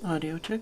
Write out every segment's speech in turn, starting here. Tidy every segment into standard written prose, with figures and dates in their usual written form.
Audio check.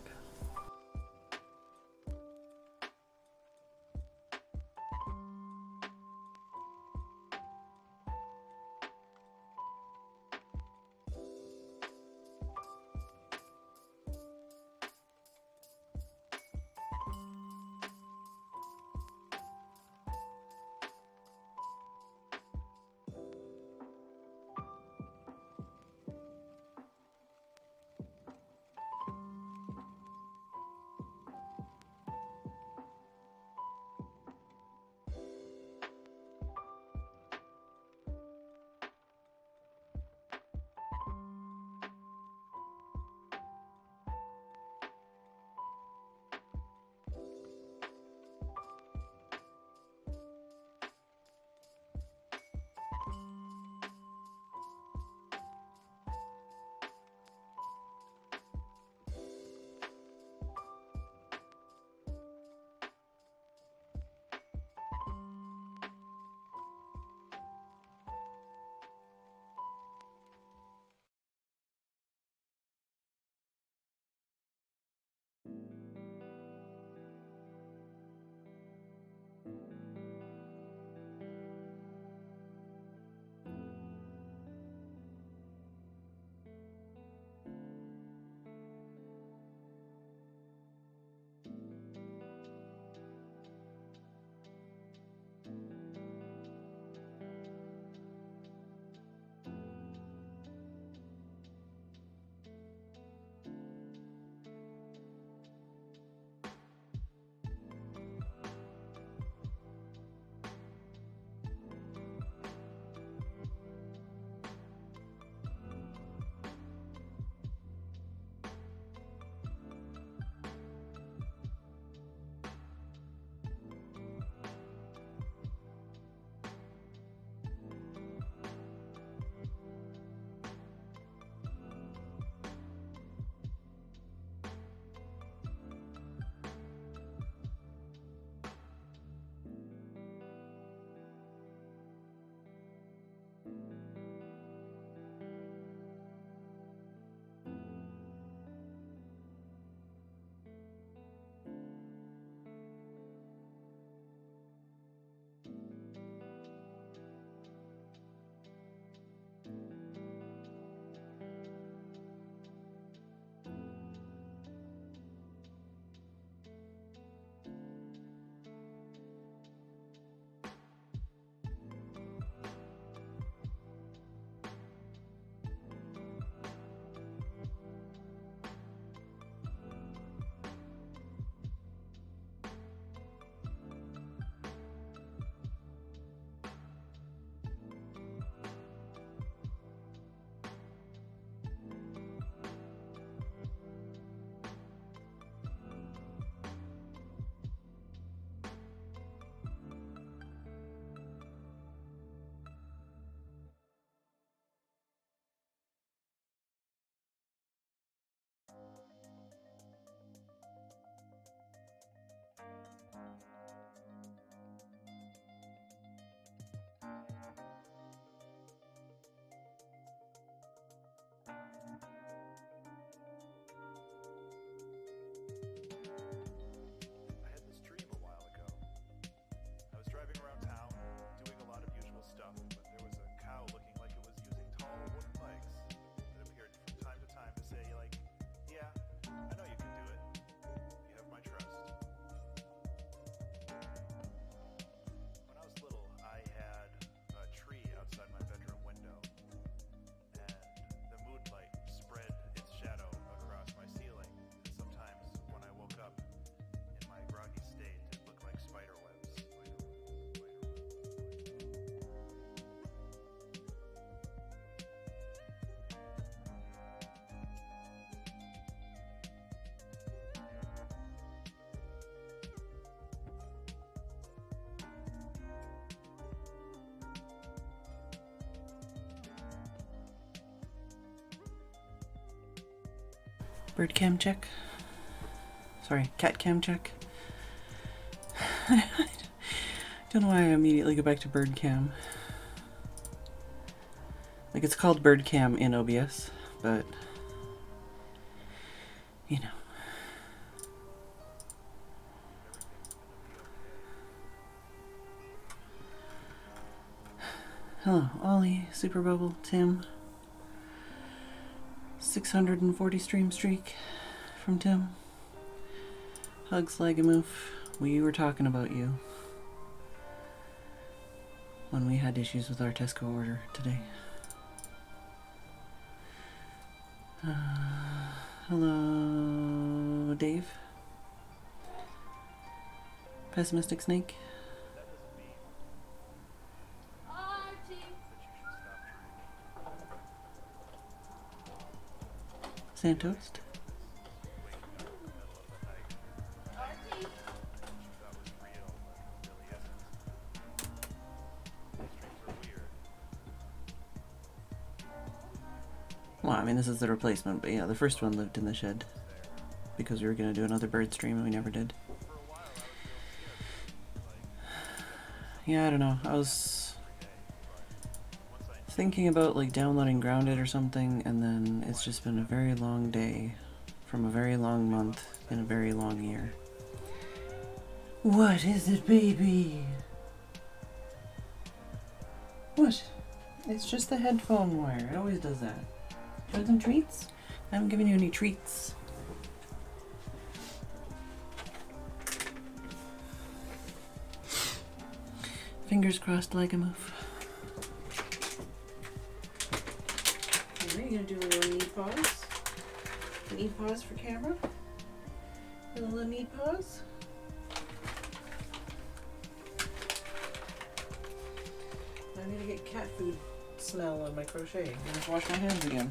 Bird cam check. Sorry, cat cam check. I don't know why I immediately go back to bird cam. Like, it's called bird cam in OBS, but you know. Hello, Ollie, Super Bubble, Tim. 640 stream streak from Tim. Hugs, Legamoof. We were talking about you when we had issues with our Tesco order today. Hello, Dave. Pessimistic Snake. Santoast. Well, I mean, this is the replacement, but yeah, the first one lived in the shed because we were going to do another bird stream and we never did. Yeah, I don't know. I was thinking about like downloading Grounded or something, and then it's just been a very long day from a very long month in a very long year. What is it, baby? What? It's just the headphone wire. It always does that. Do you want some treats? I haven't given you any treats. Fingers crossed like a move. Are you gonna do a little knee pause? Knee pause for camera? A little knee pause? I need to get cat food smell on my crochet. I'm gonna wash my hands again.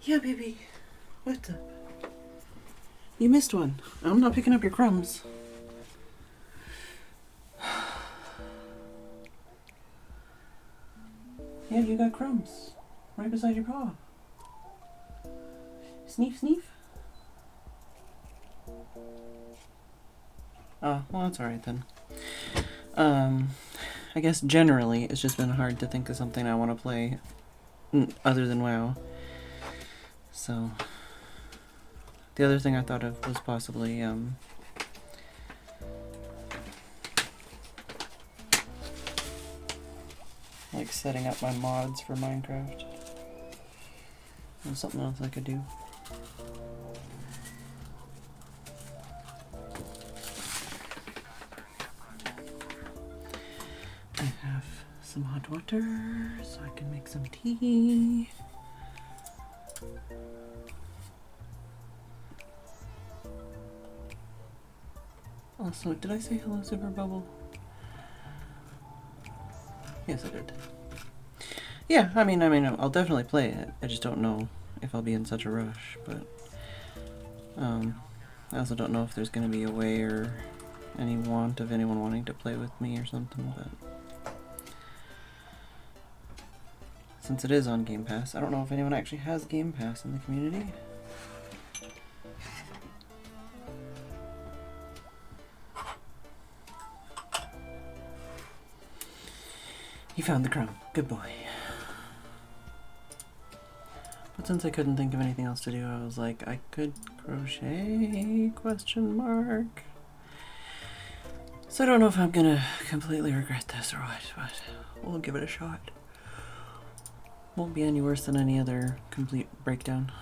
Yeah, baby. What's up? You missed one. I'm not picking up your crumbs. Yeah, you got crumbs. Right beside your paw. Sneef, sneef. Oh, well, that's alright then. I guess generally it's just been hard to think of something I want to play other than WoW. So, the other thing I thought of was possibly, like setting up my mods for Minecraft. There's something else I could do. I have some hot water, so I can make some tea. Also, did I say hello, Super Bubble? Yes, I did. Yeah, I mean, I'll definitely play it. I just don't know if I'll be in such a rush, but I also don't know if there's going to be a way or any want of anyone wanting to play with me or something, but since it is on Game Pass, I don't know if anyone actually has Game Pass in the community. You found the crumb. Good boy. But since I couldn't think of anything else to do, I was like, I could crochet, question mark. So I don't know if I'm gonna completely regret this or what, but we'll give it a shot. Won't be any worse than any other complete breakdown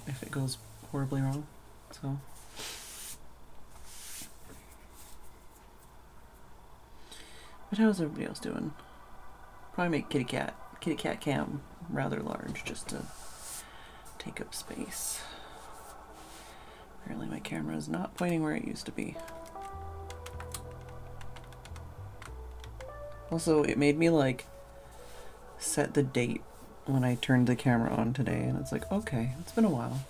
if it goes horribly wrong, so. But how's everybody else doing? Probably make kitty cat cam rather large just to take up space. Apparently my camera is not pointing where it used to be. Also, it made me like set the date when I turned the camera on today, and it's like, okay, it's been a while.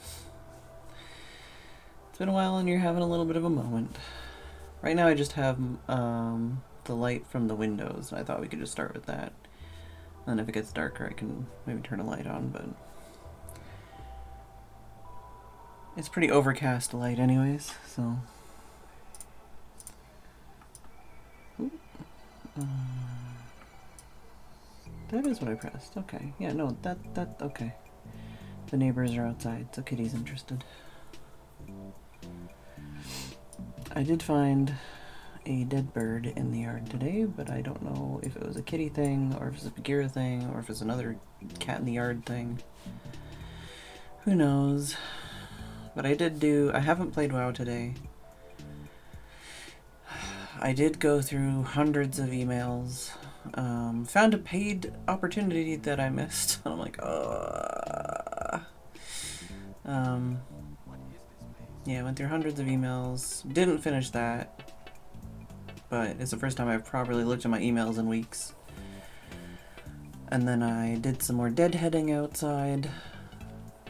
It's been a while and you're having a little bit of a moment. Right now I just have the light from the windows. I thought we could just start with that. And if it gets darker, I can maybe turn a light on, but it's pretty overcast light anyways, so. That is what I pressed. Okay. Yeah, no, okay. The neighbors are outside, so Kitty's interested. I did find a dead bird in the yard today, but I don't know if it was a kitty thing, or if it's a Bagheera thing, or if it's another cat in the yard thing. Who knows? But I haven't played WoW today. I did go through hundreds of emails. Found a paid opportunity that I missed. I'm like, yeah, went through hundreds of emails. Didn't finish that. But it's the first time I've properly looked at my emails in weeks. And then I did some more deadheading outside.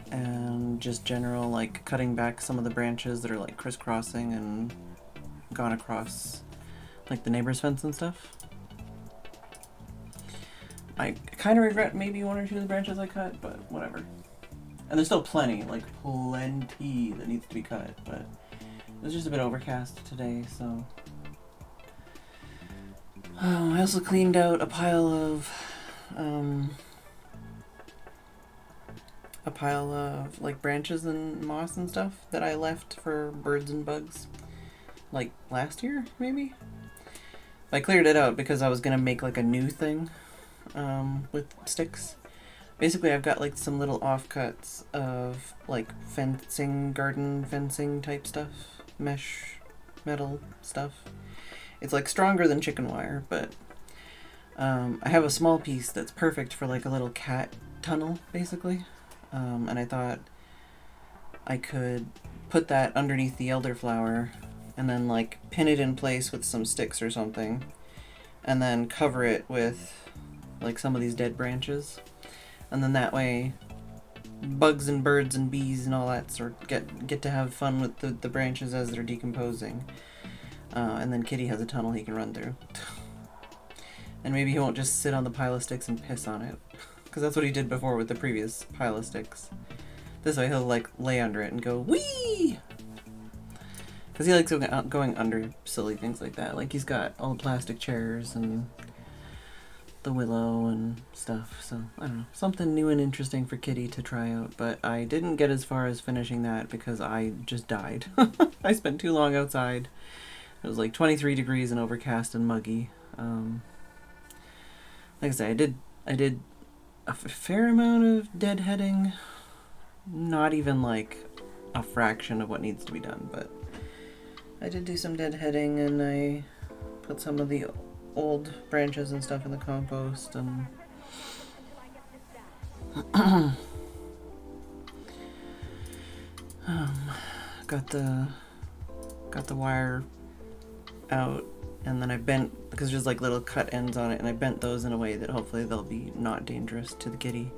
And just general, like, cutting back some of the branches that are, like, crisscrossing and gone across, like, the neighbor's fence and stuff. I kind of regret maybe one or two of the branches I cut, but whatever. And there's still plenty that needs to be cut, but it was just a bit overcast today, so. Oh, I also cleaned out a pile of like branches and moss and stuff that I left for birds and bugs, like last year maybe. I cleared it out because I was gonna make like a new thing with sticks. Basically, I've got like some little offcuts of like garden fencing type stuff, mesh metal stuff. It's like stronger than chicken wire, but I have a small piece that's perfect for like a little cat tunnel, basically. And I thought I could put that underneath the elderflower and then like pin it in place with some sticks or something, and then cover it with like some of these dead branches. And then that way bugs and birds and bees and all that sort get to have fun with the branches as they're decomposing. And then Kitty has a tunnel he can run through. And maybe he won't just sit on the pile of sticks and piss on it. Because that's what he did before with the previous pile of sticks. This way he'll like lay under it and go, wee! Because he likes going under silly things like that. Like he's got all the plastic chairs and the willow and stuff. So, I don't know. Something new and interesting for Kitty to try out. But I didn't get as far as finishing that because I just died. I spent too long outside. It was like 23 degrees and overcast and muggy. Like I said, I did a fair amount of deadheading. Not even like a fraction of what needs to be done, but I did do some deadheading, and I put some of the old branches and stuff in the compost, and got the wire out, and then I bent, because there's like little cut ends on it, and I bent those in a way that hopefully they'll be not dangerous to the kitty.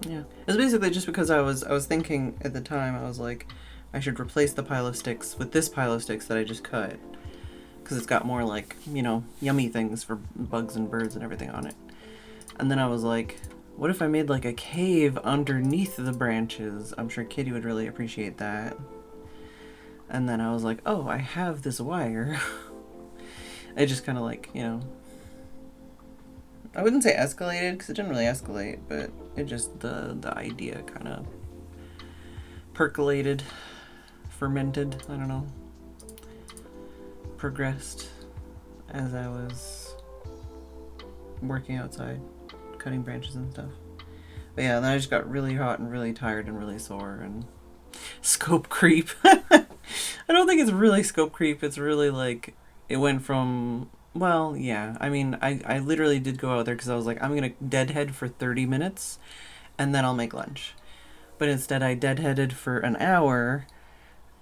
Yeah, it was basically just because I was thinking at the time, I was like, I should replace the pile of sticks with this pile of sticks that I just cut, because it's got more like, you know, yummy things for bugs and birds and everything on it. And then I was like, what if I made like a cave underneath the branches? I'm sure Kitty would really appreciate that. And then I was like, oh, I have this wire. I just kind of like, you know, I wouldn't say escalated, because it didn't really escalate, but it just, the idea kind of percolated, fermented, I don't know, progressed as I was working outside, cutting branches and stuff. But yeah, then I just got really hot and really tired and really sore, and scope creep. I don't think it's really scope creep, it's really like, it went from, well, yeah, I mean, I literally did go out there because I was like, I'm going to deadhead for 30 minutes, and then I'll make lunch. But instead I deadheaded for an hour,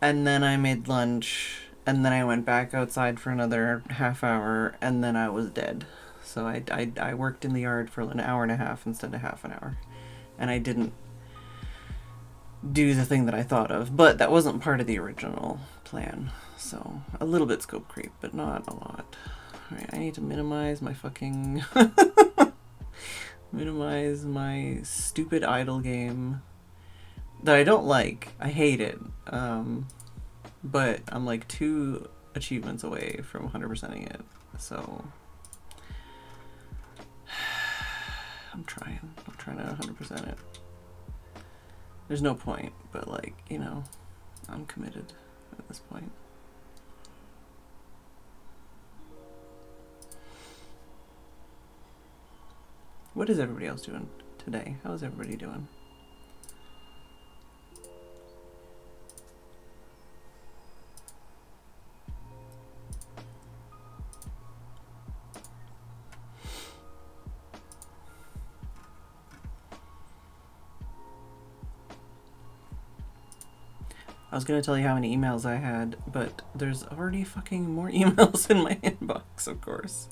and then I made lunch, and then I went back outside for another half hour, and then I was dead. So I worked in the yard for an hour and a half instead of half an hour. And I didn't do the thing that I thought of, but that wasn't part of the original plan. So a little bit scope creep, but not a lot. All right, I need to minimize my fucking minimize my stupid idle game that I don't like. I hate it. But I'm like 2 achievements away from 100%ing it. So I'm trying to 100% it. There's no point, but like, you know, I'm committed at this point. What is everybody else doing today? How's everybody doing? I was gonna tell you how many emails I had, but there's already fucking more emails in my inbox, of course.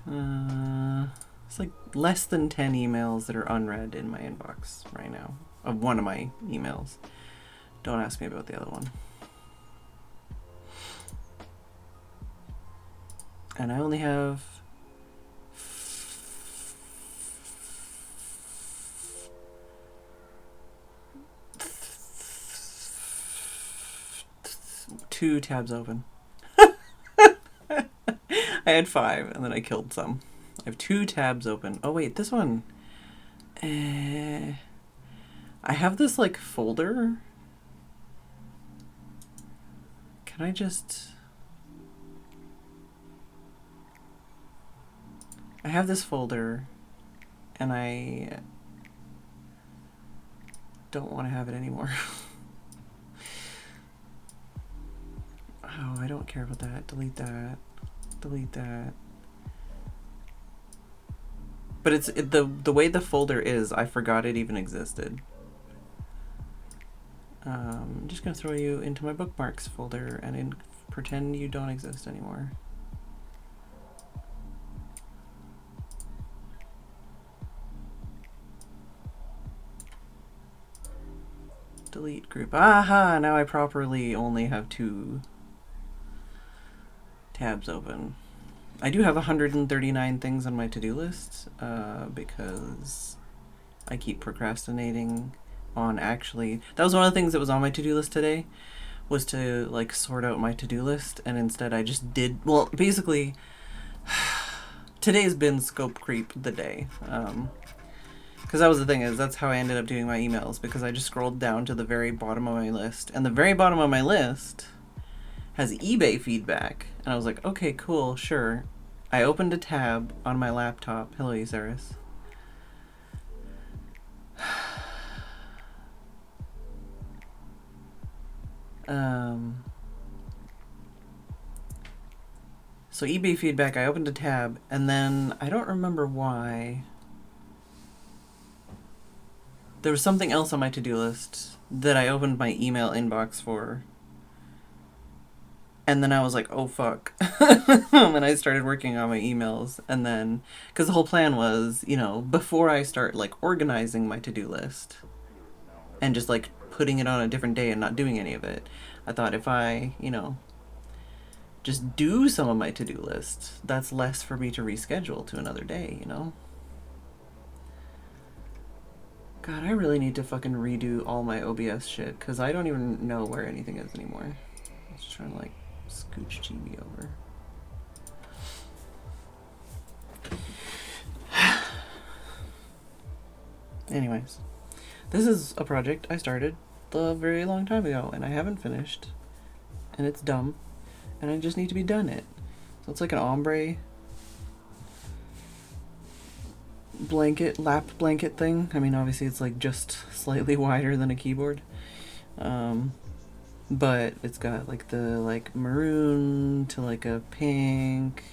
It's like less than 10 emails that are unread in my inbox right now. Of one of my emails. Don't ask me about the other one. And I only have 2 tabs open. I had 5 and then I killed some. I have 2 tabs open. Oh wait, this one. I have this like folder. Can I just... I have this folder and I don't want to have it anymore. Oh, I don't care about that. Delete that. Delete that. But it's the way the folder is, I forgot it even existed. I'm just gonna throw you into my bookmarks folder and pretend you don't exist anymore. Delete group. Aha! Now I properly only have 2 tabs open. I do have 139 things on my to-do list because I keep procrastinating on actually... That was one of the things that was on my to-do list today, was to like sort out my to-do list, and instead I just did... Well, basically, today's been scope creep the day. Because that was the thing, is that's how I ended up doing my emails, because I just scrolled down to the very bottom of my list, and the very bottom of my list has eBay feedback, and I was like, okay, cool, sure. I opened a tab on my laptop. Hello, Euceris. So eBay feedback, I opened a tab, and then I don't remember why. There was something else on my to-do list that I opened my email inbox for. And then I was like, oh fuck. And then I started working on my emails. And then, because the whole plan was, you know, before I start like organizing my to-do list and just like putting it on a different day and not doing any of it, I thought if I, you know, just do some of my to-do list, that's less for me to reschedule to another day, you know? God, I really need to fucking redo all my OBS shit, because I don't even know where anything is anymore. I'm just trying to like scooch GB over. Anyways, this is a project I started a very long time ago, and I haven't finished, and it's dumb, and I just need to be done it. So it's like an ombre blanket, lap blanket thing. I mean, obviously it's like just slightly wider than a keyboard. But it's got like the like maroon to like a pink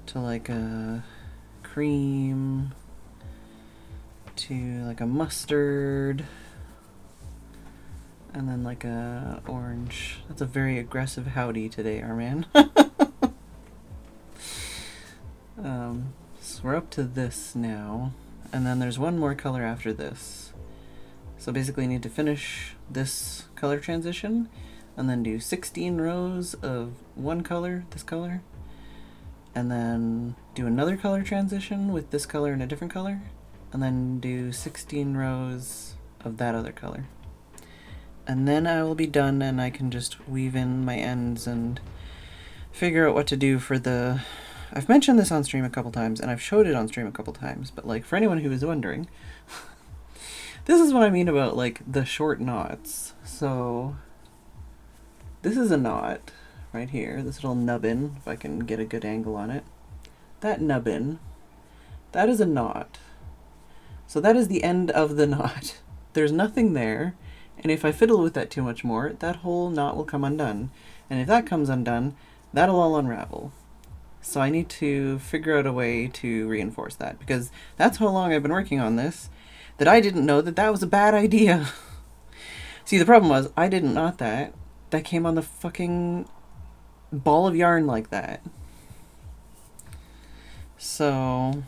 to like a cream to like a mustard and then like a orange. That's a very aggressive howdy today, our man. So we're up to this now, and then there's one more color after this. So basically I need to finish this color transition and then do 16 rows of one color, this color, and then do another color transition with this color and a different color, and then do 16 rows of that other color. And then I will be done and I can just weave in my ends and figure out what to do for the... I've mentioned this on stream a couple times and I've showed it on stream a couple times, but like for anyone who is wondering, this is what I mean about like the short knots. So this is a knot right here, this little nubbin, if I can get a good angle on it. That nubbin, that is a knot. So that is the end of the knot. There's nothing there, and if I fiddle with that too much more, that whole knot will come undone. And if that comes undone, that'll all unravel. So I need to figure out a way to reinforce that, because that's how long I've been working on this, that I didn't know that that was a bad idea. See, the problem was, I didn't knot that. That came on the fucking ball of yarn like that. So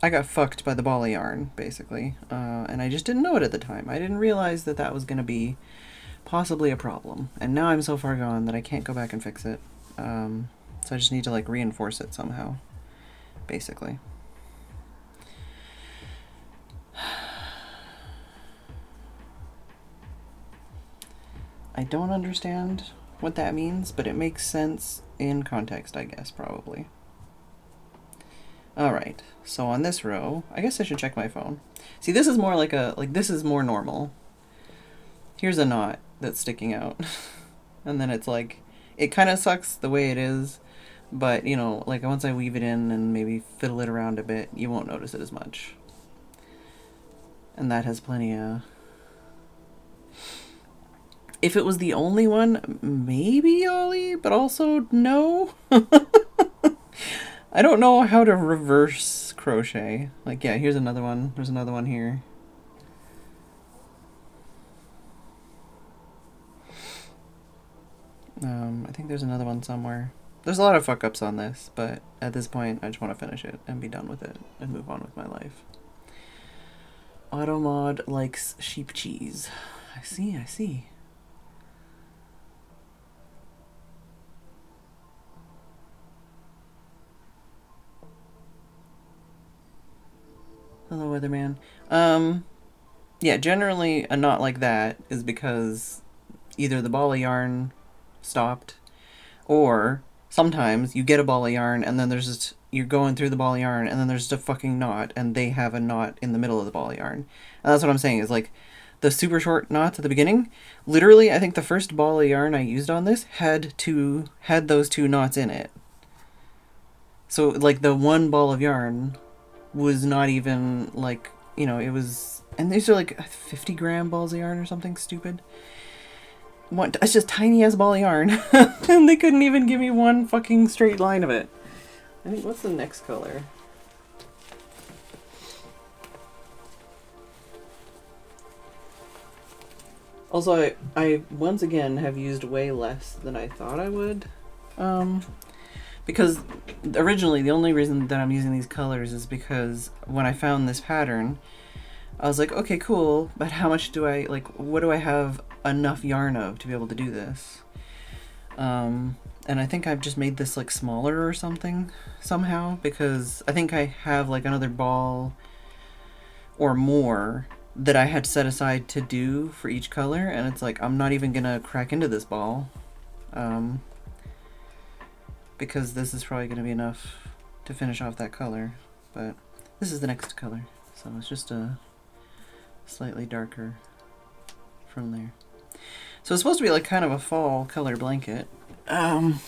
I got fucked by the ball of yarn, basically. And I just didn't know it at the time. I didn't realize that that was going to be possibly a problem. And now I'm so far gone that I can't go back and fix it. So I just need to like reinforce it somehow, basically. I don't understand what that means, but it makes sense in context, I guess, probably. Alright, so on this row, I guess I should check my phone. See, this is more like a, this is more normal. Here's a knot that's sticking out. And then it's like, it kind of sucks the way it is, but, you know, like once I weave it in and maybe fiddle it around a bit, you won't notice it as much. And that has plenty of... If it was the only one, maybe Ollie, but also no. I don't know how to reverse crochet. Like, yeah, here's another one. There's another one here. I think there's another one somewhere. There's a lot of fuck-ups on this, but at this point, I just want to finish it and be done with it and move on with my life. Automod likes sheep cheese. I see, I see. Hello, Weatherman. Yeah, generally a knot like that is because either the ball of yarn stopped, or sometimes you get a ball of yarn and then there's just, you're going through the ball of yarn and then there's just a fucking knot and they have a knot in the middle of the ball of yarn. And that's what I'm saying, is like the super short knots at the beginning, literally I think the first ball of yarn I used on this had those two knots in it. So like the one ball of yarn was not even like, you know, it was, and these are like 50-gram balls of yarn or something stupid. It's just tiny ass ball of yarn. And they couldn't even give me one fucking straight line of it. I think, what's the next color? Also, I once again have used way less than I thought I would. Because originally the only reason that I'm using these colors is because when I found this pattern, I was like, okay, cool, but how much do I, like, what do I have enough yarn of to be able to do this? And I think I've just made this like smaller or something somehow, because I think I have like another ball or more that I had set aside to do for each color, and it's like, I'm not even gonna crack into this ball. Because this is probably going to be enough to finish off that color, but this is the next color, so it's just a slightly darker from there. So it's supposed to be like kind of a fall color blanket. Don't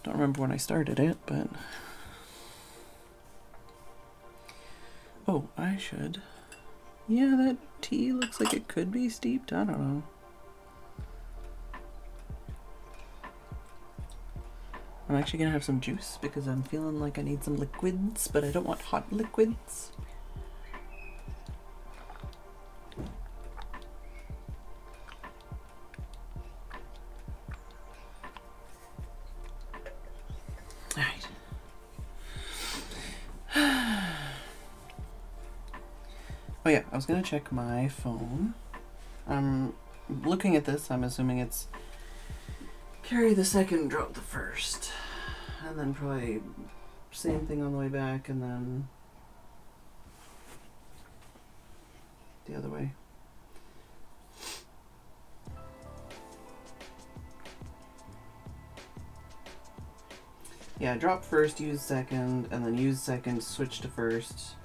remember when I started it, but oh, I should. Yeah, that tea looks like it could be steeped. I don't know. I'm actually gonna have some juice because I'm feeling like I need some liquids, but I don't want hot liquids. Alright. Oh yeah, I was gonna check my phone. I'm looking at this, I'm assuming it's carry the second, drop the first. And then probably same thing on the way back, and then the other way. Yeah, drop first, use second, and then use second, switch to first.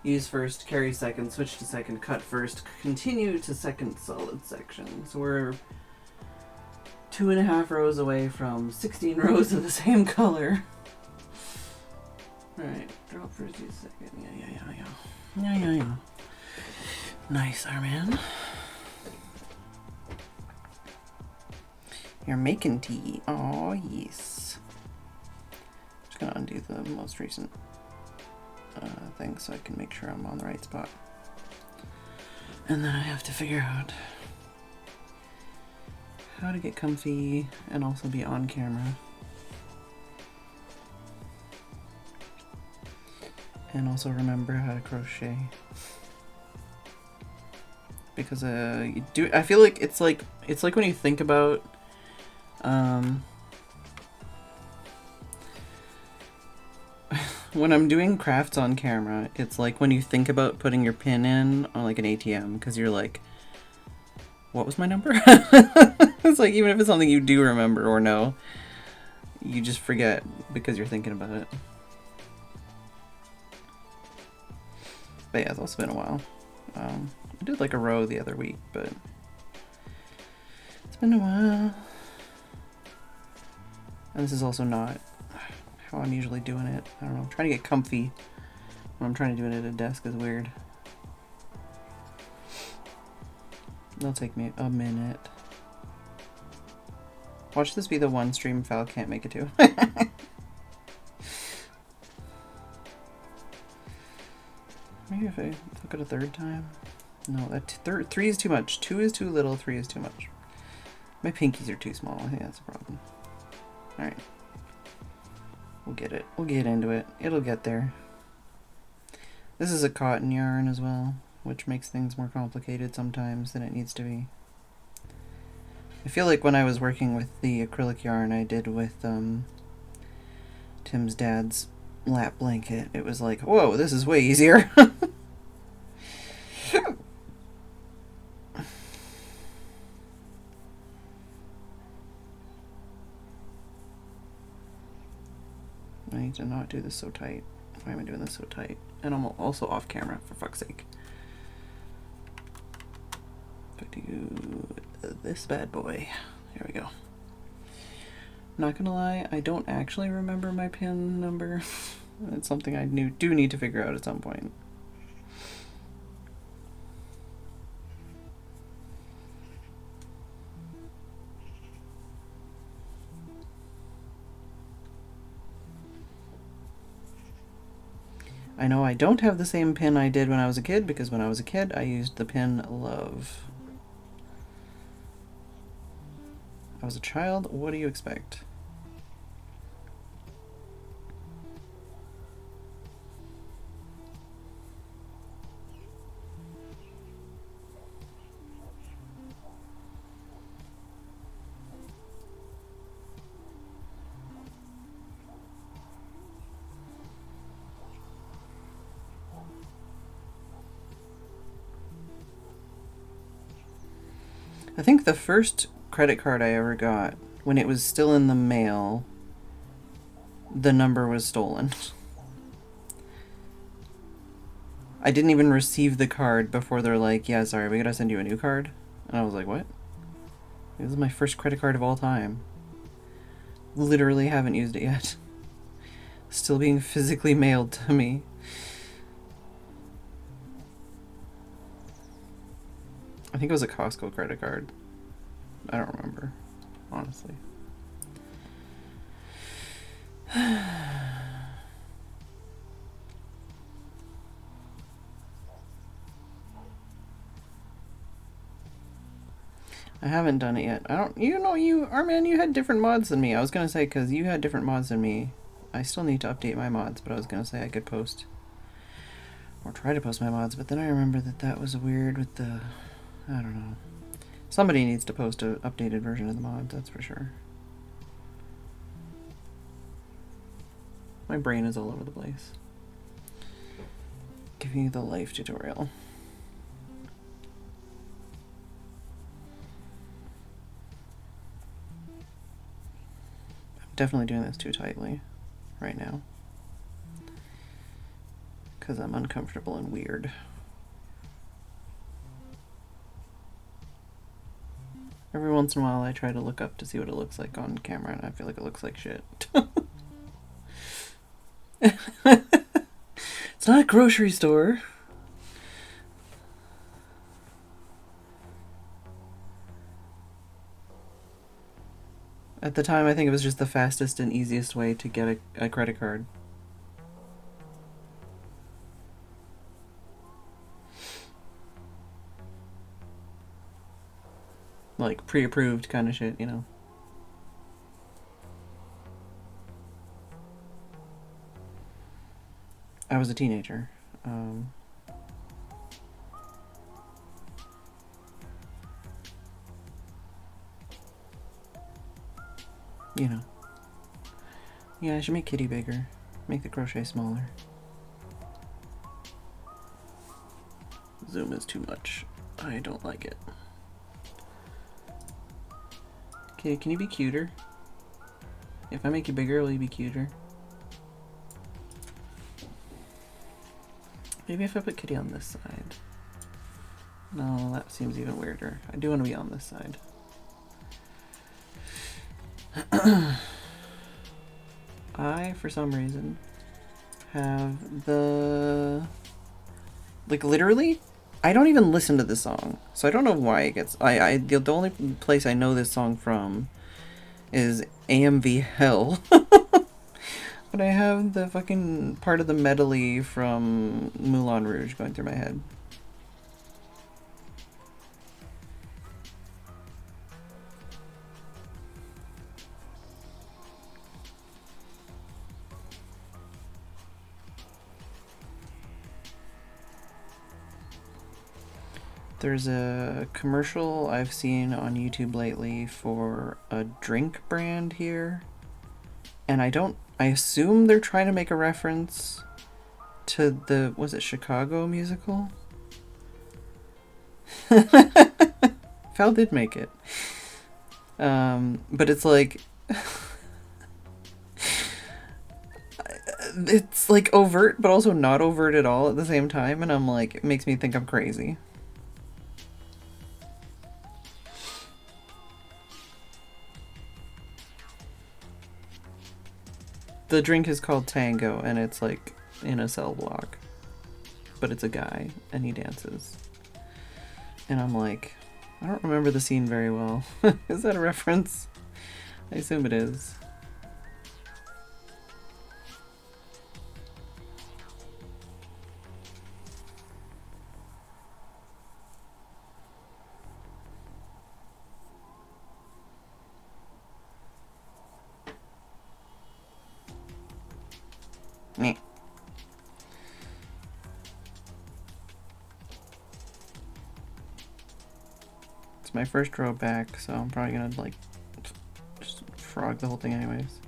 Use first, carry second, switch to second, cut first, continue to second solid section. So we're 2.5 rows away from 16 rows of the same color. Alright, drop first, use second. Yeah. Nice, Arman. You're making tea. Oh, yes. Just gonna undo the most recent thing so I can make sure I'm on the right spot. And then I have to figure out how to get comfy and also be on camera. And also remember how to crochet. Because I feel like it's like when you think about when I'm doing crafts on camera, it's like when you think about putting your pin in on like an ATM, because you're like, what was my number? It's like, even if it's something you do remember or know, you just forget because you're thinking about it. But yeah, it's also been a while. I did like a row the other week, but it's been a while. And this is also not how I'm usually doing it. I don't know, trying to get comfy when I'm trying to do it at a desk is weird. It'll take me a minute. Watch this be the one stream Val can't make it to. Maybe if I took it a third time? No, that 3 is too much. 2 is too little, 3 is too much. My pinkies are too small, I think that's a problem. Alright. We'll get it. We'll get into it. It'll get there. This is a cotton yarn as well, which makes things more complicated sometimes than it needs to be. I feel like when I was working with the acrylic yarn I did with Tim's dad's lap blanket, it was like, whoa, this is way easier. I need to not do this so tight. Why am I doing this so tight? And I'm also off camera, for fuck's sake. If I do this bad boy. There we go. Not gonna lie, I don't actually remember my pin number. It's something I do need to figure out at some point. I know I don't have the same pin I did when I was a kid, because when I was a kid I used the pin Love. I was a child, what do you expect? I think the first credit card I ever got, when it was still in the mail, the number was stolen. I didn't even receive the card before they're like, yeah, sorry, we gotta send you a new card. And I was like, what? This is my first credit card of all time. Literally haven't used it yet. Still being physically mailed to me. I think it was a Costco credit card. I don't remember, honestly. I haven't done it yet. Arman, you had different mods than me. I was gonna say, because you had different mods than me. I still need to update my mods, but I was gonna say I could post Or try to post my mods, but then I remember that that was weird with the... I don't know. Somebody needs to post an updated version of the mods, that's for sure. My brain is all over the place. Giving you the life tutorial. I'm definitely doing this too tightly right now. Because I'm uncomfortable and weird. Every once in a while I try to look up to see what it looks like on camera and I feel like it looks like shit. It's not a grocery store. At the time I think it was just the fastest and easiest way to get a credit card. Like pre-approved kind of shit, you know. I was a teenager. You know. Yeah, I should make Kitty bigger. Make the crochet smaller. Zoom is too much. I don't like it. Okay, can you be cuter? If I make you bigger, will you be cuter? Maybe if I put Kitty on this side. No, that seems even weirder. I do want to be on this side. I, for some reason, have the... Like, literally, I don't even listen to this song. So I don't know why it gets... The only place I know this song from is AMV Hell. But I have the fucking part of the medley from Moulin Rouge going through my head. There's a commercial I've seen on YouTube lately for a drink brand here. And I assume they're trying to make a reference to the, was it Chicago musical? Val did make it. But it's like, it's like overt, but also not overt at all at the same time. And I'm like, it makes me think I'm crazy. The drink is called Tango, and it's like in a cell block. But it's a guy, and he dances. And I'm like, I don't remember the scene very well. Is that a reference? I assume it is. Meh. It's my first row back, so I'm probably gonna like just frog the whole thing anyways.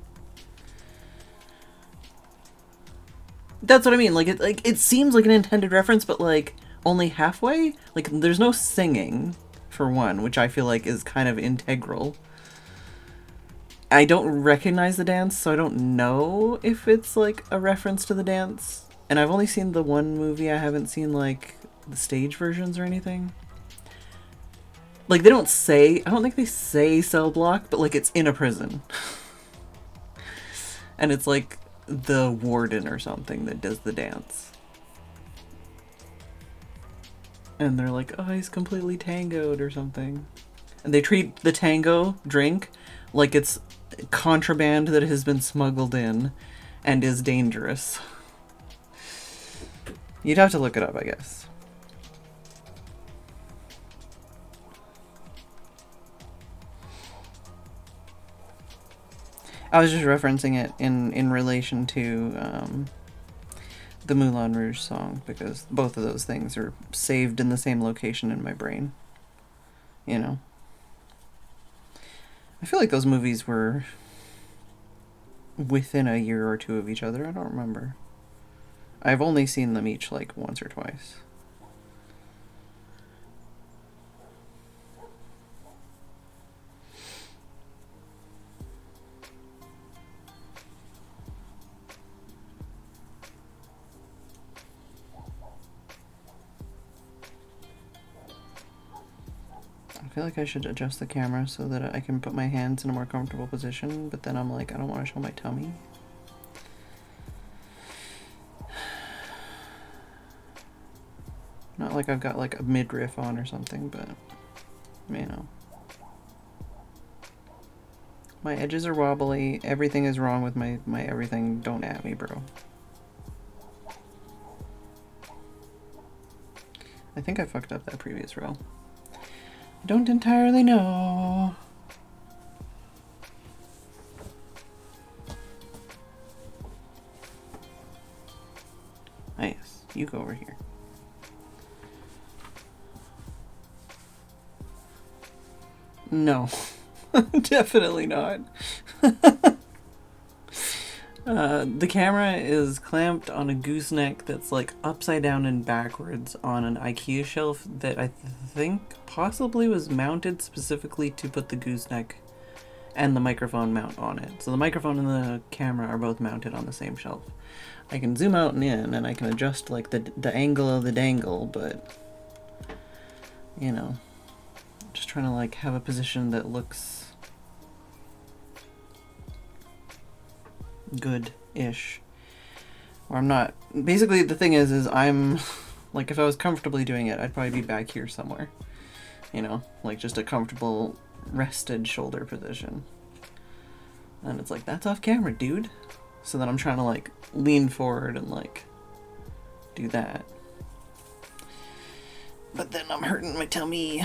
That's what I mean, like it seems like an intended reference, but like only halfway? Like there's no singing, for one, which I feel like is kind of integral. I don't recognize the dance, so I don't know if it's like a reference to the dance. And I've only seen the one movie, I haven't seen like the stage versions or anything. Like they don't say, I don't think they say cell block, but like it's in a prison. And it's like the warden or something that does the dance. And they're like, oh, he's completely tangoed or something. And they treat the tango drink like it's contraband that has been smuggled in and is dangerous. You'd have to look it up, I guess. I was just referencing it in relation to the Moulin Rouge song, because both of those things are saved in the same location in my brain. You know? I feel like those movies were within a year or two of each other. I don't remember. I've only seen them each like once or twice. I feel like I should adjust the camera so that I can put my hands in a more comfortable position, but then I'm like, I don't want to show my tummy. Not like I've got like a midriff on or something, but you know. My edges are wobbly, everything is wrong with my everything. Don't at me, bro. I think I fucked up that previous row. I don't entirely know. Ah, yes, you go over here. No, definitely not. The camera is clamped on a gooseneck that's like upside down and backwards on an IKEA shelf that I think possibly was mounted specifically to put the gooseneck and the microphone mount on it. So the microphone and the camera are both mounted on the same shelf. I can zoom out and in, and I can adjust like the angle of the dangle, but you know, just trying to like have a position that looks good-ish. Or I'm not. Basically, the thing is I'm like, if I was comfortably doing it, I'd probably be back here somewhere. You know, like just a comfortable rested shoulder position. And it's like, that's off camera, dude. So then I'm trying to like lean forward and like do that. But then I'm hurting my tummy.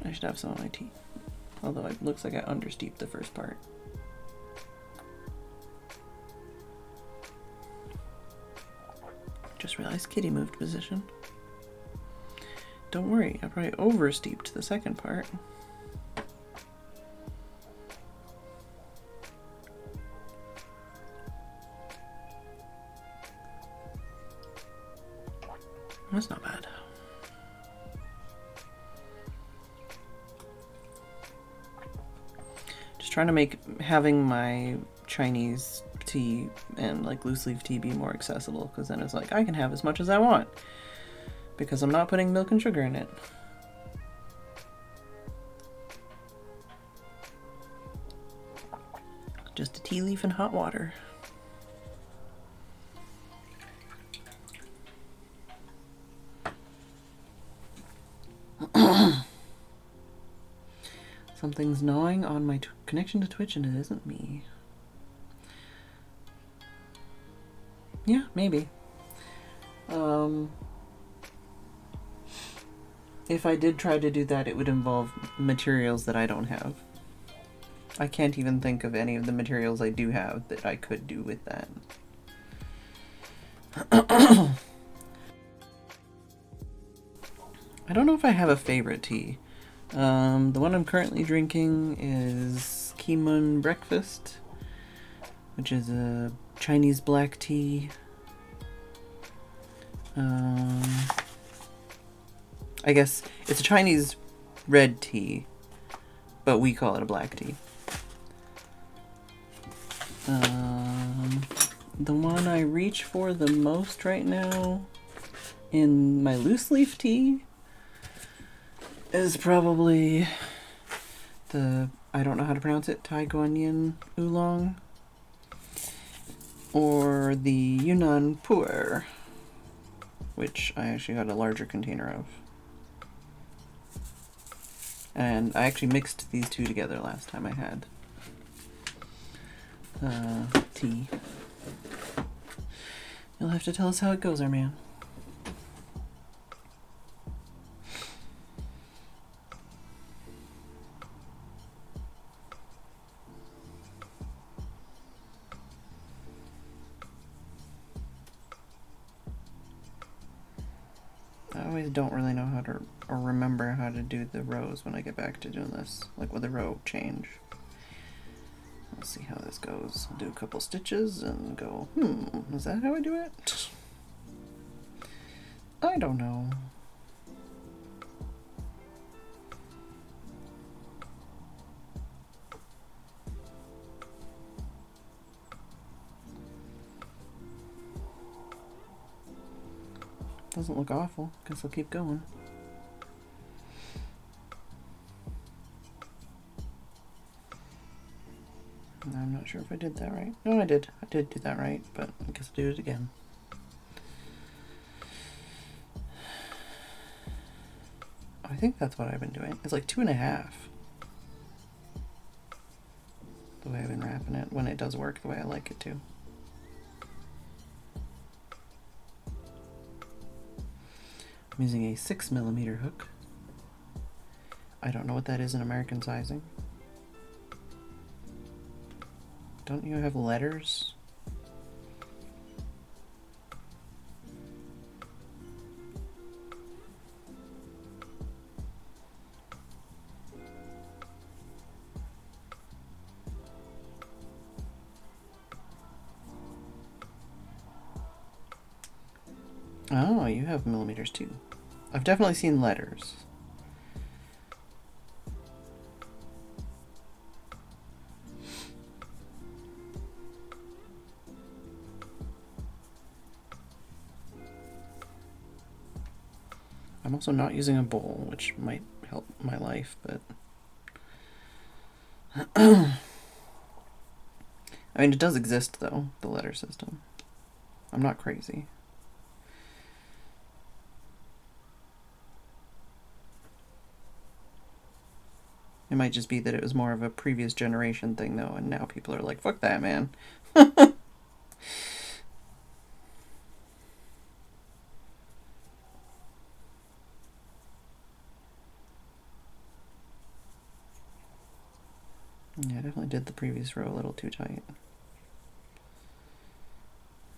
I should have some on my teeth. Although it looks like I understeeped the first part. Just realized Kitty moved position. Don't worry, I probably oversteeped the second part. That's not bad. Just trying to make having my Chinese tea and like loose leaf tea be more accessible, because then it's like I can have as much as I want because I'm not putting milk and sugar in it. Just a tea leaf and hot water. Something's gnawing on my connection to Twitch and it isn't me. Yeah, maybe. If I did try to do that, it would involve materials that I don't have. I can't even think of any of the materials I do have that I could do with that. I don't know if I have a favorite tea. The one I'm currently drinking is Kimun Breakfast, which is a Chinese black tea. I guess it's a Chinese red tea, but we call it a black tea. The one I reach for the most right now in my loose leaf tea is probably the, I don't know how to pronounce it, Tai Guanyin Oolong, or the Yunnan Pu'er, which I actually got a larger container of. And I actually mixed these two together last time I had tea. You'll have to tell us how it goes, our man. always don't really know how to, or remember how to do the rows when I get back to doing this, like with a row change. Let's see how this goes. I'll do a couple stitches and go, is that how I do it? I don't know. Doesn't look awful. Guess I'll keep going. I'm not sure if I did that right. No, I did. I did do that right, but I guess I'll do it again. I think that's what I've been doing. It's like 2.5. The way I've been wrapping it when it does work the way I like it to. I'm using a 6mm hook. I don't know what that is in American sizing. Don't you have letters? Oh, you have millimeters too. I've definitely seen letters. I'm also not using a bowl, which might help my life, but I mean, it does exist though, the letter system. I'm not crazy. It might just be that it was more of a previous generation thing though, and now people are like, fuck that, man. Yeah, I definitely did the previous row a little too tight.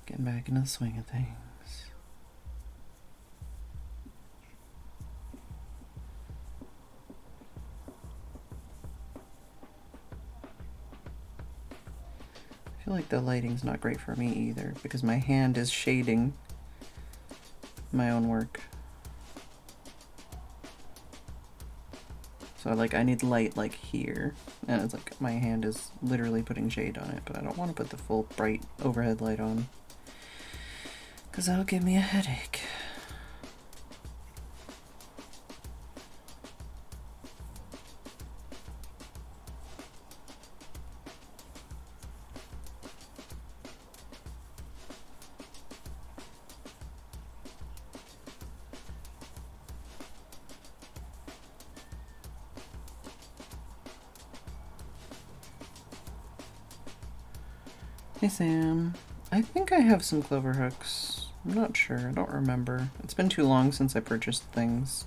Getting back into the swing of things. I feel like the lighting's not great for me either, because my hand is shading my own work. So like I need light like here, and it's like my hand is literally putting shade on it, but I don't want to put the full bright overhead light on, because that'll give me a headache. Hey Sam, I think I have some clover hooks. I'm not sure, I don't remember. It's been too long since I purchased things.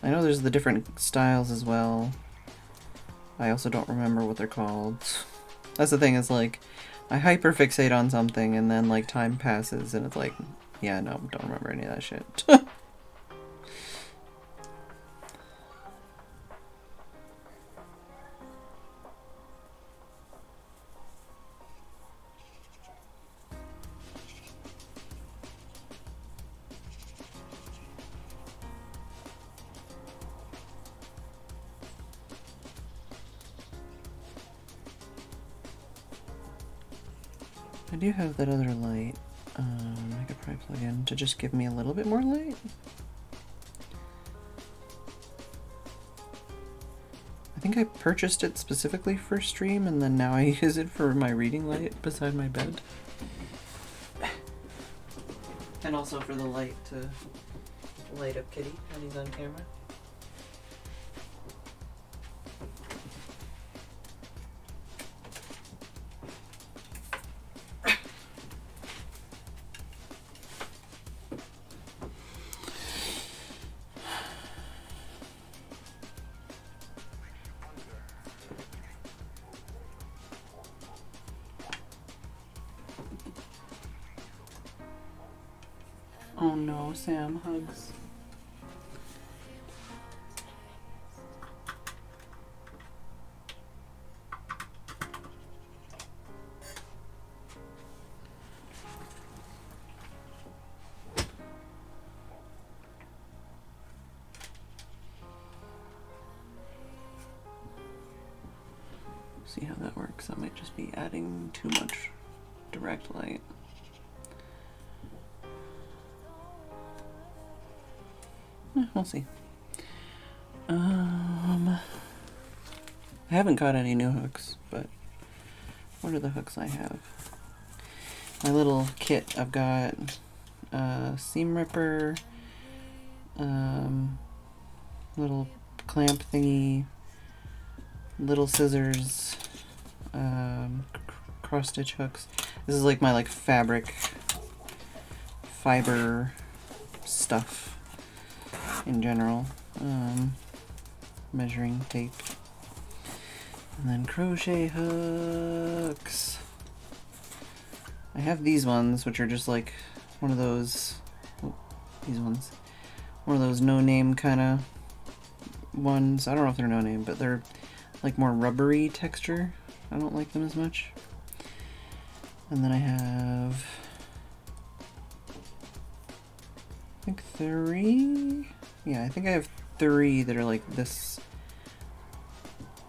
I know there's the different styles as well. I also don't remember what they're called. That's the thing, is like, I hyperfixate on something and then like time passes and it's like, yeah, no, don't remember any of that shit. I do have that other light. I could probably plug in to just give me a little bit more light. I think I purchased it specifically for stream, and then now I use it for my reading light beside my bed. And also for the light to light up Kitty when he's on camera. Oh no, Sam, hugs. See how that works. That might just be adding too much direct light. We'll see. I haven't got any new hooks, but what are the hooks I have? My little kit, I've got seam ripper, little clamp thingy, little scissors, cross stitch hooks. This is like my fabric fiber stuff in general. Measuring tape, and then crochet hooks. I have these ones, which are just like one of those, these ones, one of those no-name kind of ones. I don't know if they're no-name, but they're like more rubbery texture. I don't like them as much. And then I have, I think 3. Yeah, I think I have 3 that are like this,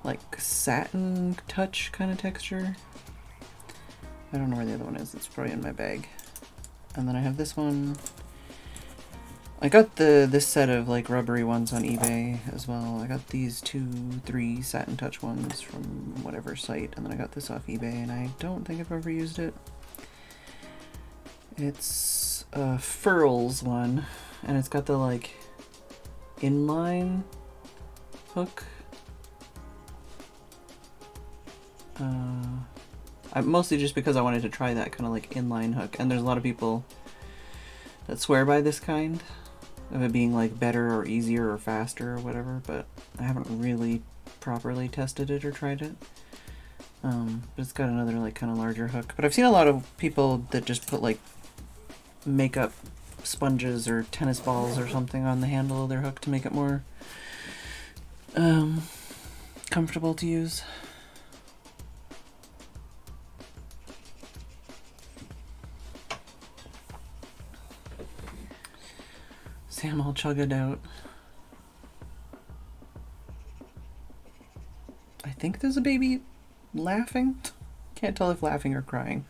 like satin touch kind of texture. I don't know where the other one is. It's probably in my bag. And then I have this one. I got this set of like rubbery ones on eBay as well. I got these 3 satin touch ones from whatever site, and then I got this off eBay, and I don't think I've ever used it. It's a Furls one, and it's got the like inline hook. Mostly just because I wanted to try that kind of like inline hook, and there's a lot of people that swear by this kind of it being like better or easier or faster or whatever, but I haven't really properly tested it or tried it. But it's got another like kind of larger hook. But I've seen a lot of people that just put like makeup sponges or tennis balls or something on the handle of their hook to make it more comfortable to use. Sam all chugged out. I think there's a baby laughing. Can't tell if laughing or crying.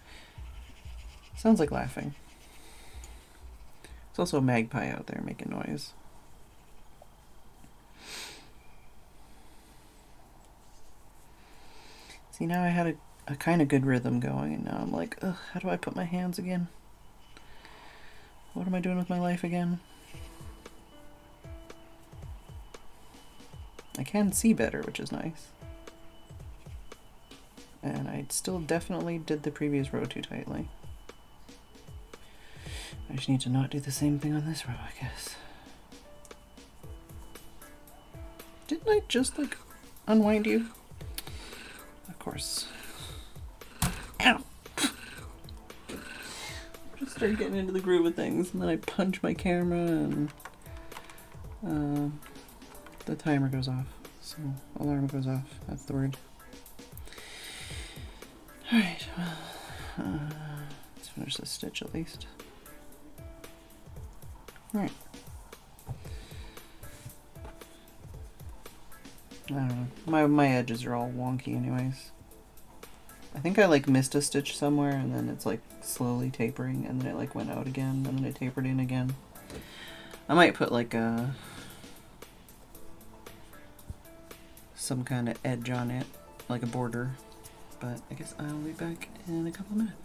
Sounds like laughing. There's also a magpie out there making noise. See, now I had a kind of good rhythm going, and now I'm like, ugh, how do I put my hands again? What am I doing with my life again? I can see better, which is nice. And I still definitely did the previous row too tightly. I just need to not do the same thing on this row, I guess. Didn't I just, like, unwind you? Of course. Ow! Just start getting into the groove of things, and then I punch my camera, and the timer goes off. So, alarm goes off. That's the word. Alright, well, let's finish this stitch at least. Alright. I don't know. My edges are all wonky anyways. I think I like missed a stitch somewhere, and then it's like slowly tapering, and then it like went out again, and then it tapered in again. I might put like some kind of edge on it, like a border, but I guess I'll be back in a couple minutes.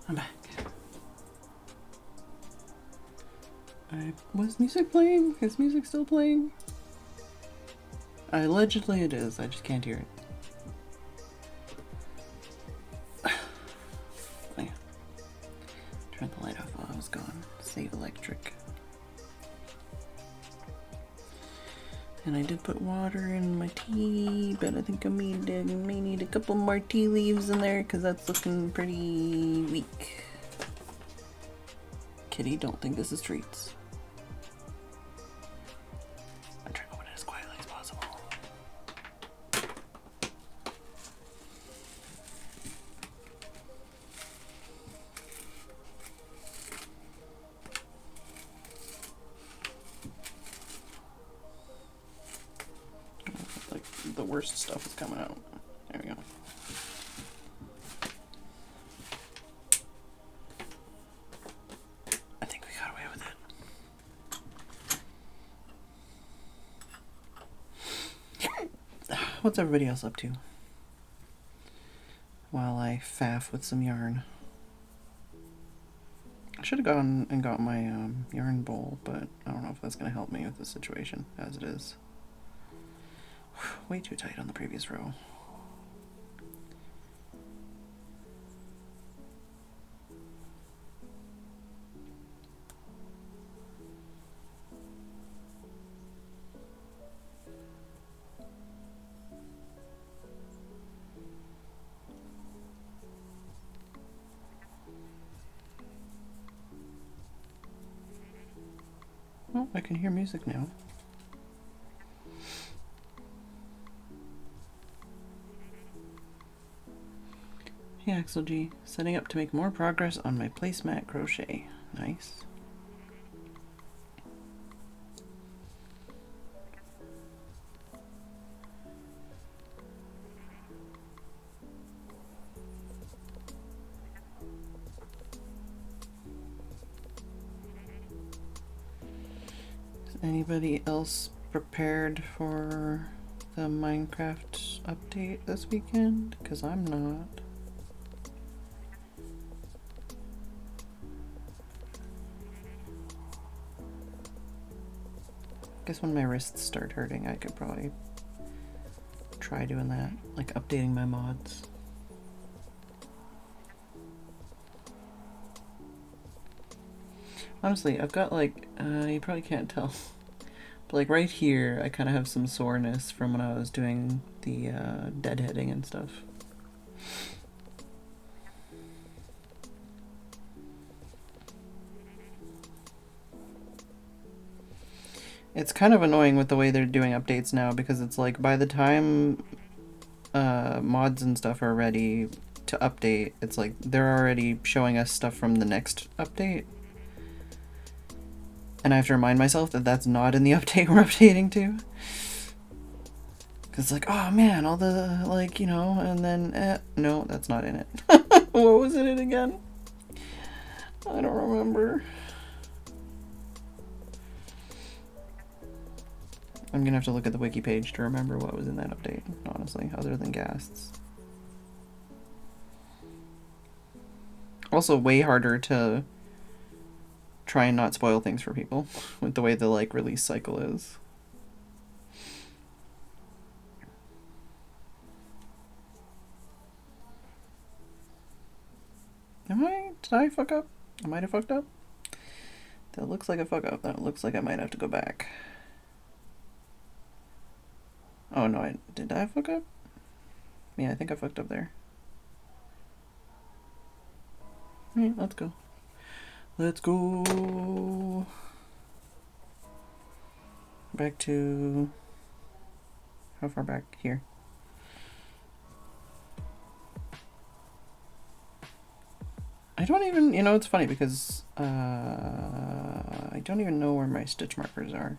I'm back. Was music playing? Is music still playing? Allegedly it is, I just can't hear it. Oh, yeah. Turned the light off while I was gone. Save electric. And I did put water in my tea, but I think I may need a couple more tea leaves in there because that's looking pretty weak. Kitty, don't think this is treats. I'm trying to open it as quietly as possible. Like the worst stuff is coming out. There we go. I think we got away with it. What's everybody else up to? While I faff with some yarn. I should have gone and got my yarn bowl, but I don't know if that's going to help me with the situation as it is. Way too tight on the previous row. Oh, I can hear music now. Hey Axel G, setting up to make more progress on my placemat crochet. Nice. Is anybody else prepared for the Minecraft update this weekend? Because I'm not. I guess when my wrists start hurting, I could probably try doing that, like updating my mods. Honestly, I've got like, you probably can't tell, but like right here, I kind of have some soreness from when I was doing the deadheading and stuff. It's kind of annoying with the way they're doing updates now, because it's like by the time mods and stuff are ready to update, it's like they're already showing us stuff from the next update. And I have to remind myself that that's not in the update we're updating to. Because it's like, oh man, all the, like, you know, and then, no, that's not in it. What was in it again? I don't remember. I'm gonna have to look at the wiki page to remember what was in that update, honestly, other than ghasts. Also, way harder to try and not spoil things for people with the way the, like, release cycle is. Did I fuck up? I might have fucked up. That looks like a fuck up. That looks like I might have to go back. Oh no, did I fuck up? Yeah, I think I fucked up there. Alright, let's go. Let's go back to, how far back? Here. I don't even, you know, it's funny because I don't even know where my stitch markers are.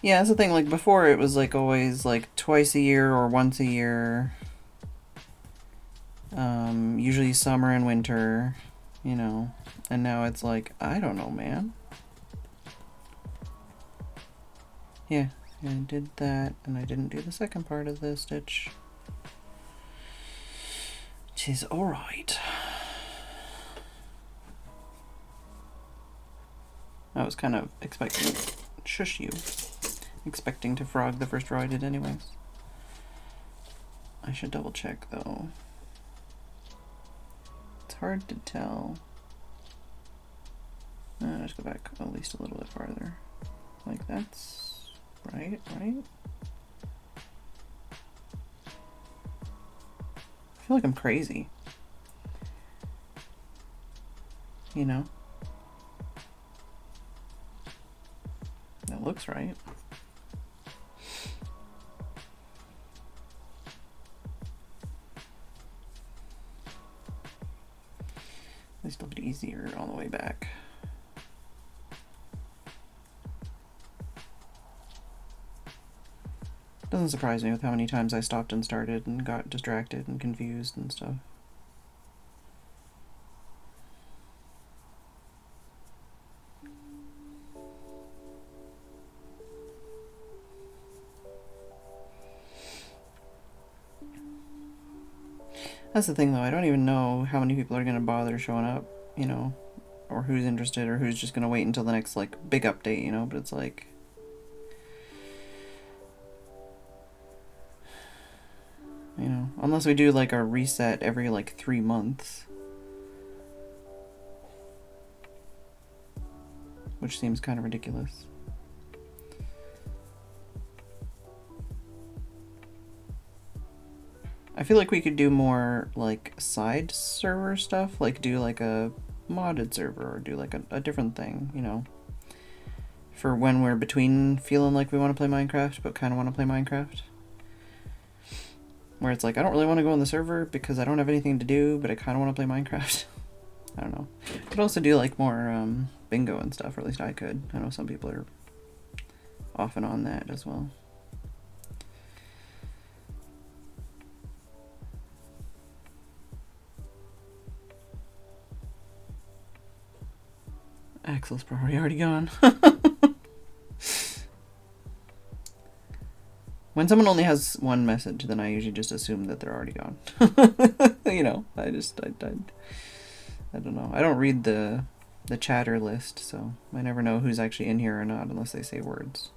Yeah, that's the thing, like before it was like always like twice a year or once a year. Usually summer and winter, you know, and now it's like, I don't know, man. Yeah, I did that, and I didn't do the second part of the stitch. Which is alright. I was kind of expecting, shush you, expecting to frog the first row I did anyways. I should double check though. It's hard to tell. Let's go back at least a little bit farther. Like that's right? I feel like I'm crazy. You know? That looks right. At least a bit easier all the way back. Doesn't surprise me with how many times I stopped and started and got distracted and confused and stuff. That's the thing though, I don't even know how many people are going to bother showing up, you know, or who's interested or who's just going to wait until the next like big update, you know, but it's like, you know, unless we do like a reset every like 3 months. Which seems kind of ridiculous. I feel like we could do more like side server stuff, like do like a modded server or do like a different thing, you know, for when we're between feeling like we want to play Minecraft but kind of want to play Minecraft. Where it's like, I don't really want to go on the server because I don't have anything to do, but I kind of want to play Minecraft. I don't know. Could also do like more bingo and stuff, or at least I could. I know some people are off and on that as well. Axel's probably already gone. When someone only has one message, then I usually just assume that they're already gone. You know, I don't know. I don't read the chatter list, so I never know who's actually in here or not unless they say words.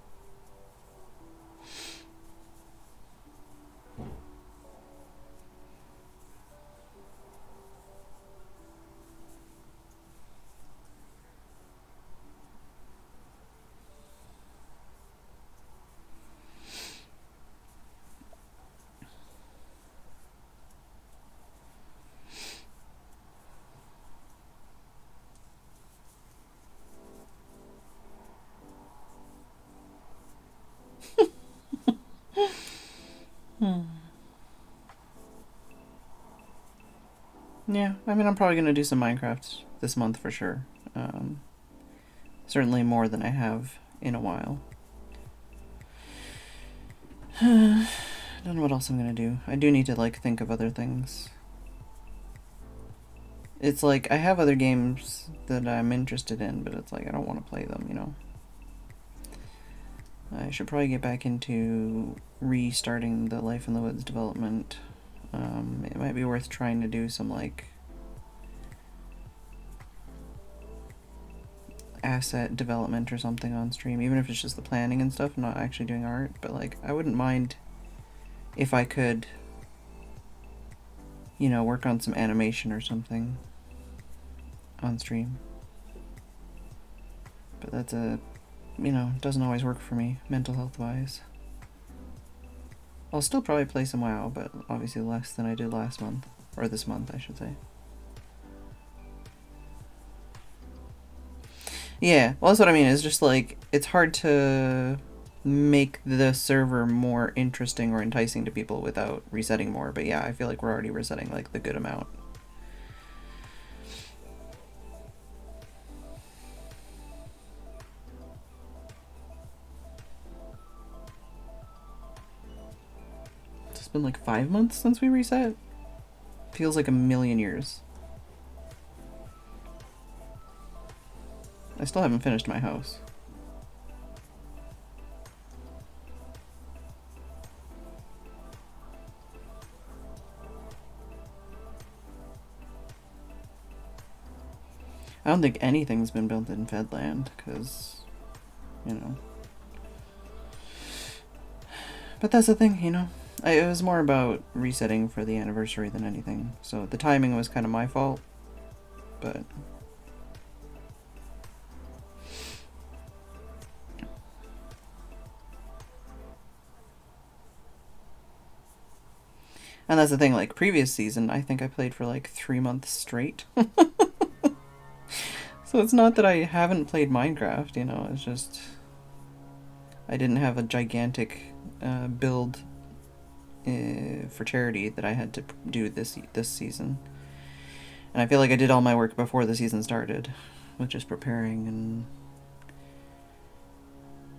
Yeah, I mean, I'm probably going to do some Minecraft this month for sure. Certainly more than I have in a while. I don't know what else I'm going to do. I do need to, like, think of other things. It's like, I have other games that I'm interested in, but it's like, I don't want to play them, you know? I should probably get back into restarting the Life in the Woods development. It might be worth trying to do some like asset development or something on stream, even if it's just the planning and stuff, not actually doing art, but like I wouldn't mind if I could, you know, work on some animation or something on stream. But that's a, you know, doesn't always work for me mental health wise. I'll still probably play some WoW, but obviously less than I did last month. Or this month, I should say. Yeah, well that's what I mean, it's just like, it's hard to make the server more interesting or enticing to people without resetting more, but yeah, I feel like we're already resetting like the good amount. It's been like 5 months since we reset. Feels like a million years. I still haven't finished my house. I don't think anything's been built in Phedran, because, you know. But that's the thing, you know. It was more about resetting for the anniversary than anything. So the timing was kind of my fault, but... And that's the thing, like, previous season, I think I played for like 3 months straight. So it's not that I haven't played Minecraft, you know, it's just... I didn't have a gigantic build for charity that I had to do this season. And I feel like I did all my work before the season started, with just preparing and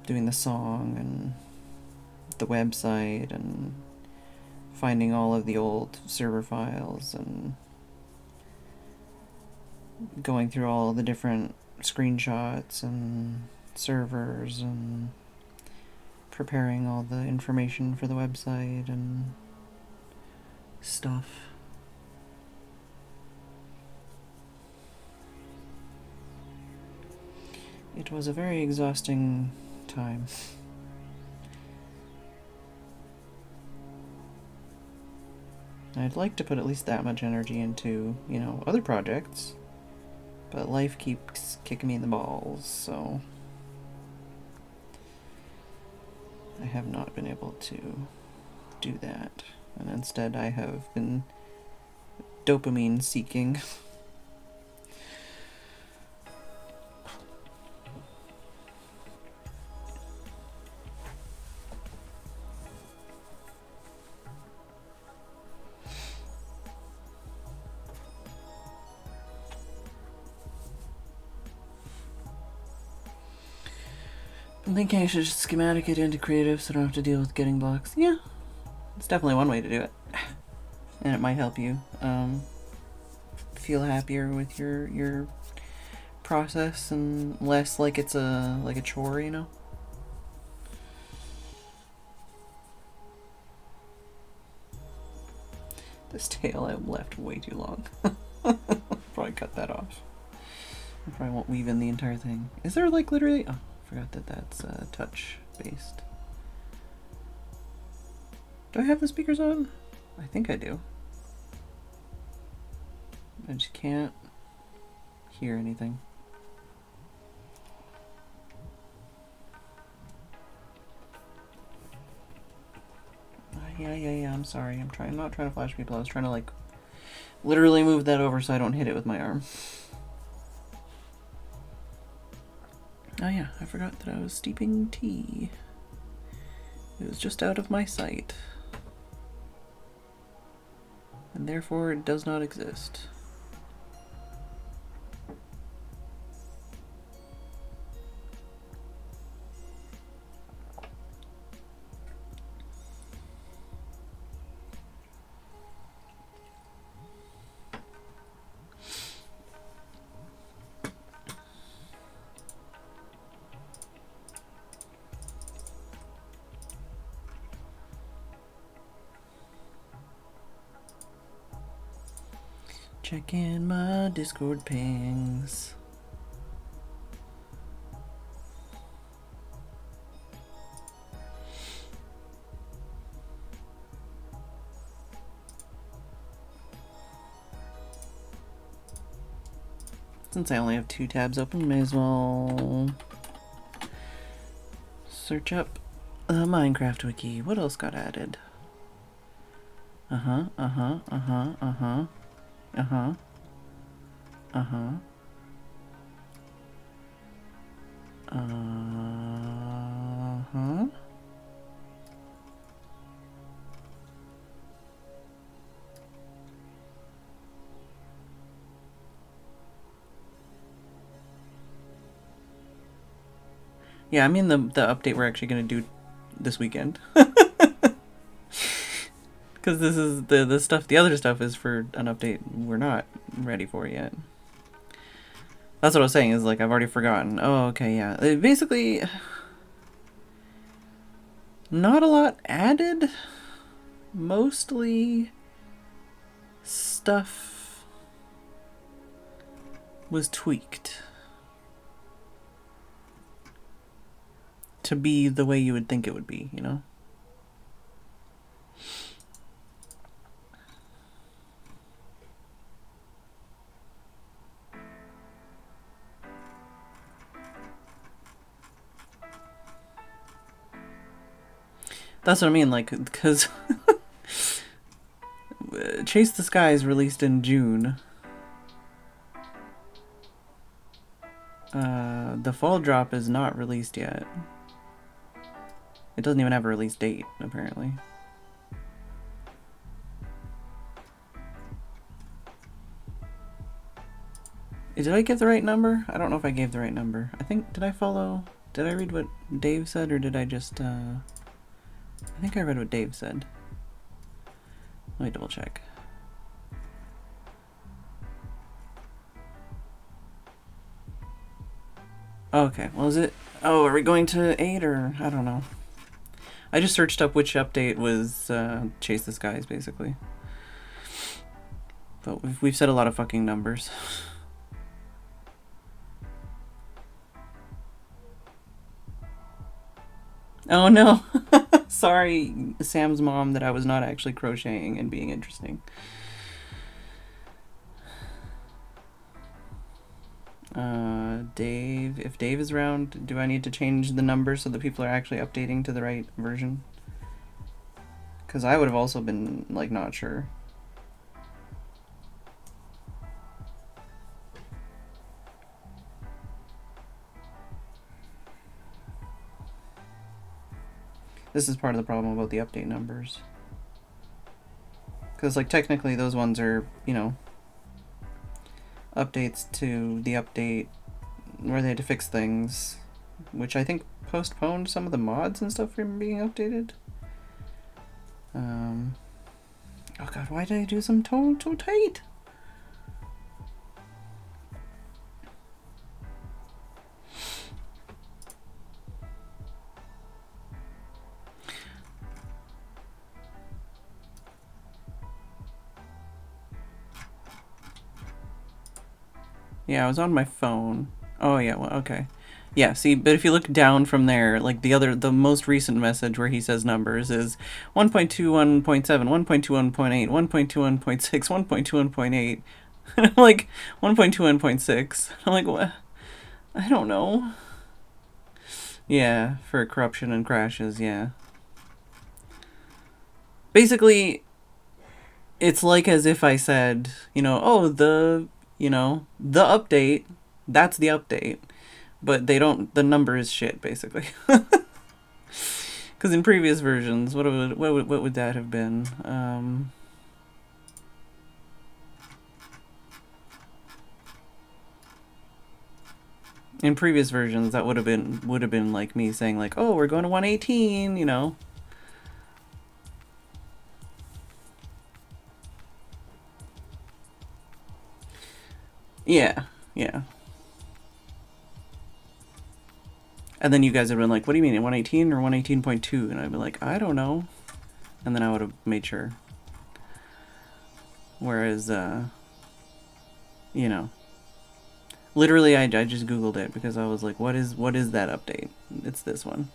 doing the song and the website and finding all of the old server files and going through all the different screenshots and servers and preparing all the information for the website and stuff. It was a very exhausting time. I'd like to put at least that much energy into, you know, other projects, but life keeps kicking me in the balls, so I have not been able to do that. And instead I have been dopamine seeking. I'm thinking I should just schematic it into creative so I don't have to deal with getting blocks. Yeah, it's definitely one way to do it. And it might help you feel happier with your process and less like it's a chore, you know? This tail I left way too long. Probably cut that off. I probably won't weave in the entire thing. Is there like literally... Oh, I forgot that that's touch based. Do I have the speakers on? I think I do. I just can't hear anything. Yeah, I'm sorry. I'm not trying to flash people. I was trying to like literally move that over so I don't hit it with my arm. Oh yeah, I forgot that I was steeping tea. It was just out of my sight. And therefore it does not exist. Check in my Discord pings. Since I only have 2 tabs open, may as well search up the Minecraft wiki. What else got added? Uh-huh. Yeah, I mean the update we're actually going to do this weekend. Because this is the stuff, the other stuff is for an update we're not ready for yet. That's what I was saying, is like I've already forgotten. Oh, okay, yeah. Basically, not a lot added. Mostly stuff was tweaked to be the way you would think it would be, you know? That's what I mean, like, because Chase the Sky is released in June. The Fall Drop is not released yet. It doesn't even have a release date, apparently. Did I give the right number? I don't know if I gave the right number. I think, did I read what Dave said, or did I just, I think I read what Dave said. Let me double check. Okay, well is it, oh, are we going to 8 or, I don't know. I just searched up which update was Chase the Skies, basically. But we've said a lot of fucking numbers. Oh no! Sorry, Sam's mom, that I was not actually crocheting and being interesting. Dave, if Dave is around, do I need to change the number so that people are actually updating to the right version? Because I would have also been, like, not sure. This is part of the problem about the update numbers. Because, like, technically those ones are, you know, updates to the update where they had to fix things, which I think postponed some of the mods and stuff from being updated. Oh god, why did I do some so tight? Yeah, I was on my phone. Oh yeah, well, okay. Yeah, see, but if you look down from there, like the most recent message where he says numbers is 1.21.7, 1.21.8, 1.21.6, 1.21.8. And I'm like, 1.21.6. I'm like, what? I don't know. Yeah, for corruption and crashes, yeah. Basically, it's like as if I said, you know, oh, the update, that's the update. But they don't, the number is shit, basically. Because in previous versions, what would that have been? In previous versions, that would have been like me saying like, oh, we're going to 118, you know. Yeah, yeah. And then you guys have been like, what do you mean, 118 or 118.2? And I'd be like, I don't know. And then I would have made sure. Whereas, you know, literally I just Googled it because I was like, what is that update? It's this one.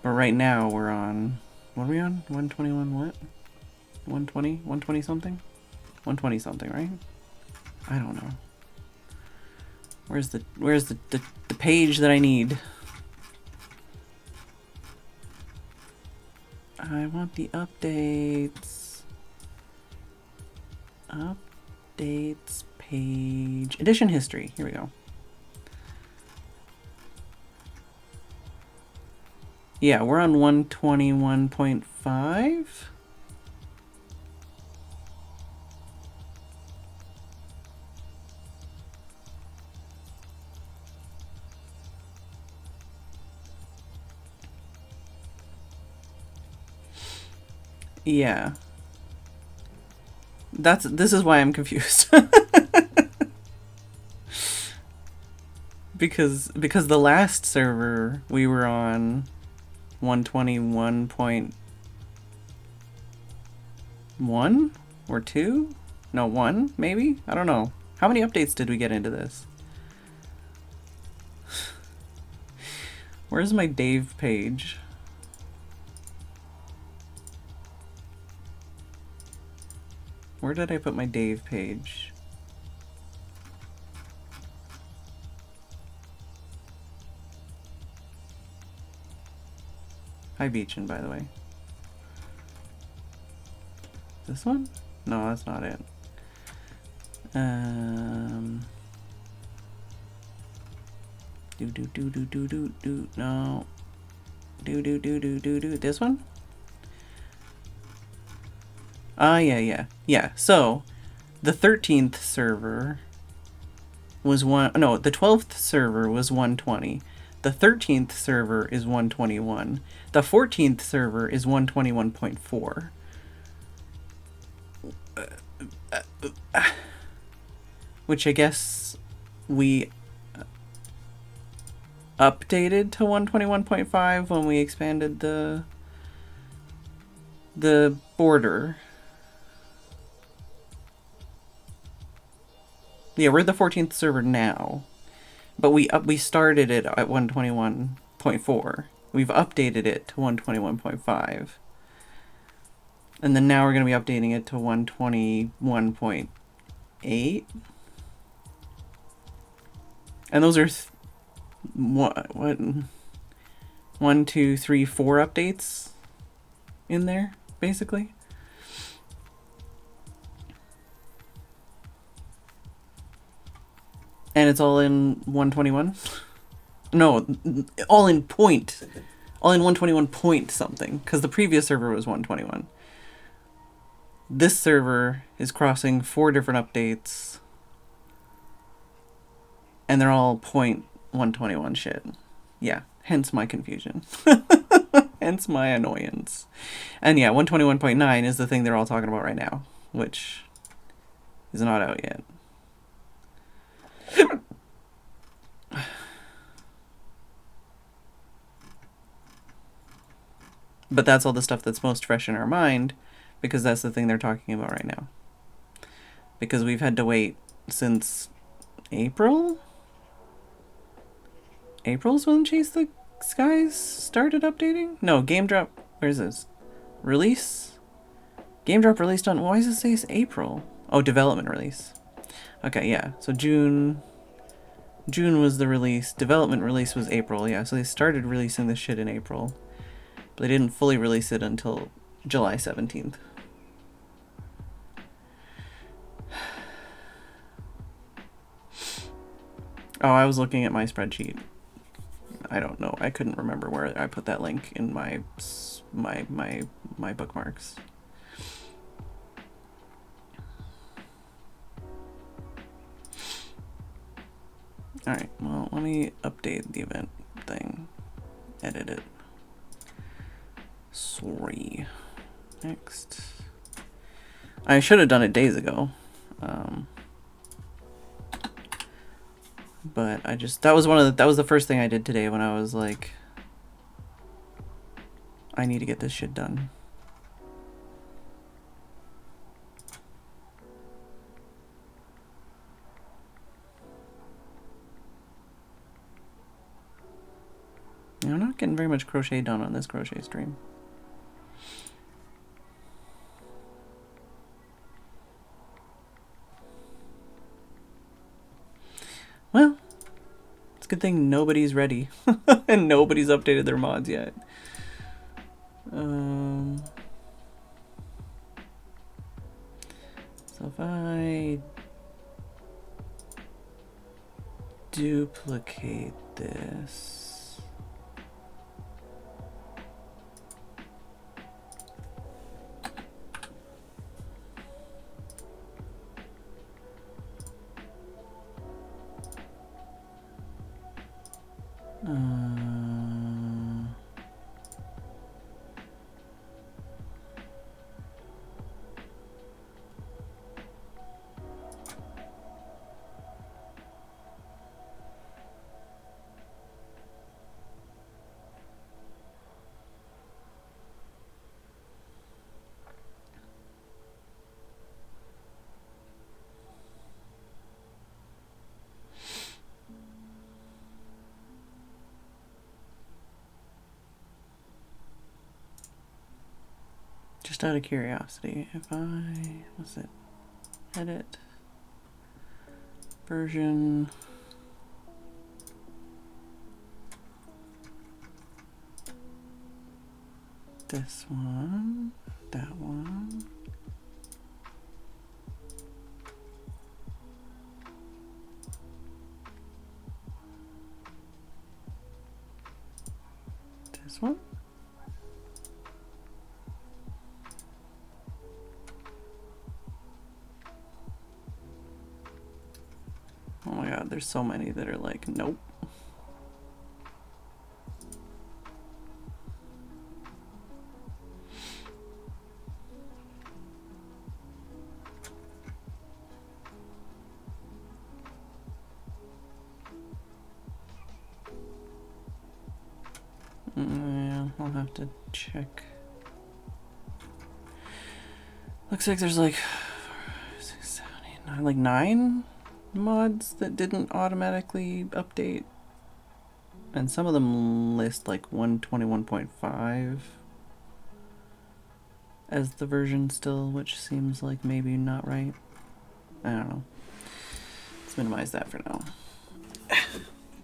But right now we're on, what are we on? 121 what? 120? 120 something? 120 something, right? I don't know. Where's the page that I need? I want the updates. Updates page. Edition history. Here we go. Yeah, we're on 121.5. Yeah. This is why I'm confused. because the last server we were on 121.1 or 2. No, 1, maybe? I don't know. How many updates did we get into this? Where's my Dave page? Where did I put my Dave page? Hi, Beechin, by the way. This one? No, that's not it. No. This one? Yeah. So, the 13th server was the 12th server was 120. The 13th server is 121. The 14th server is 121.4. Which I guess we updated to 121.5 when we expanded the border. Yeah, we're the 14th server now, but we started it at 121.4. We've updated it to 121.5. And then now we're going to be updating it to 121.8. And those are what 1, 2, 3, 4 updates in there, basically. And it's all in 121? No, all in 121 point something, because the previous server was 121. This server is crossing 4 different updates, and they're all 121 shit. Yeah, hence my confusion. Hence my annoyance. And yeah, 121.9 is the thing they're all talking about right now, which is not out yet. But that's all the stuff that's most fresh in our mind, because that's the thing they're talking about right now. Because we've had to wait since April? April's when Chase the Skies started updating? No, Game Drop, where is this? Release? Game Drop released on, why does it say it's April? Oh, development release. Okay, yeah, so June was the release, development release was April, yeah, so they started releasing this shit in April. But they didn't fully release it until July 17th. Oh, I was looking at my spreadsheet. I don't know. I couldn't remember where I put that link in my bookmarks. Alright, well, let me update the event thing. Edit it. Sorry. Next. I should have done it days ago. But I just, that was the first thing I did today when I was like, I need to get this shit done. I'm not getting very much crochet done on this crochet stream. Well, it's a good thing nobody's ready and nobody's updated their mods yet. So if I duplicate this, Just out of curiosity, if I, what's it, edit, version, this one, that one, this one. Oh my god, there's so many that are like, nope. Yeah, I'll have to check. Looks like there's like 6, 7, 8, 9, like 9 mods that didn't automatically update. And some of them list like 121.5 as the version still, which seems like maybe not right. I don't know. Let's minimize that for now.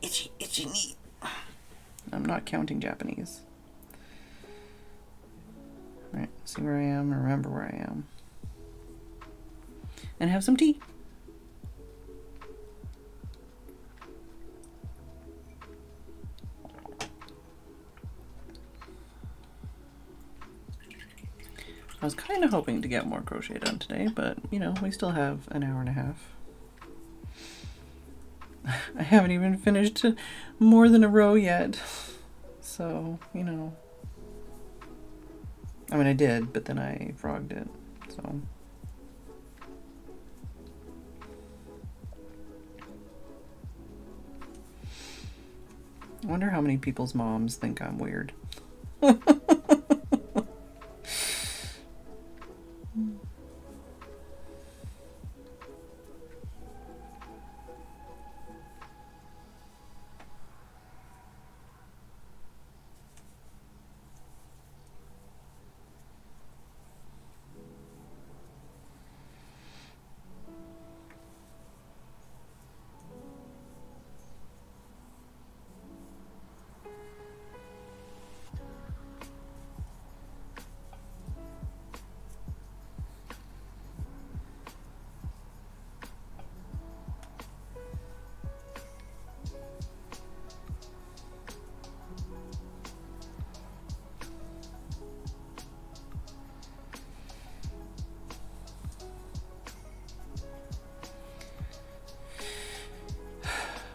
Itchy, itchy knee. I'm not counting Japanese. Alright, see where I am, remember where I am. And have some tea. I was kind of hoping to get more crochet done today, but, you know, we still have an hour and a half. I haven't even finished more than a row yet. So, you know. I mean, I did, but then I frogged it, so. I wonder how many people's moms think I'm weird.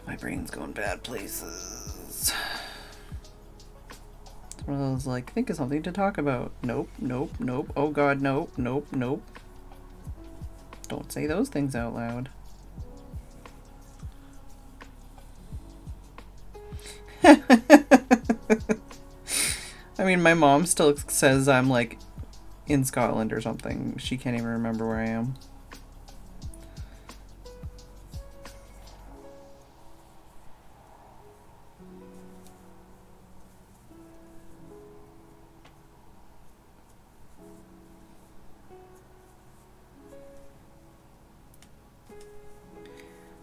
My brain's going bad places. It's one of those, like, think of something to talk about. Nope, nope, nope. Oh god, nope, nope, nope. Don't say those things out loud. I mean, my mom still says I'm, like, in Scotland or something. She can't even remember where I am.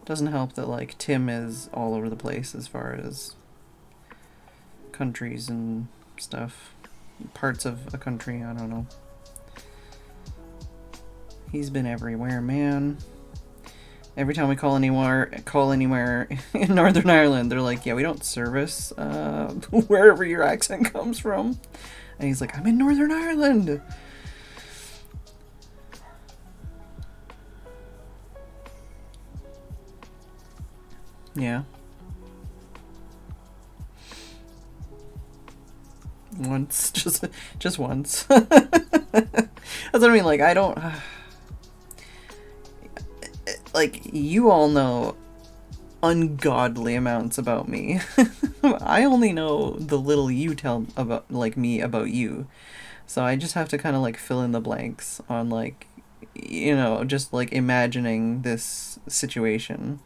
Doesn't help that, like, Tim is all over the place as far as countries and stuff. Parts of a country, I don't know. He's been everywhere, man. Every time we call anywhere in Northern Ireland, they're like, yeah, we don't service wherever your accent comes from. And he's like, I'm in Northern Ireland. Yeah. Once, just once. That's what I mean, like, I don't... like, you all know ungodly amounts about me. I only know the little you tell about, like, me about you. So I just have to kind of, like, fill in the blanks on, like, you know, just, like, imagining this situation.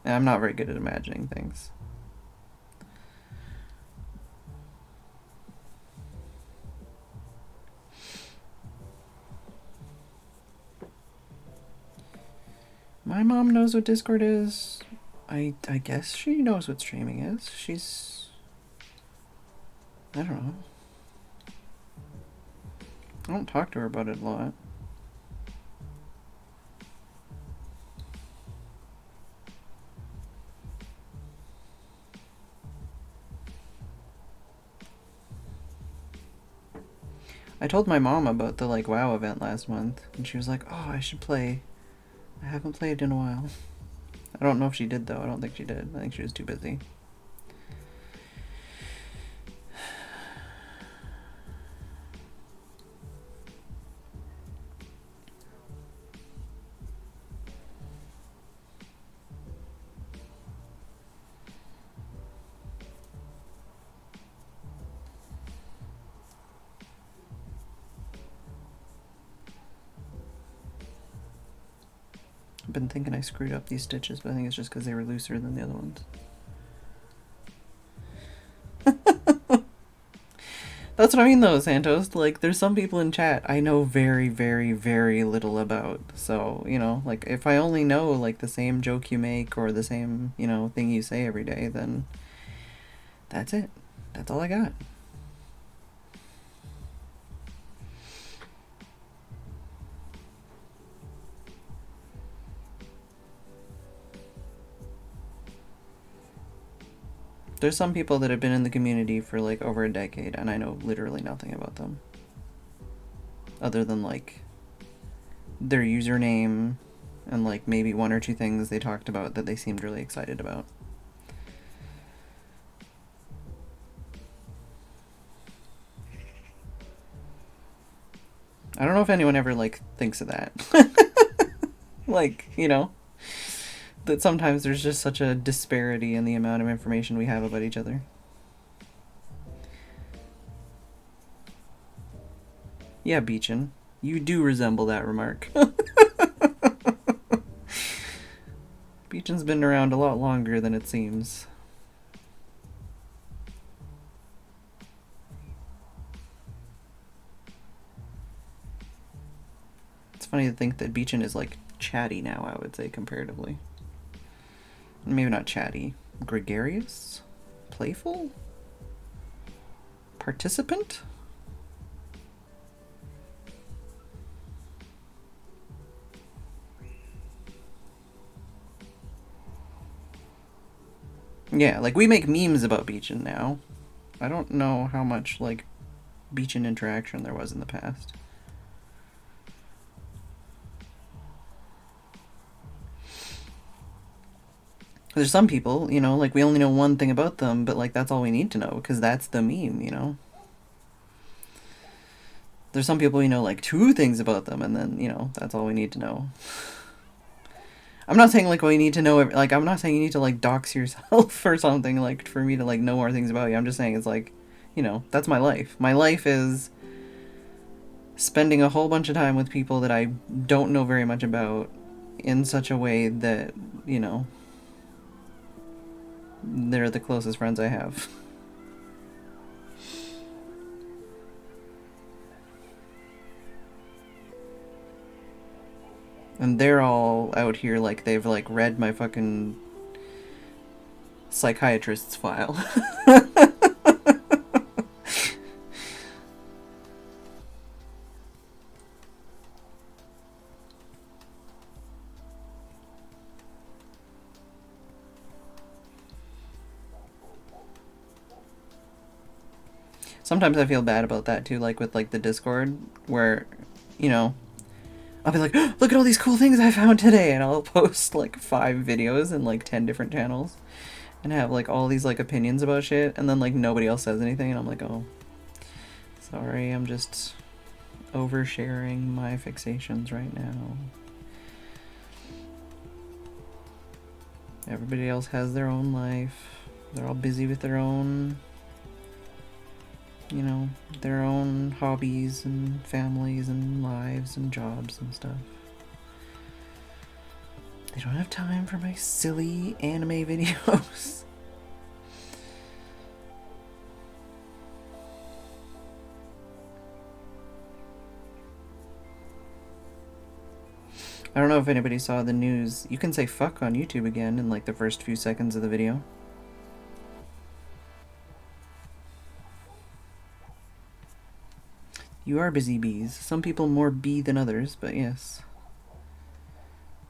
And I'm not very good at imagining things. My mom knows what Discord is. I guess she knows what streaming is. She's... I don't know. I don't talk to her about it a lot. I told my mom about the like WoW event last month, and she was like, "Oh, I should play. I haven't played in a while." I don't know if she did though. I don't think she did. I think she was too busy. I've been thinking I screwed up these stitches, but I think it's just because they were looser than the other ones. That's what I mean though, Santos. Like, there's some people in chat I know very, very, very little about. So, you know, like, if I only know, like, the same joke you make or the same, you know, thing you say every day, then that's it. That's all I got. There's some people that have been in the community for like over a decade and I know literally nothing about them. Other than like their username and like maybe one or two things they talked about that they seemed really excited about. I don't know if anyone ever like thinks of that. Like, you know, that sometimes there's just such a disparity in the amount of information we have about each other. Yeah, Beechin, you do resemble that remark. Beechin's been around a lot longer than it seems. It's funny to think that Beechin is like chatty now, I would say, comparatively. Maybe not chatty. Gregarious? Playful? Participant? Yeah, like we make memes about Beechin now. I don't know how much like Beechin interaction there was in the past. There's some people, you know, like we only know one thing about them, but like that's all we need to know because that's the meme, you know. There's some people, you know, like two things about them and then, you know, that's all we need to know. I'm not saying like we need to know, like I'm not saying you need to like dox yourself or something like for me to like know more things about you. I'm just saying it's like, you know, that's my life. My life is spending a whole bunch of time with people that I don't know very much about in such a way that, you know, they're the closest friends I have. And they're all out here like they've like read my fucking psychiatrist's file. Sometimes I feel bad about that too, like with like the Discord, where, you know, I'll be like, oh, look at all these cool things I found today, and I'll post like 5 videos in like 10 different channels, and have like all these like opinions about shit, and then like nobody else says anything, and I'm like, oh, sorry, I'm just oversharing my fixations right now. Everybody else has their own life. They're all busy with their own, you know, their own hobbies and families and lives and jobs and stuff. They don't have time for my silly anime videos. I don't know if anybody saw the news. You can say fuck on YouTube again in like the first few seconds of the video. You are busy bees. Some people more bee than others, but yes.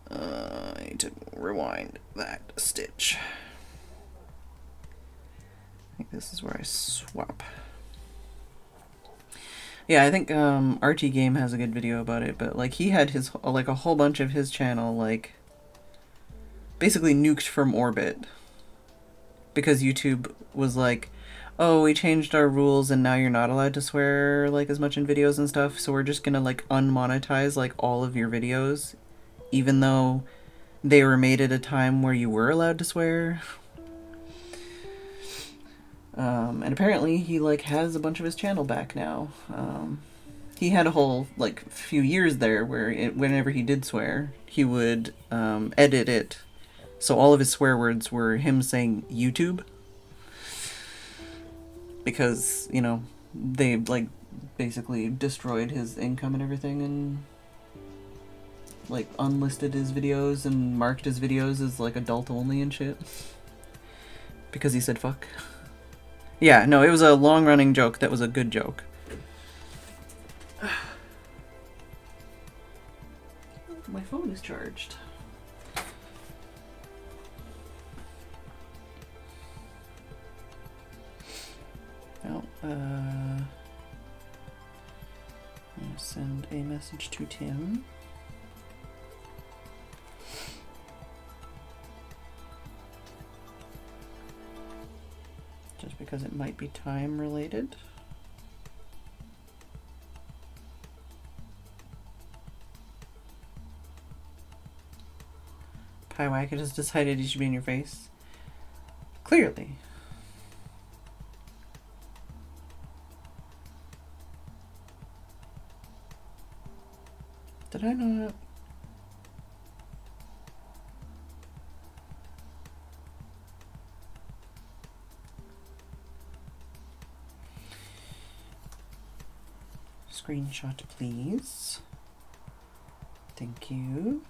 I need to rewind that stitch. I think this is where I swap. Yeah, I think RT Game has a good video about it, but like he had his like a whole bunch of his channel like basically nuked from orbit because YouTube was like, oh, we changed our rules and now you're not allowed to swear like as much in videos and stuff, so we're just gonna like unmonetize like all of your videos, even though they were made at a time where you were allowed to swear. And apparently he like has a bunch of his channel back now. He had a whole like few years there where whenever he did swear, he would edit it so all of his swear words were him saying YouTube, because, you know, they like basically destroyed his income and everything and like unlisted his videos and marked his videos as like adult only and shit because he said fuck. Yeah, no, it was a long-running joke that was a good joke. My phone is charged. Well, I'm gonna send a message to Tim. Just because it might be time related. Piewacket has decided he should be in your face. Clearly. Did I not? Screenshot, please. Thank you.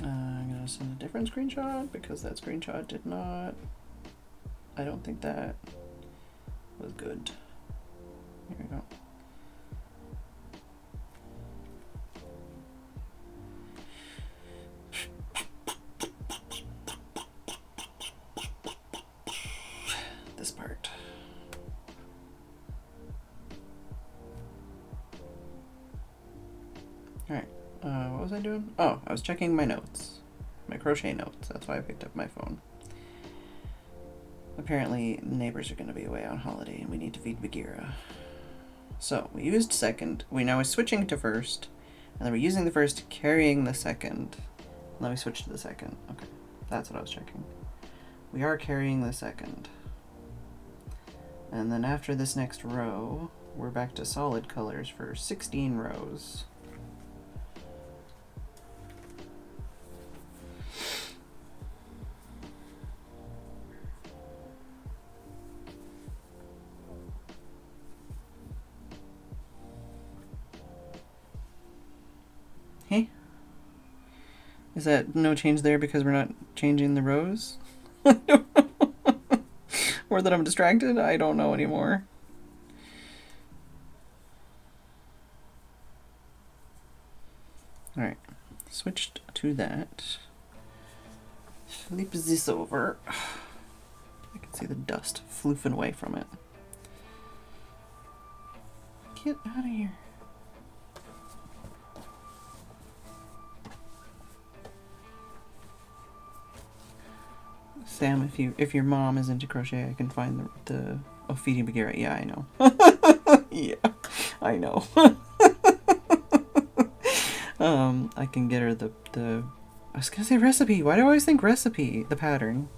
I'm gonna send a different screenshot because that screenshot did not. I don't think that was good. Here we go. This part. Alright, what was I doing? Oh, I was checking my notes. My crochet notes. That's why I picked up my phone. Apparently, neighbors are going to be away on holiday and we need to feed Bagheera. So, we used second. We now are switching to first. And then we're using the first, carrying the second. And then we switch to the second. Okay, that's what I was checking. We are carrying the second. And then after this next row, we're back to solid colors for 16 rows. Hey? Is that no change there because we're not changing the rows? Or that I'm distracted? I don't know anymore. Alright, switched to that. Flip this over. I can see the dust floofing away from it. Get out of here. Sam, if your mom is into crochet, I can find the feeding Bagheera. Yeah, I know. Yeah, I know. I can get her the I was gonna say recipe. Why do I always think recipe? The pattern.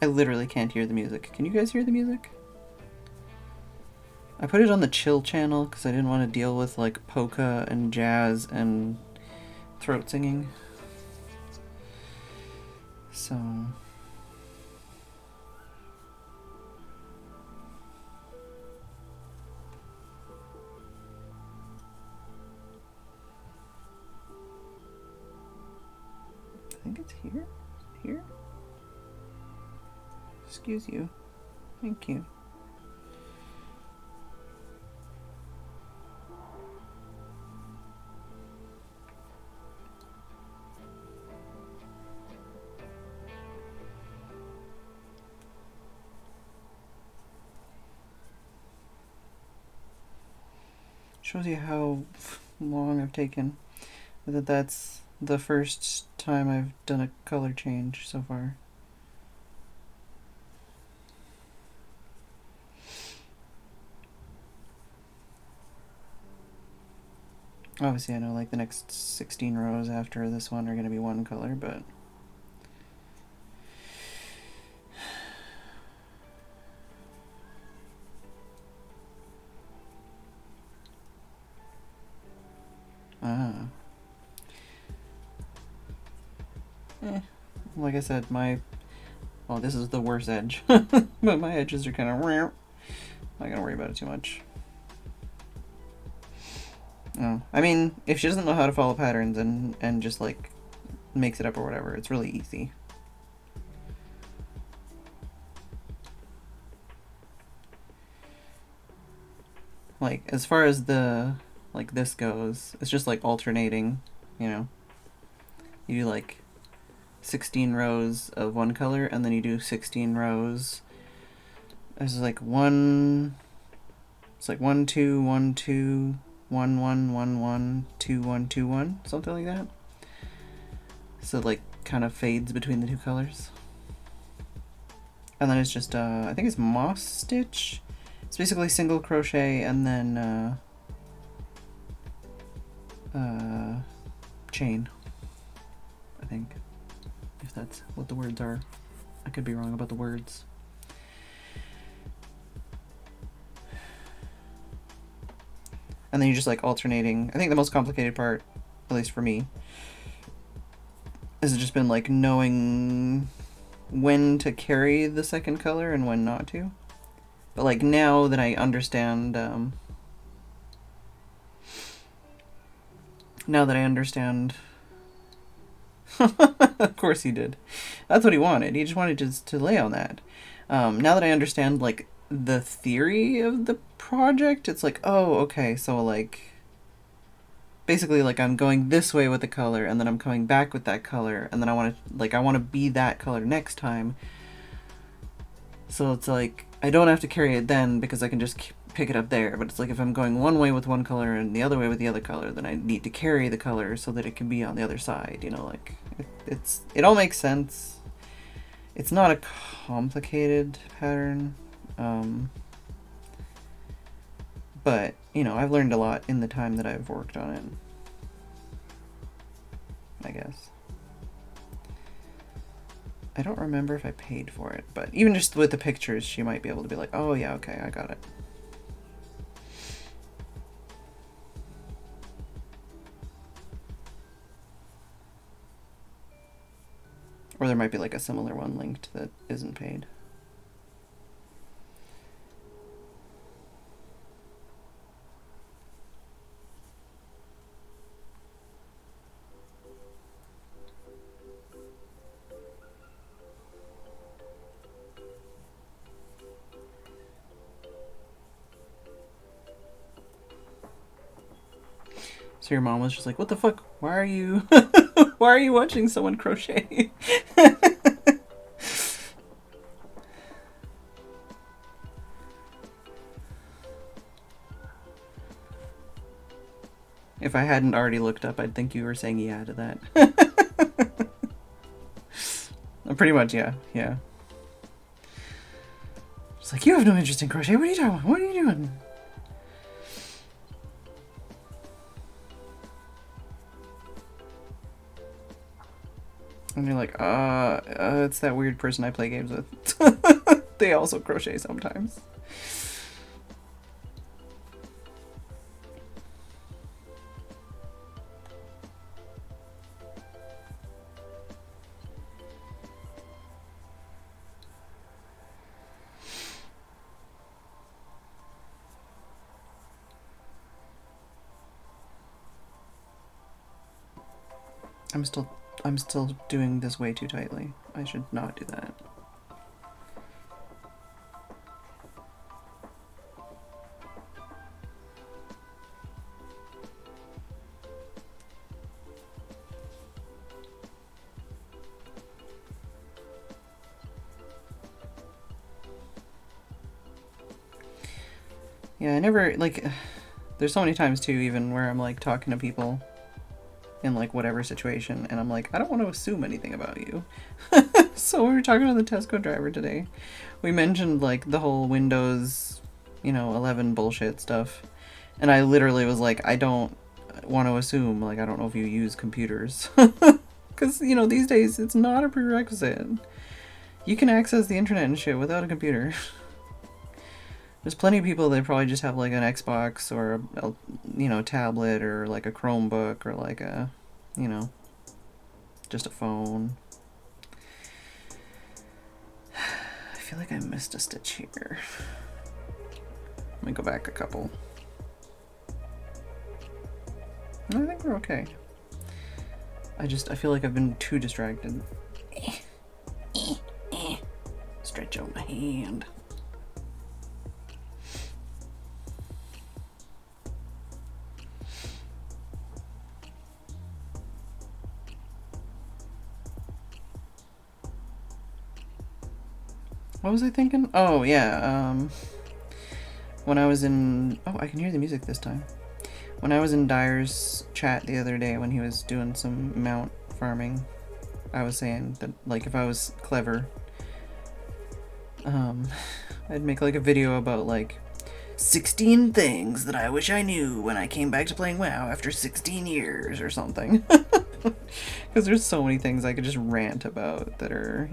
I literally can't hear the music. Can you guys hear the music? I put it on the chill channel because I didn't want to deal with like polka and jazz and throat singing. So... I think it's here? Here? Excuse you. Thank you. Shows you how long I've taken. That's the first time I've done a color change so far. Obviously I know like the next 16 rows after this one are going to be one color, but... Like I said, well, this is the worst edge, but my edges are kind of... Not gonna worry about it too much. Oh, I mean, if she doesn't know how to follow patterns and just like makes it up or whatever, it's really easy. Like, as far as the, like, this goes, it's just like alternating, you know? You do like 16 rows of one color, and then you do 16 rows. There's like it's like 1 2 1 2 1 1 1 1 2 1 2 1, something like that. So it like kind of fades between the two colors. And then it's just I think it's moss stitch. It's basically single crochet and then chain, I think, if that's what the words are. I could be wrong about the words. And then you're just like alternating. I think the most complicated part, at least for me, has just been like knowing when to carry the second color and when not to. But like now that I understand, of course he did. That's what he wanted. He just wanted to lay on that. Now that I understand like the theory of the project, it's like, oh, okay, so like basically like I'm going this way with the color and then I'm coming back with that color and then I want to be that color next time. So it's like I don't have to carry it then because I can just pick it up there. But it's like if I'm going one way with one color and the other way with the other color, then I need to carry the color so that it can be on the other side, you know, like it all makes sense. It's not a complicated pattern. But, you know, I've learned a lot in the time that I've worked on it, I guess. I don't remember if I paid for it, but even just with the pictures, she might be able to be like, oh yeah, okay, I got it. Or there might be like a similar one linked that isn't paid. So your mom was just like, what the fuck? Why are you why are you watching someone crochet? If I hadn't already looked up, I'd think you were saying yeah to that. Pretty much, yeah. It's like, you have no interest in crochet. What are you talking about? What are you doing? And you're like, it's that weird person I play games with. They also crochet sometimes. I'm still doing this way too tightly. I should not do that. Yeah, I never, like, there's so many times too, even where I'm like talking to people in like whatever situation, and I'm like, I don't want to assume anything about you. So we were talking to the Tesco driver today. We mentioned like the whole Windows, 11 bullshit stuff, and I literally was like, I don't want to assume, like, I don't know if you use computers. Because, these days it's not a prerequisite. You can access the internet and shit without a computer. There's plenty of people that probably just have like an Xbox or a tablet or like a Chromebook or like a, just a phone. I feel like I missed a stitch here. Let me go back a couple. I think we're okay. I feel like I've been too distracted. Stretch out my hand. What was I thinking? Oh, yeah, when I was in... Oh, I can hear the music this time. When I was in Dyer's chat the other day when he was doing some mount farming, I was saying that, like, if I was clever, I'd make, like, a video about, like, 16 things that I wish I knew when I came back to playing WoW after 16 years or something. Because there's so many things I could just rant about that are,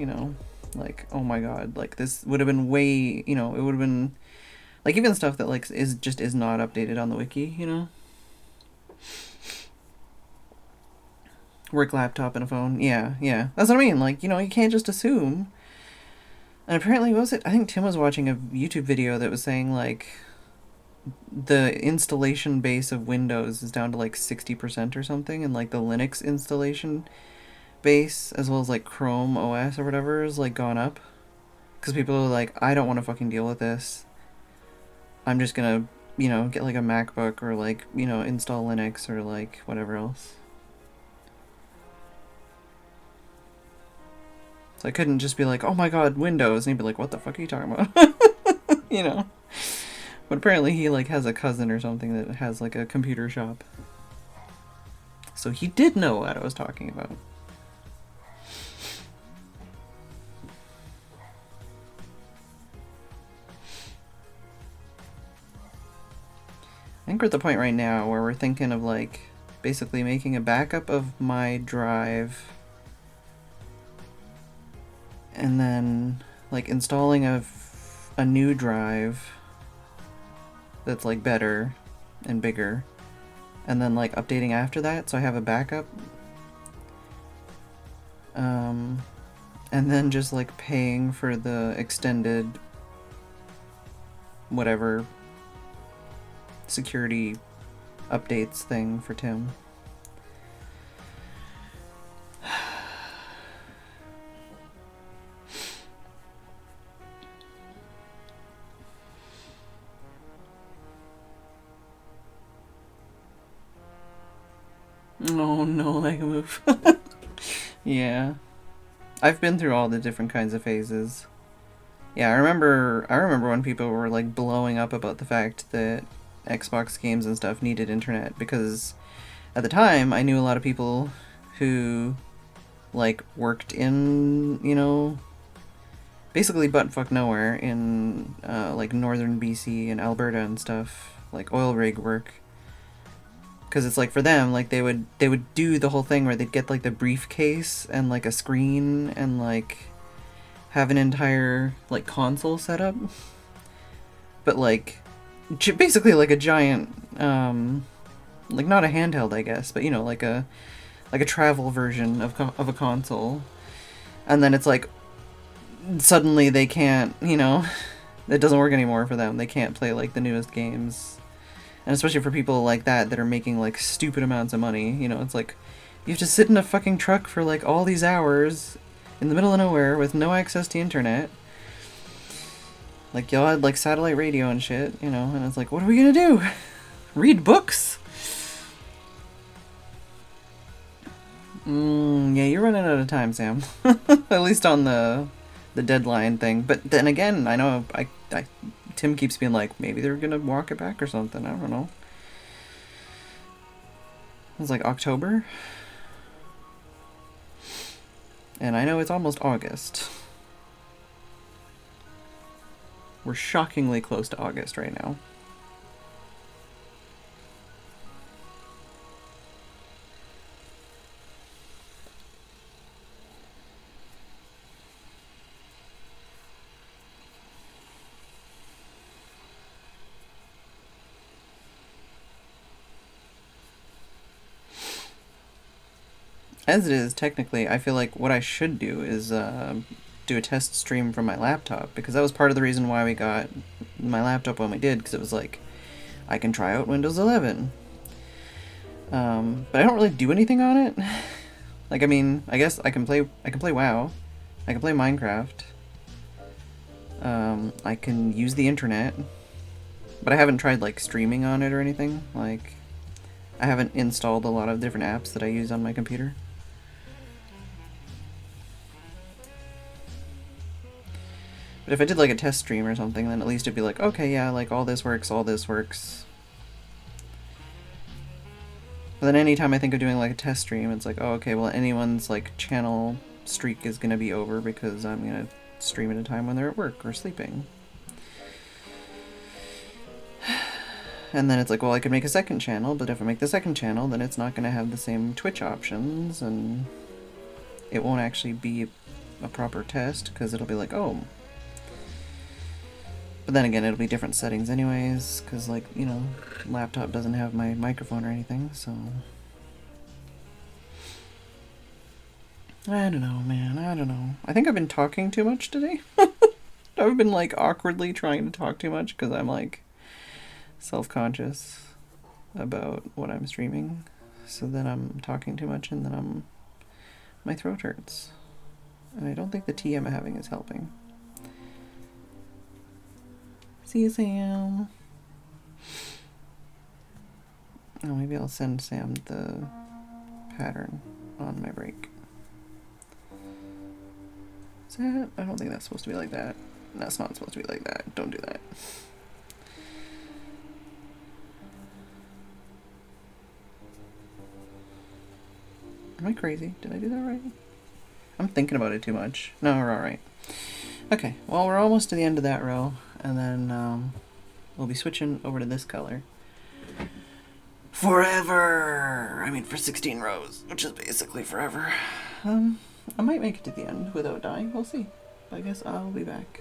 like, oh my god, like, this would have been way, it would have been, like, even stuff that, like, is not updated on the wiki, Work laptop and a phone, yeah, that's what I mean, like, you can't just assume. And apparently, what was it? I think Tim was watching a YouTube video that was saying, like, the installation base of Windows is down to, like, 60% or something, and, like, the Linux installation base, as well as like Chrome OS or whatever, is like gone up because people are like, I don't want to fucking deal with this. I'm just gonna, get like a MacBook or like, install Linux or like whatever else. So I couldn't just be like, oh my god, Windows, and he'd be like, what the fuck are you talking about? But apparently he like has a cousin or something that has like a computer shop, so he did know what I was talking about. I think we're at the point right now where we're thinking of, like, basically making a backup of my drive and then, like, installing a new drive that's, like, better and bigger, and then, like, updating after that so I have a backup. And then just, like, paying for the extended whatever security updates thing for Tim. Oh no, like a move. Yeah. I've been through all the different kinds of phases. Yeah, I remember when people were like blowing up about the fact that Xbox games and stuff needed internet, because at the time I knew a lot of people who like worked in, you know, basically buttfuck nowhere in like northern BC and Alberta and stuff, like oil rig work. Because it's like for them, like they would do the whole thing where they'd get like the briefcase and like a screen and like have an entire like console set up, but like basically like a giant like not a handheld, I guess, but you know, like a travel version of a console. And then it's like suddenly they can't, you know, it doesn't work anymore for them. They can't play like the newest games. And especially for people like that are making like stupid amounts of money, you know, it's like you have to sit in a fucking truck for like all these hours in the middle of nowhere with no access to internet. Like y'all had like satellite radio and shit, you know, and it's like, what are we gonna do? Read books? Yeah, you're running out of time, Sam. At least on the deadline thing. But then again, I know Tim keeps being like, maybe they're gonna walk it back or something. I don't know. It was like October. And I know it's almost August. We're shockingly close to August right now. As it is, technically, I feel like what I should do is do a test stream from my laptop, because that was part of the reason why we got my laptop when we did, because it was like, I can try out Windows 11. But I don't really do anything on it. Like, I mean, I guess I can play WoW. I can play Minecraft. I can use the internet. But I haven't tried, like, streaming on it or anything. Like, I haven't installed a lot of different apps that I use on my computer. But if I did like a test stream or something, then at least it'd be like, okay, yeah, like all this works. But then anytime I think of doing like a test stream, it's like, oh, okay, well anyone's like channel streak is gonna be over because I'm gonna stream at a time when they're at work or sleeping. And then it's like, well, I could make a second channel, but if I make the second channel, then it's not gonna have the same Twitch options, and it won't actually be a proper test, because it'll be like, oh. But then again, it'll be different settings anyways, because, like, you know, laptop doesn't have my microphone or anything, so... I don't know, man, I don't know. I think I've been talking too much today. I've been, like, awkwardly trying to talk too much, because I'm, like, self-conscious about what I'm streaming. So then I'm talking too much, and then my throat hurts. And I don't think the tea I'm having is helping. See you, Sam. Oh, maybe I'll send Sam the pattern on my break. Is that? I don't think that's supposed to be like that. That's not supposed to be like that. Don't do that. Am I crazy? Did I do that right? I'm thinking about it too much. No, we're alright. Okay, well, we're almost to the end of that row, and then we'll be switching over to this color. Forever! I mean, for 16 rows, which is basically forever. I might make it to the end without dying, we'll see. I guess I'll be back.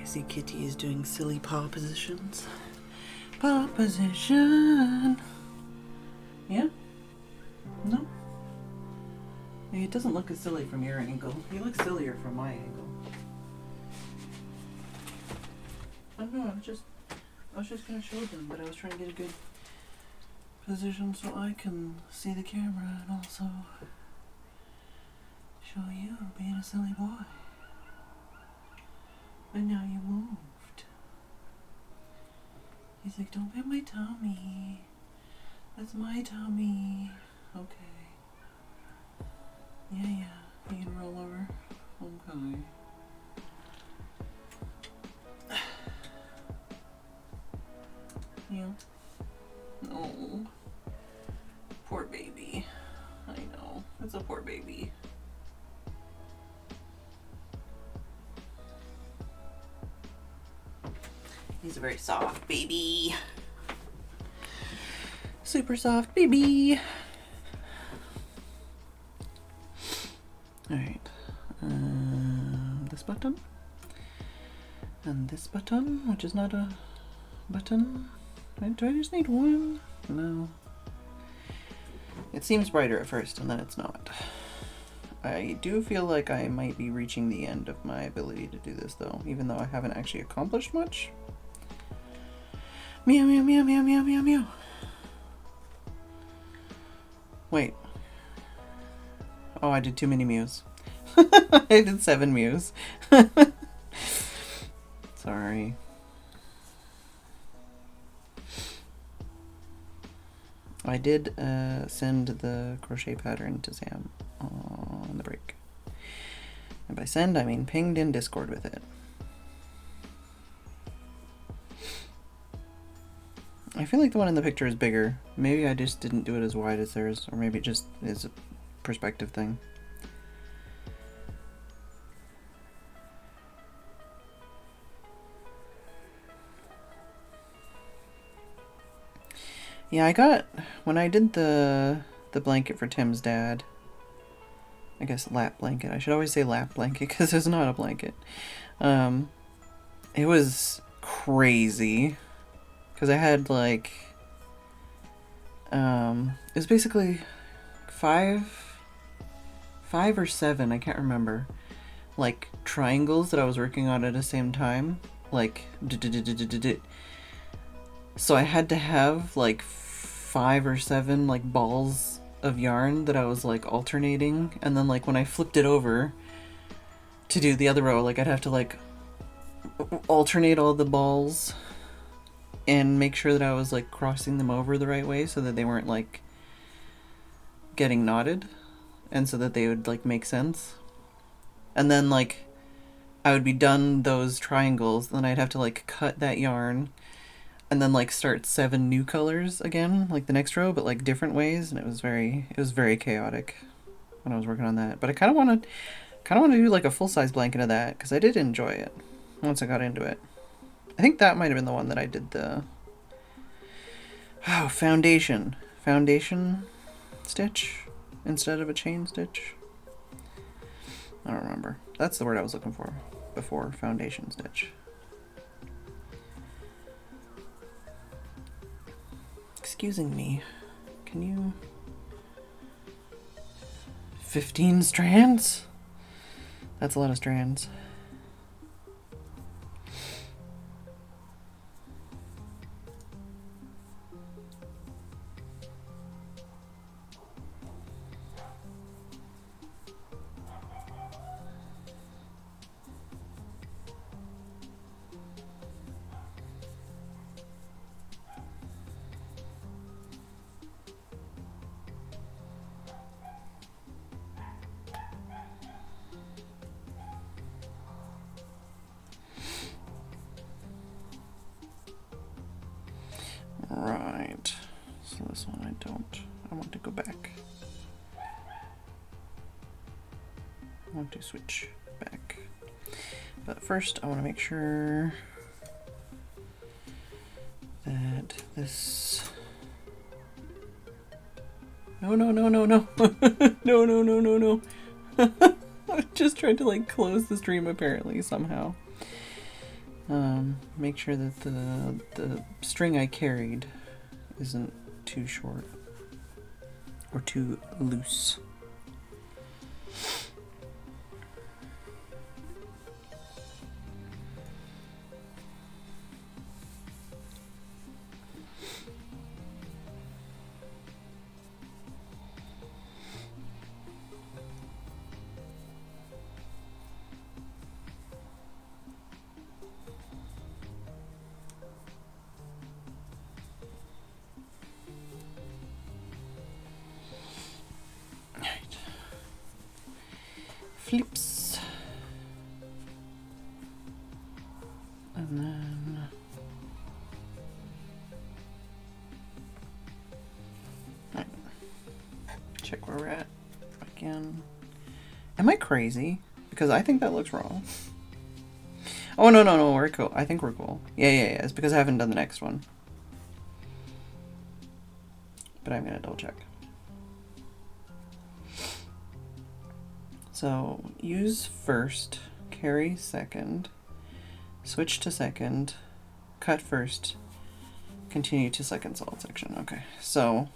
see Kitty is doing silly paw positions. Paw position. Yeah? No? It doesn't look as silly from your angle. He looks sillier from my angle. I don't know, I was just gonna show them, but I was trying to get a good position so I can see the camera and also show you being a silly boy. But now you moved. He's like, don't hit my tummy. That's my tummy. Okay. Yeah. You can roll over. Okay. Yeah. No. Poor baby. I know. It's a poor baby. He's a very soft baby. Super soft baby. Alright. This button. And this button, which is not a button. Do I just need one? No. It seems brighter at first, and then it's not. I do feel like I might be reaching the end of my ability to do this, though, even though I haven't actually accomplished much. Meow, meow, meow, meow, meow, meow, meow. Wait. Oh, I did too many mews. I did 7 mews. Sorry. I did send the crochet pattern to Sam on the break. And by send, I mean pinged in Discord with it. I feel like the one in the picture is bigger. Maybe I just didn't do it as wide as theirs, or maybe it just is a perspective thing. Yeah, I got, when I did the blanket for Tim's dad, I guess lap blanket. I should always say lap blanket because it's not a blanket. It was crazy because I had like, it was basically five or 7, I can't remember, like triangles that I was working on at the same time, like so I had to have like 5 or 7 like balls of yarn that I was like alternating, and then like when I flipped it over to do the other row, like I'd have to like alternate all the balls and make sure that I was like crossing them over the right way so that they weren't like getting knotted and so that they would like make sense. And then like I would be done those triangles, then I'd have to like cut that yarn and then like start 7 new colors again, like the next row, but like different ways, and it was very chaotic when I was working on that. But I kind of want to do like a full-size blanket of that because I did enjoy it once I got into it. I think that might have been the one that I did the foundation stitch instead of a chain stitch. I don't remember. That's the word I was looking for before, foundation stitch. Excusing me, can you... 15 strands? That's a lot of strands. Right, so this one I want to go back. I want to switch back. But first I want to make sure that this... No. No. I just tried to like close the stream apparently somehow. Make sure that the string I carried isn't too short or too loose. Flips, and then right. Check where we're at again. Am I crazy? Because I think that looks wrong. Oh no, we're cool. I think we're cool. Yeah. It's because I haven't done the next one, but I'm gonna double check. So use first, carry second, switch to second, cut first, continue to second solid section. Okay, so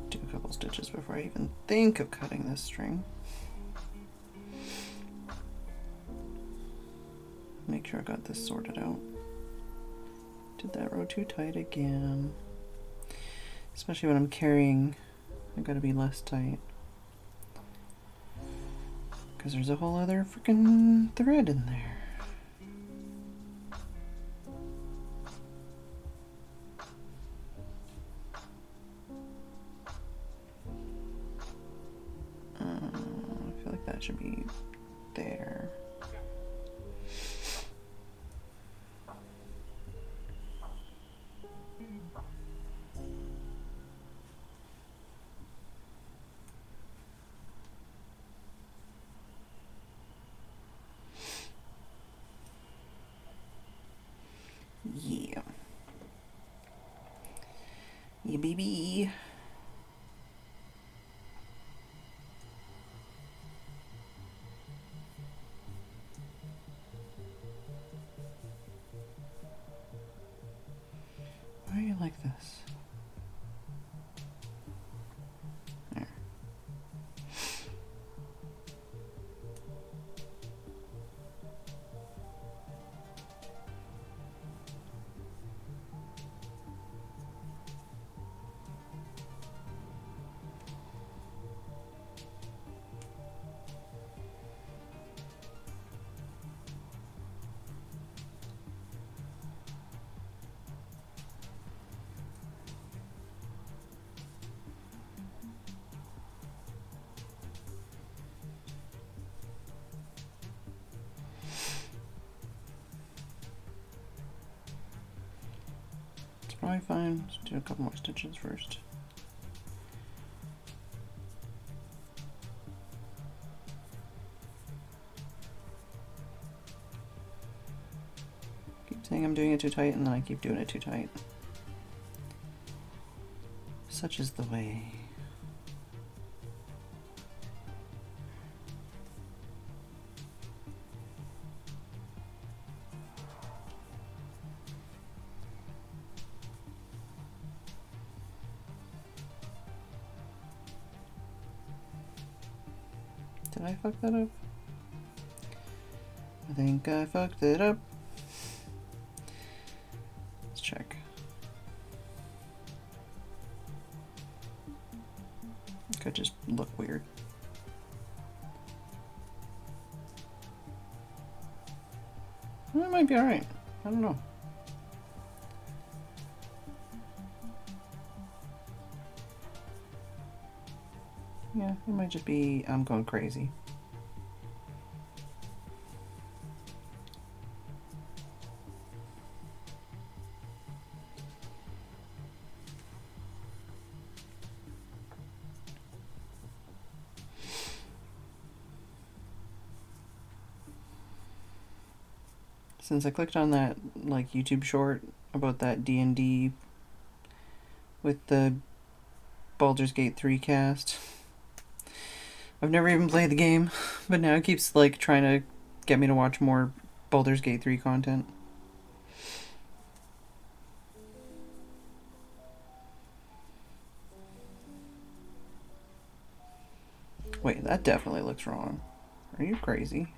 do a couple stitches before I even think of cutting this string. Make sure I got this sorted out. Did that row too tight again. Especially when I'm carrying, I gotta be less tight. Because there's a whole other freaking thread in there. I feel like that should be there. Yeah. Yeah, baby. Why are you like this? There. Probably fine. Let's do a couple more stitches first. Keep saying I'm doing it too tight, and then I keep doing it too tight. Such is the way. Did I fuck that up? I think I fucked it up. Let's check. Could just look weird. It might be alright. I don't know. Yeah, it might just be I'm going crazy. Since I clicked on that like YouTube short about that D&D with the Baldur's Gate 3 cast, I've never even played the game, but now it keeps like trying to get me to watch more Baldur's Gate 3 content. Wait, that definitely looks wrong. Are you crazy?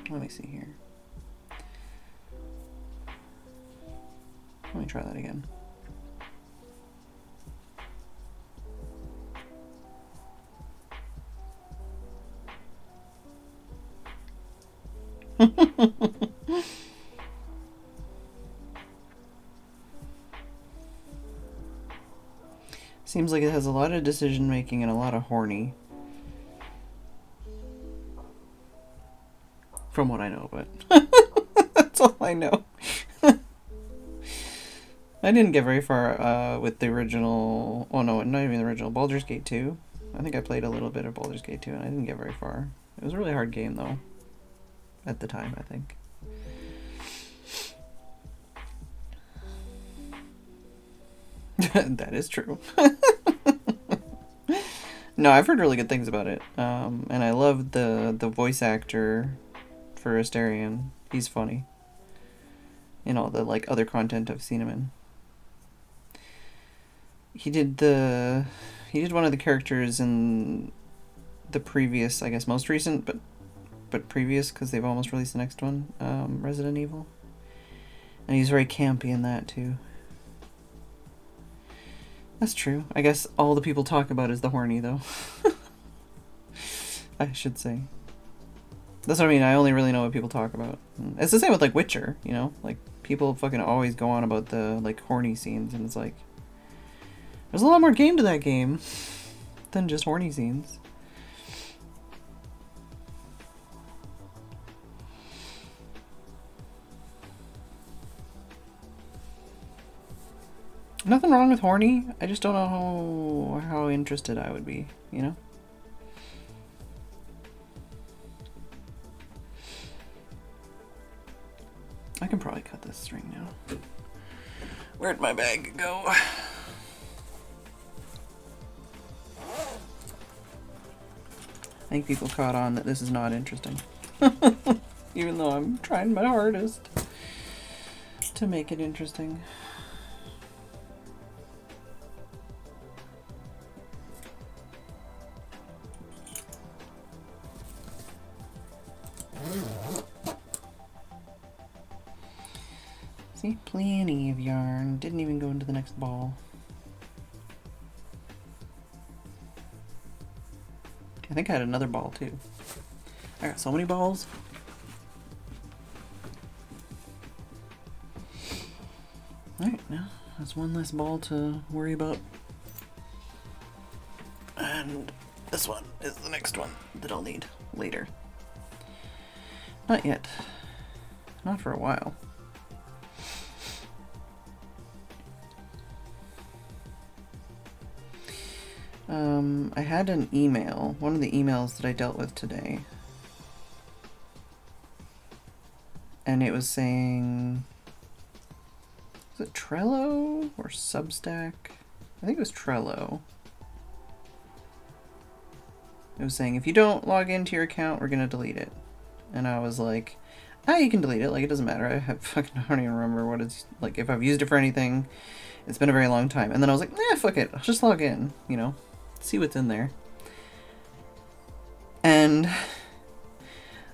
Let me see here. Let me try that again. Seems like it has a lot of decision making and a lot of horny. From what I know, but that's all I know. I didn't get very far with the original. Oh no, not even the original. Baldur's Gate 2. I think I played a little bit of Baldur's Gate 2 and I didn't get very far. It was a really hard game though. At the time, I think. That is true. No, I've heard really good things about it. And I love the voice actor for Astarion. He's funny. In all the like other content I've seen him in. He did one of the characters in the previous, I guess most recent, but previous because they've almost released the next one, Resident Evil. And he's very campy in that too. That's true. I guess all the people talk about is the horny though. I should say. That's what I mean. I only really know what people talk about. It's the same with like Witcher, you know? Like people fucking always go on about the like horny scenes and it's like there's a lot more game to that game than just horny scenes. Nothing wrong with horny. I just don't know how interested I would be, you know? I can probably cut this string now. Where'd my bag go? I think people caught on that this is not interesting. Even though I'm trying my hardest to make it interesting. See, plenty of yarn. Didn't even go into the next ball. I think I had another ball too. I got so many balls. Alright, now that's one less ball to worry about. And this one is the next one that I'll need later. Not yet. Not for a while. I had an email, one of the emails that I dealt with today. And it was saying, is it Trello or Substack? I think it was Trello. It was saying, if you don't log into your account, we're going to delete it. And I was like, you can delete it. Like, it doesn't matter. I don't even remember what it's, like, if I've used it for anything. It's been a very long time. And then I was like, fuck it. I'll just log in, you know, see what's in there. And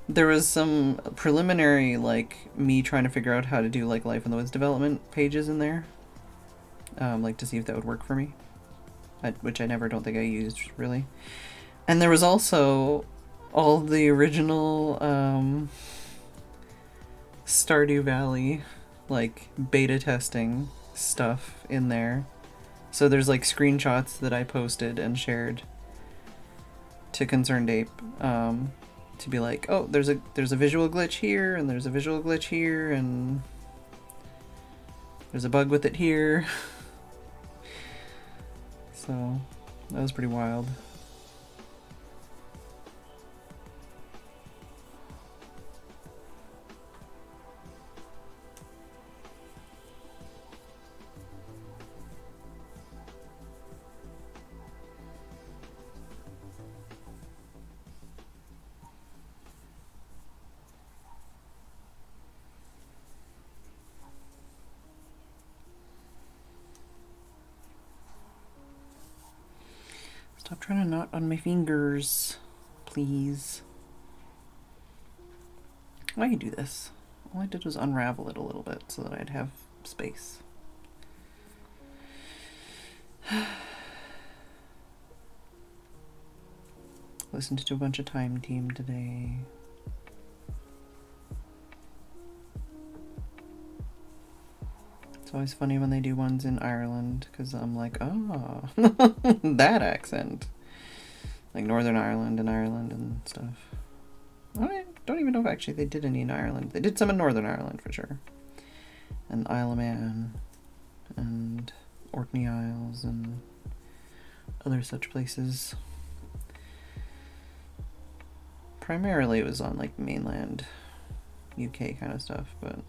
there was some preliminary, like, me trying to figure out how to do, like, Life in the Woods development pages in there. Like, to see if that would work for me. which I never don't think I used really. And there was also all the original Stardew Valley like beta testing stuff in there. So there's like screenshots that I posted and shared to Concerned Ape to be like, oh, there's a visual glitch here, and there's a visual glitch here, and there's a bug with it here. So that was pretty wild. Stop trying to knot on my fingers, please. Why you do this? All I did was unravel it a little bit so that I'd have space. Listened to a bunch of Time Team today. It's always funny when they do ones in Ireland, because I'm like, oh, that accent. Like Northern Ireland and stuff. I don't even know if actually they did any in Ireland. They did some in Northern Ireland for sure. And Isle of Man and Orkney Isles and other such places. Primarily it was on like mainland UK kind of stuff, but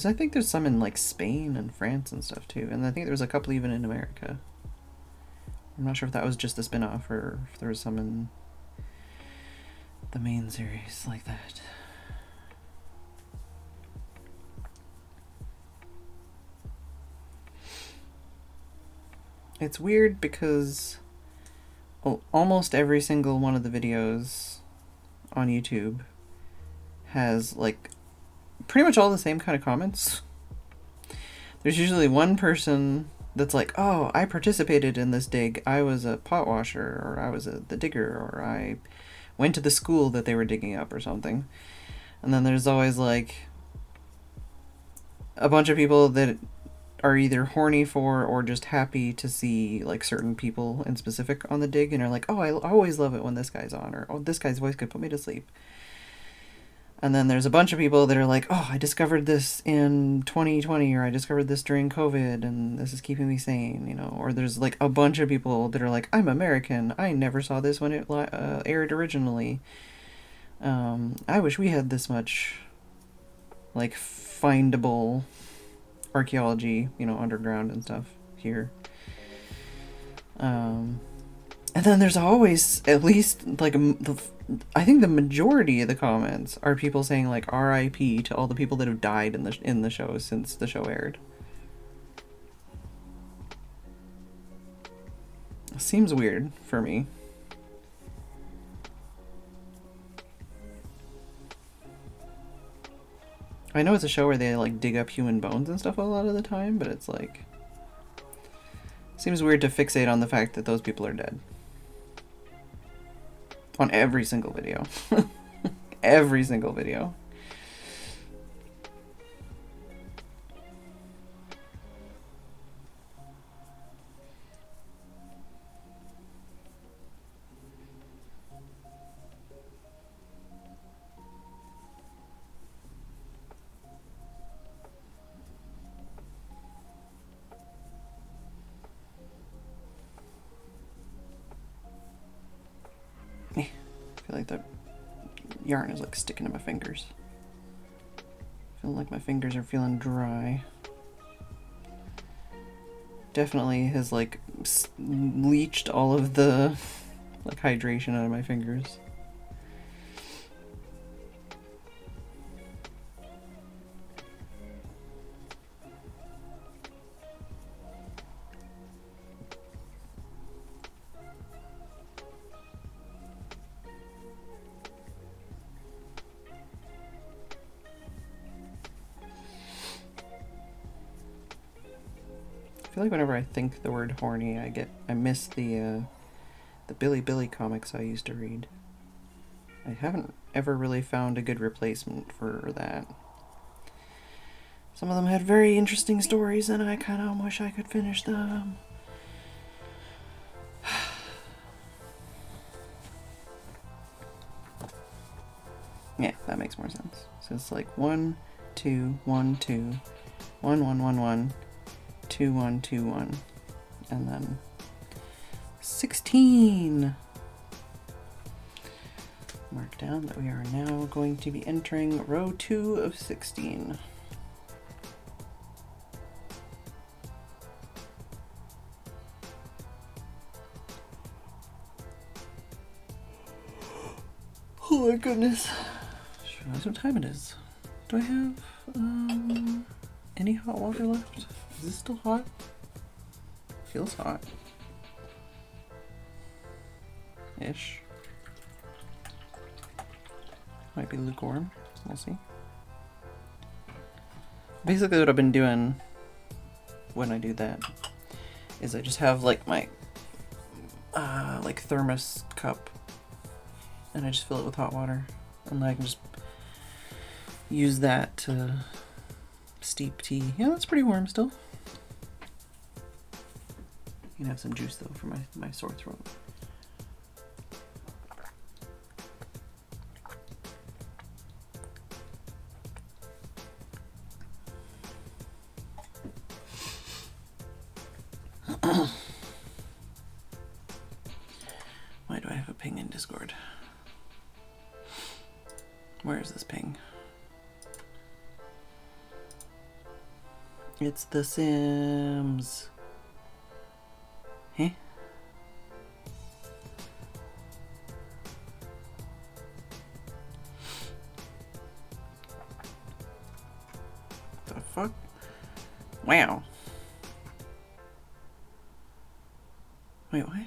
I think there's some in like Spain and France and stuff too, and I think there was a couple even in America. I'm not sure if that was just a spin-off or if there was some in the main series like that. It's weird because almost every single one of the videos on YouTube has like pretty much all the same kind of comments. There's usually one person that's like, oh, I participated in this dig. I was a pot washer, or I was the digger, or I went to the school that they were digging up or something. And then there's always like a bunch of people that are either horny for or just happy to see like certain people in specific on the dig and are like, oh, I always love it when this guy's on, or oh, this guy's voice could put me to sleep. And then there's a bunch of people that are like, oh, I discovered this in 2020, or I discovered this during COVID, and this is keeping me sane, you know. Or there's like a bunch of people that are like, I'm American. I never saw this when it aired originally. I wish we had this much, like, findable archaeology, you know, underground and stuff here. And then there's always at least like I think the majority of the comments are people saying like R.I.P. to all the people that have died in the show since the show aired. Seems weird for me. I know it's a show where they like dig up human bones and stuff a lot of the time, but it's like seems weird to fixate on the fact that those people are dead. On every single video. Every single video. I feel like that yarn is like sticking to my fingers. Feeling like my fingers are feeling dry. Definitely has like leached all of the like hydration out of my fingers. feel like whenever I think the word horny, I miss the Billy comics I used to read. I haven't ever really found a good replacement for that. Some of them had very interesting stories, and I kind of wish I could finish them. Yeah, that makes more sense. So it's like 1, 2, 1, 2, 1, 1, 1, 1, 2, 1, 2, 1, and then 16. Mark down that we are now going to be entering row 2 of 16. Oh my goodness. Just realized what time it is. Do I have any hot water left? Is this still hot? Feels hot. Ish. Might be lukewarm. We'll see. Basically what I've been doing when I do that is I just have like my like thermos cup, and I just fill it with hot water, and then I can just use that to steep tea. Yeah, that's pretty warm still. You can have some juice though for my sore throat. Why do I have a ping in Discord? Where is this ping? It's The Sims. Huh? The fuck? Wow. Wait, what?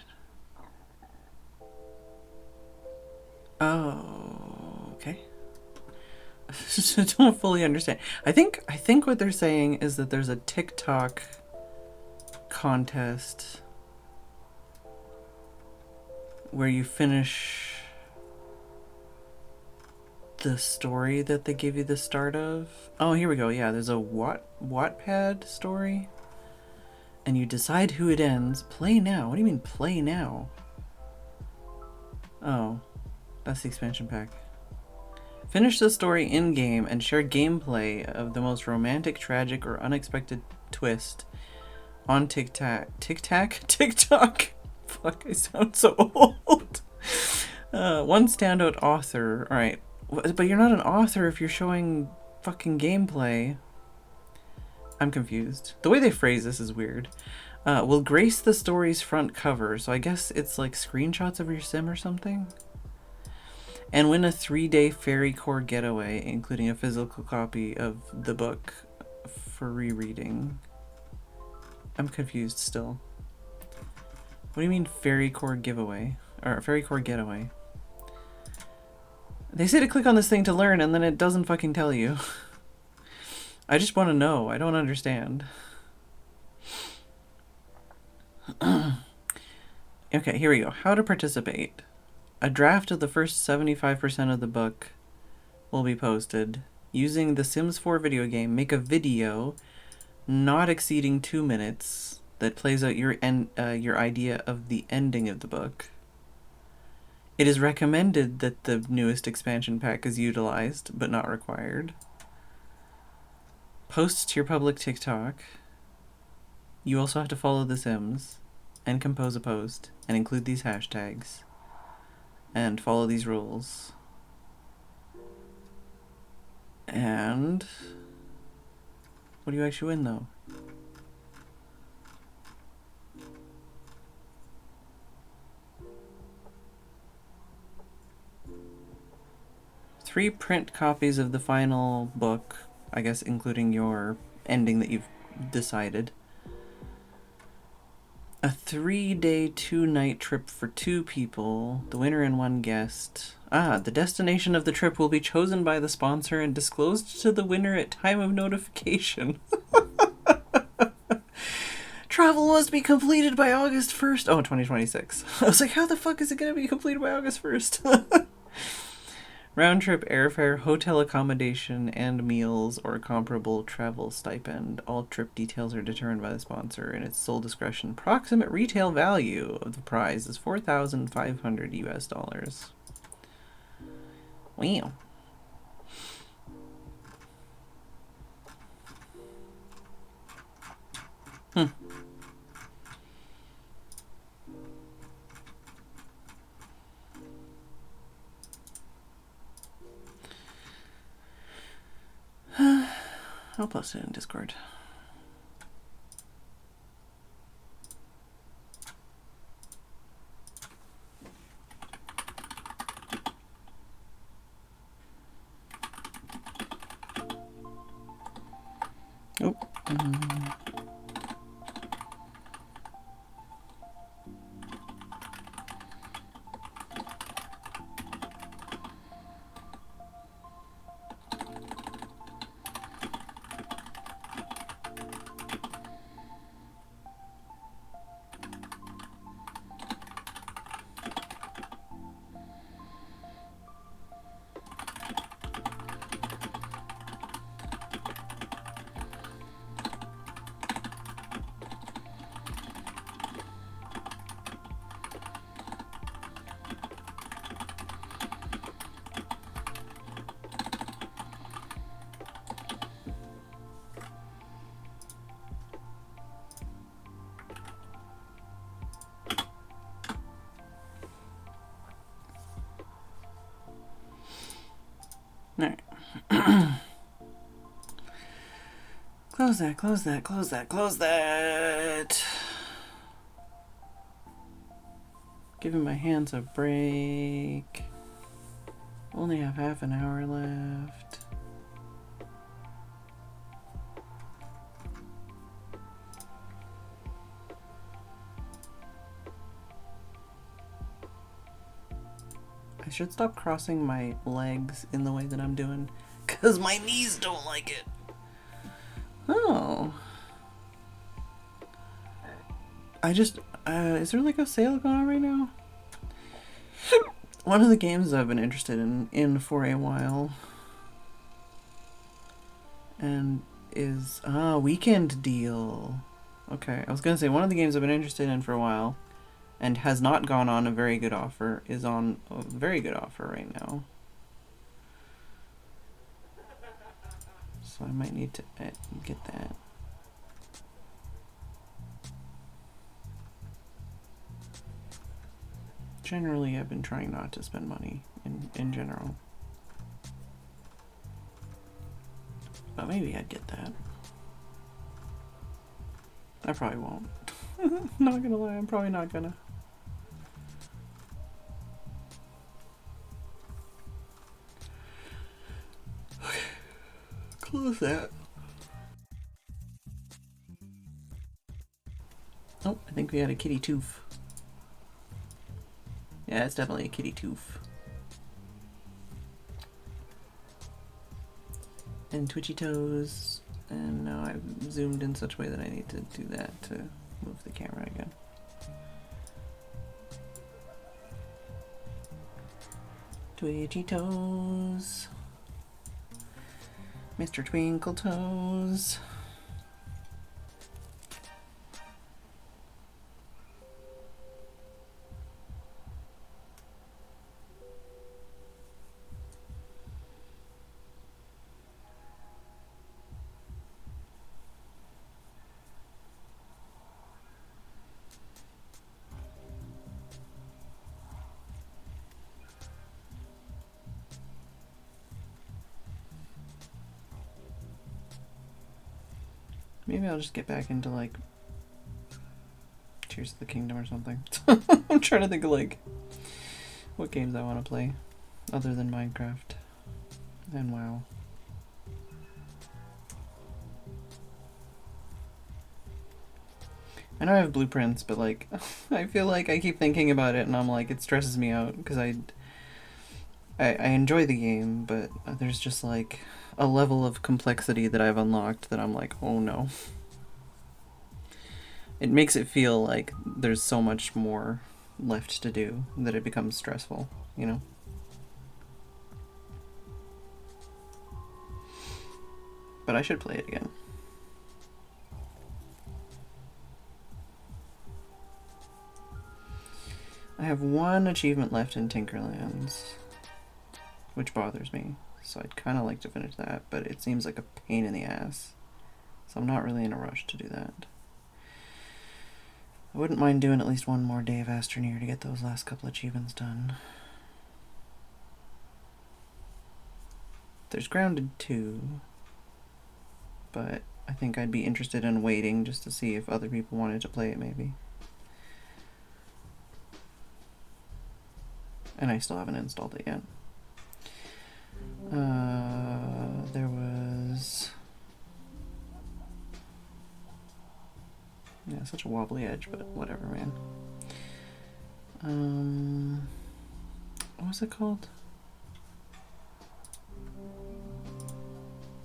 Oh, okay. I don't fully understand. I think what they're saying is that there's a TikTok contest where you finish the story that they give you the start of. Oh, here we go. Yeah, there's a Wattpad story. And you decide who it ends. Play now. What do you mean play now? Oh, that's the expansion pack. Finish the story in-game and share gameplay of the most romantic, tragic, or unexpected twist on TikTok. Fuck, I sound so old. One standout author. Alright, but you're not an author if you're showing fucking gameplay. I'm confused. The way they phrase this is weird. Will grace the story's front cover. So I guess it's like screenshots of your sim or something. And win a 3-day Fairy Core getaway, including a physical copy of the book for rereading. I'm confused still. What do you mean Fairy Core giveaway? Or Fairy Core getaway? They say to click on this thing to learn, and then it doesn't fucking tell you. I just want to know. I don't understand. Okay, here we go. How to participate. A draft of the first 75% of the book will be posted. Using the Sims 4 video game, make a video not exceeding 2 minutes that plays out your idea of the ending of the book. It is recommended that the newest expansion pack is utilized, but not required. Post to your public TikTok. You also have to follow The Sims and compose a post and include these hashtags. And follow these rules. And what do you actually win though? Three print copies of the final book, I guess including your ending that you've decided. A 3-day, 2-night trip for 2 people, the winner and 1 guest. The destination of the trip will be chosen by the sponsor and disclosed to the winner at time of notification. Travel must be completed by August 1st. Oh, 2026. I was like, how the fuck is it going to be completed by August 1st? Round trip airfare, hotel accommodation, and meals or comparable travel stipend. All trip details are determined by the sponsor and its sole discretion. Approximate retail value of the prize is $4,500 US. Wow. I'll post it in Discord. Oh. Alright. Close that, close that, close that, close that. Giving my hands a break. Only have half an hour left. I should stop crossing my legs in the way that I'm doing, because my knees don't like it. Oh. Is there like a sale going on right now? One of the games I've been interested in for a while, and is, weekend deal. Okay, I was gonna say one of the games I've been interested in for a while, and has not gone on a very good offer, is on a very good offer right now. So I might need to get that. Generally, I've been trying not to spend money in general. But maybe I'd get that. I probably won't. Not gonna lie, I'm probably not gonna. Okay. Close that. Oh, I think we had a kitty tooth. Yeah, it's definitely a kitty tooth. And twitchy toes. And now I've zoomed in such a way that I need to do that to move the camera again. Twitchy toes. Mr. Twinkle Toes. Maybe I'll just get back into like Tears of the Kingdom or something. I'm trying to think of like what games I want to play other than Minecraft and WoW. I know I have blueprints, but like I feel like I keep thinking about it and I'm like, it stresses me out because I enjoy the game, but there's just like a level of complexity that I've unlocked that I'm like, oh no. it makes it feel like there's so much more left to do that it becomes stressful, you know? But I should play it again. I have one achievement left in Tinkerlands, which bothers me. So I'd kind of like to finish that, but it seems like a pain in the ass. So I'm not really in a rush to do that. I wouldn't mind doing at least one more day of Astroneer to get those last couple achievements done. There's Grounded too, but I think I'd be interested in waiting just to see if other people wanted to play it maybe. And I still haven't installed it yet. There was... Yeah, such a wobbly edge, but whatever, man. What was it called?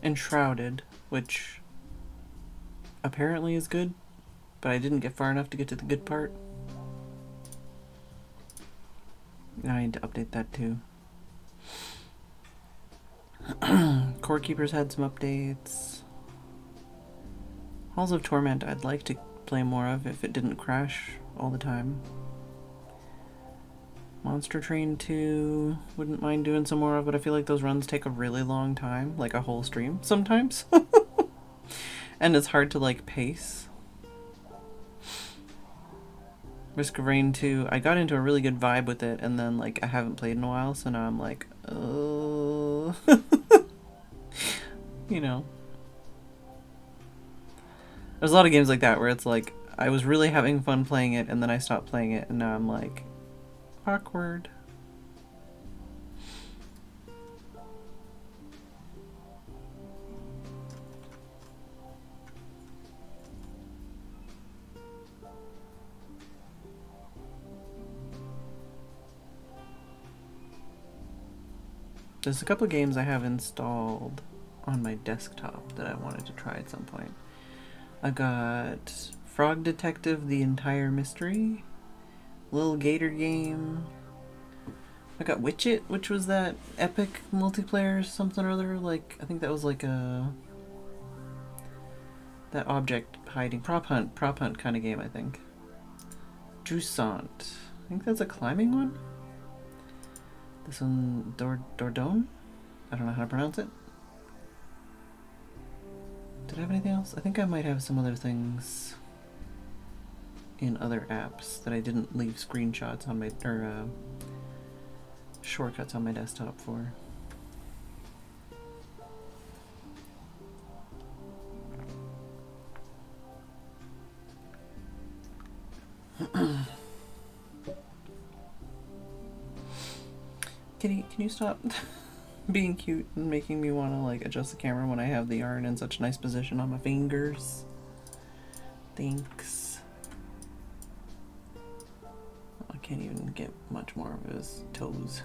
Enshrouded, which apparently is good, but I didn't get far enough to get to the good part. Now I need to update that too. Core Keepers had some updates. Halls of Torment I'd like to play more of if it didn't crash all the time. Monster Train 2, wouldn't mind doing some more of, but I feel like those runs take a really long time, like a whole stream sometimes. And it's hard to like pace. Risk of Rain 2, I got into a really good vibe with it, and then like I haven't played in a while, so now I'm like, oh. You know. There's a lot of games like that where it's like, I was really having fun playing it, and then I stopped playing it, and now I'm like, awkward. There's a couple of games I have installed on my desktop that I wanted to try at some point. I got Frog Detective: The Entire Mystery, Little Gator Game. I got Witch It, which was that epic multiplayer something or other. Like, I think that was like a... that object hiding, prop hunt kind of game, I think. Jusant. I think that's a climbing one. This one, Dordon? I don't know how to pronounce it. Did I have anything else? I think I might have some other things in other apps that I didn't leave screenshots on my, or shortcuts on my desktop for. Kitty, can you stop being cute and making me want to like adjust the camera when I have the yarn in such a nice position on my fingers? Thanks. I can't even get much more of his toes.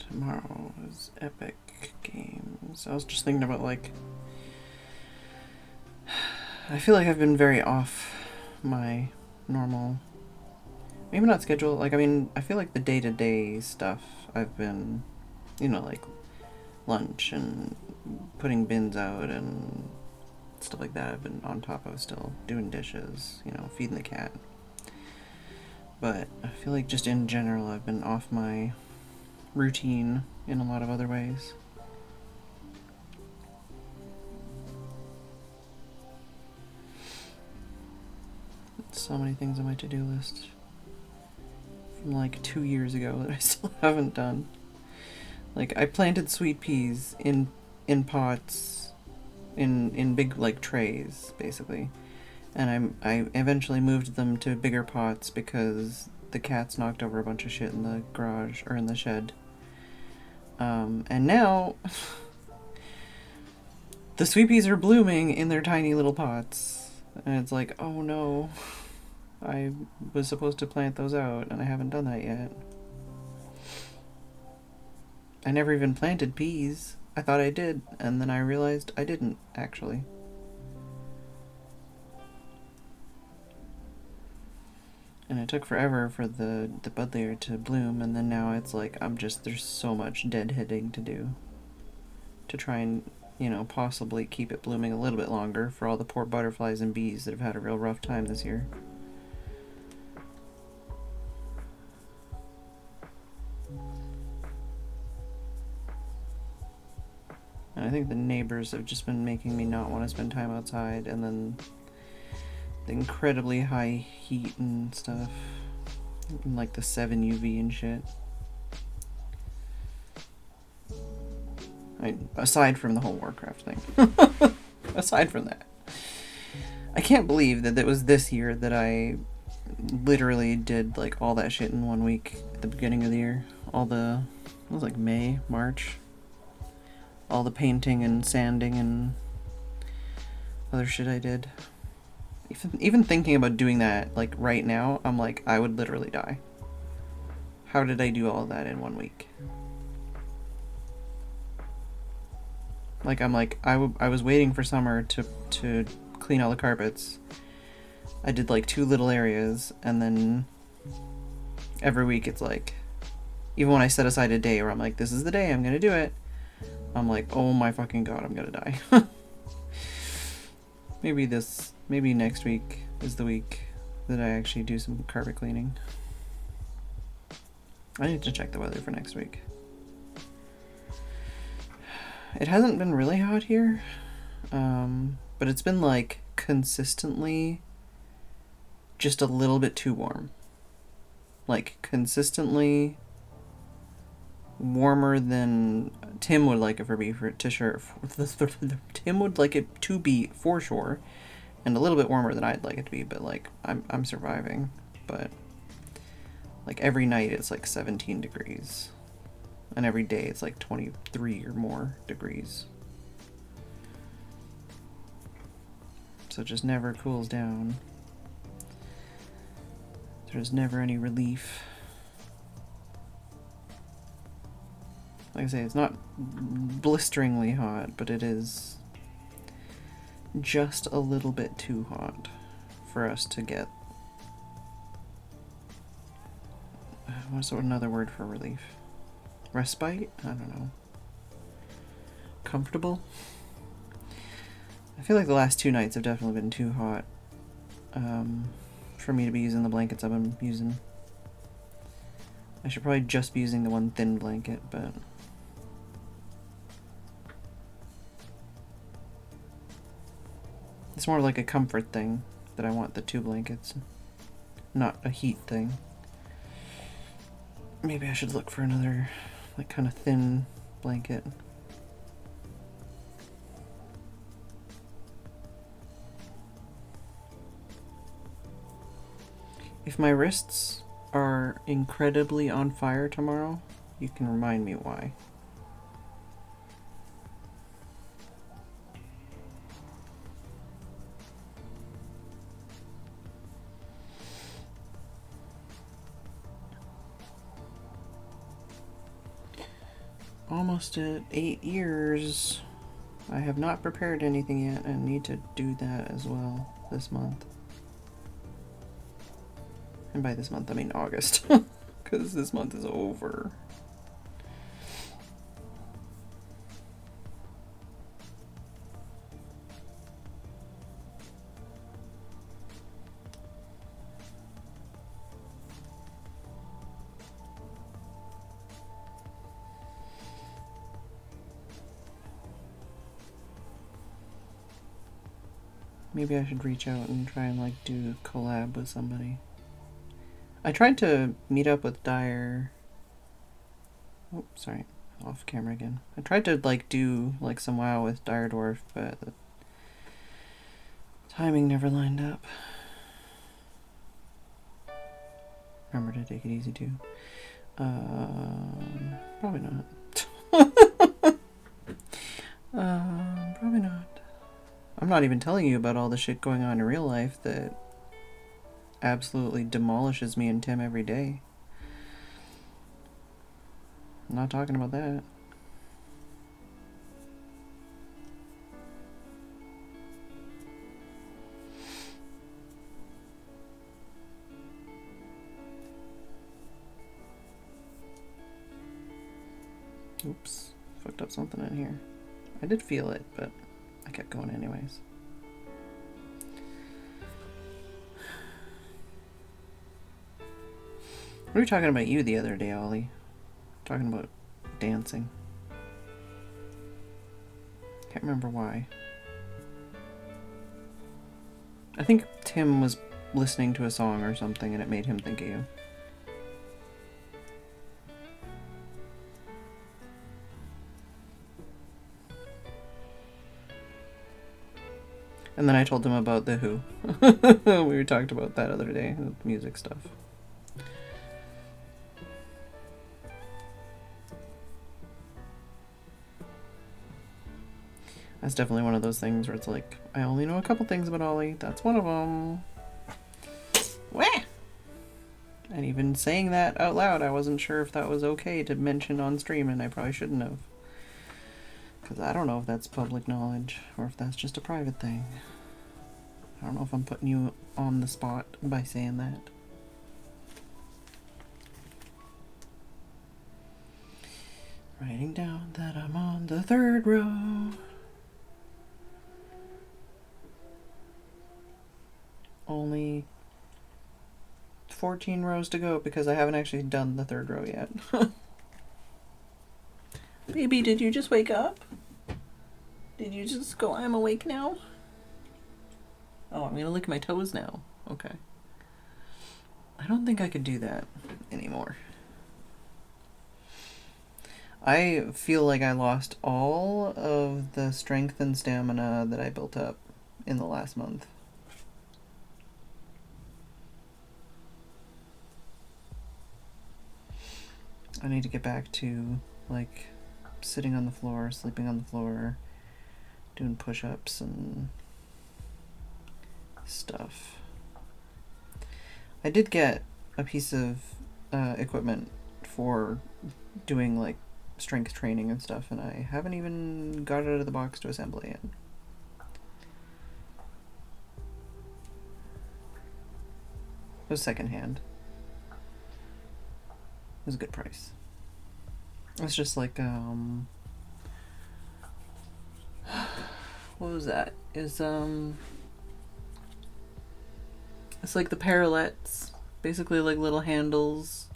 Tomorrow is Epic Games. I was just thinking about like, I feel like I've been very off my normal, maybe not schedule, like I mean I feel like the day-to-day stuff I've been, you know, like lunch and putting bins out and stuff like that I've been on top of, still doing dishes, you know, feeding the cat. But I feel like just in general I've been off my routine in a lot of other ways. so many things on my to-do list from like 2 years ago that I still haven't done. Like, I planted sweet peas in pots, in big like trays, basically. And I eventually moved them to bigger pots because the cats knocked over a bunch of shit in the garage, or in the shed. And now the sweet peas are blooming in their tiny little pots. And it's like, oh no, I was supposed to plant those out and I haven't done that yet. I never even planted peas. I thought I did, and then I realized I didn't, actually. And it took forever for the bud layer to bloom, and then now it's like, there's so much deadheading to do. To try and, you know, possibly keep it blooming a little bit longer for all the poor butterflies and bees that have had a real rough time this year. And I think the neighbors have just been making me not want to spend time outside, and then the incredibly high heat and stuff, and like the 7 UV and shit. Aside from the whole Warcraft thing. Aside from that. I can't believe that it was this year that I literally did like all that shit in 1 week at the beginning of the year. It was like May, March. All the painting and sanding and other shit I did. Even thinking about doing that, like, right now, I'm like, I would literally die. How did I do all that in 1 week? Like, I'm like, I was waiting for summer to clean all the carpets. I did, like, 2 little areas, and then every week it's like, even when I set aside a day where I'm like, this is the day I'm gonna do it, I'm like, oh my fucking god, I'm gonna die. Maybe next week is the week that I actually do some carpet cleaning. I need to check the weather for next week. It hasn't been really hot here, but it's been like consistently just a little bit too warm. Like consistently warmer than Tim would like it Tim would like it to be for sure, and a little bit warmer than I'd like it to be. But like I'm surviving. But like every night it's like 17 degrees, and every day it's like 23 or more degrees. So it just never cools down. There's never any relief. Like I say, it's not blisteringly hot, but it is just a little bit too hot for us to get... What's another word for relief? Respite? I don't know. Comfortable? I feel like the last 2 nights have definitely been too hot for me to be using the blankets I've been using. I should probably just be using the one thin blanket, but... It's more like a comfort thing that I want the 2 blankets, not a heat thing. Maybe I should look for another, like, kind of thin blanket. If my wrists are incredibly on fire tomorrow, you can remind me why. Almost at 8 years. I have not prepared anything yet and need to do that as well this month. And by this month I mean August, because this month is over. Maybe I should reach out and try and like do a collab with somebody. I tried to meet up with Dyer. Oh, sorry, off camera again. I tried to like do like some WoW with Dire Dwarf, but the timing never lined up. Remember to take it easy too. Probably not. Probably not. I'm not even telling you about all the shit going on in real life that absolutely demolishes me and Tim every day. I'm not talking about that. Oops, fucked up something in here. I did feel it, but I kept going anyways. We were talking about you the other day, Ollie. Talking about dancing. Can't remember why. I think Tim was listening to a song or something and it made him think of you. And then I told him about The Who. We talked about that other day, the music stuff. That's definitely one of those things where it's like, I only know a couple things about Ollie. That's one of them. Wah! And even saying that out loud, I wasn't sure if that was okay to mention on stream, and I probably shouldn't have. Because I don't know if that's public knowledge, or if that's just a private thing. I don't know if I'm putting you on the spot by saying that. Writing down that I'm on the 3rd row. Only 14 rows to go because I haven't actually done the 3rd row yet. Baby, did you just wake up? Did you just go, I'm awake now? Oh, I'm gonna lick my toes now. Okay. I don't think I could do that anymore. I feel like I lost all of the strength and stamina that I built up in the last month. I need to get back to, like, sitting on the floor, sleeping on the floor, doing push-ups and stuff. I did get a piece of equipment for doing, like, strength training and stuff, and I haven't even got it out of the box to assemble it yet. It was secondhand. It was a good price. It's just like, what was that? It's like the parallettes, basically like little handles,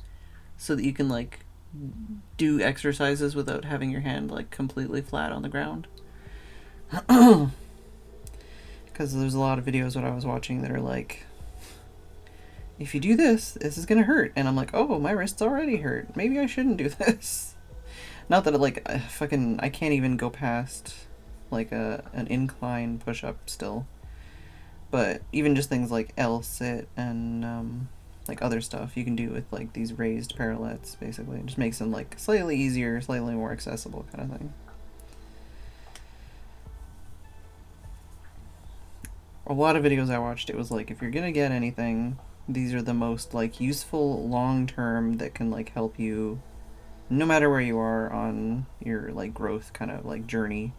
so that you can like do exercises without having your hand like completely flat on the ground. Because there's a lot of videos that I was watching that are like, if you do this, this is gonna hurt. And I'm like, oh, my wrist's already hurt. Maybe I shouldn't do this. Not that I can't even go past like an incline push-up still. But even just things like L-sit and like other stuff you can do with like these raised parallettes, basically. It just makes them like slightly easier, slightly more accessible kind of thing. A lot of videos I watched, it was like, if you're gonna get anything, these are the most like useful long-term that can like help you no matter where you are on your like growth kind of like journey,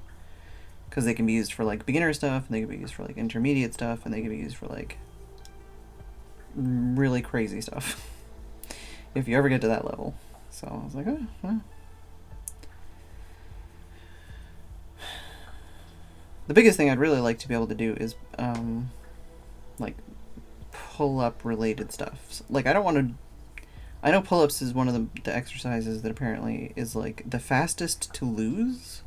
because they can be used for like beginner stuff, and they can be used for like intermediate stuff, and they can be used for like really crazy stuff if you ever get to that level. So I was like, oh, well. The biggest thing I'd really like to be able to do is like pull-up related stuff. So, like, I don't want to... I know pull-ups is one of the exercises that apparently is like the fastest to lose.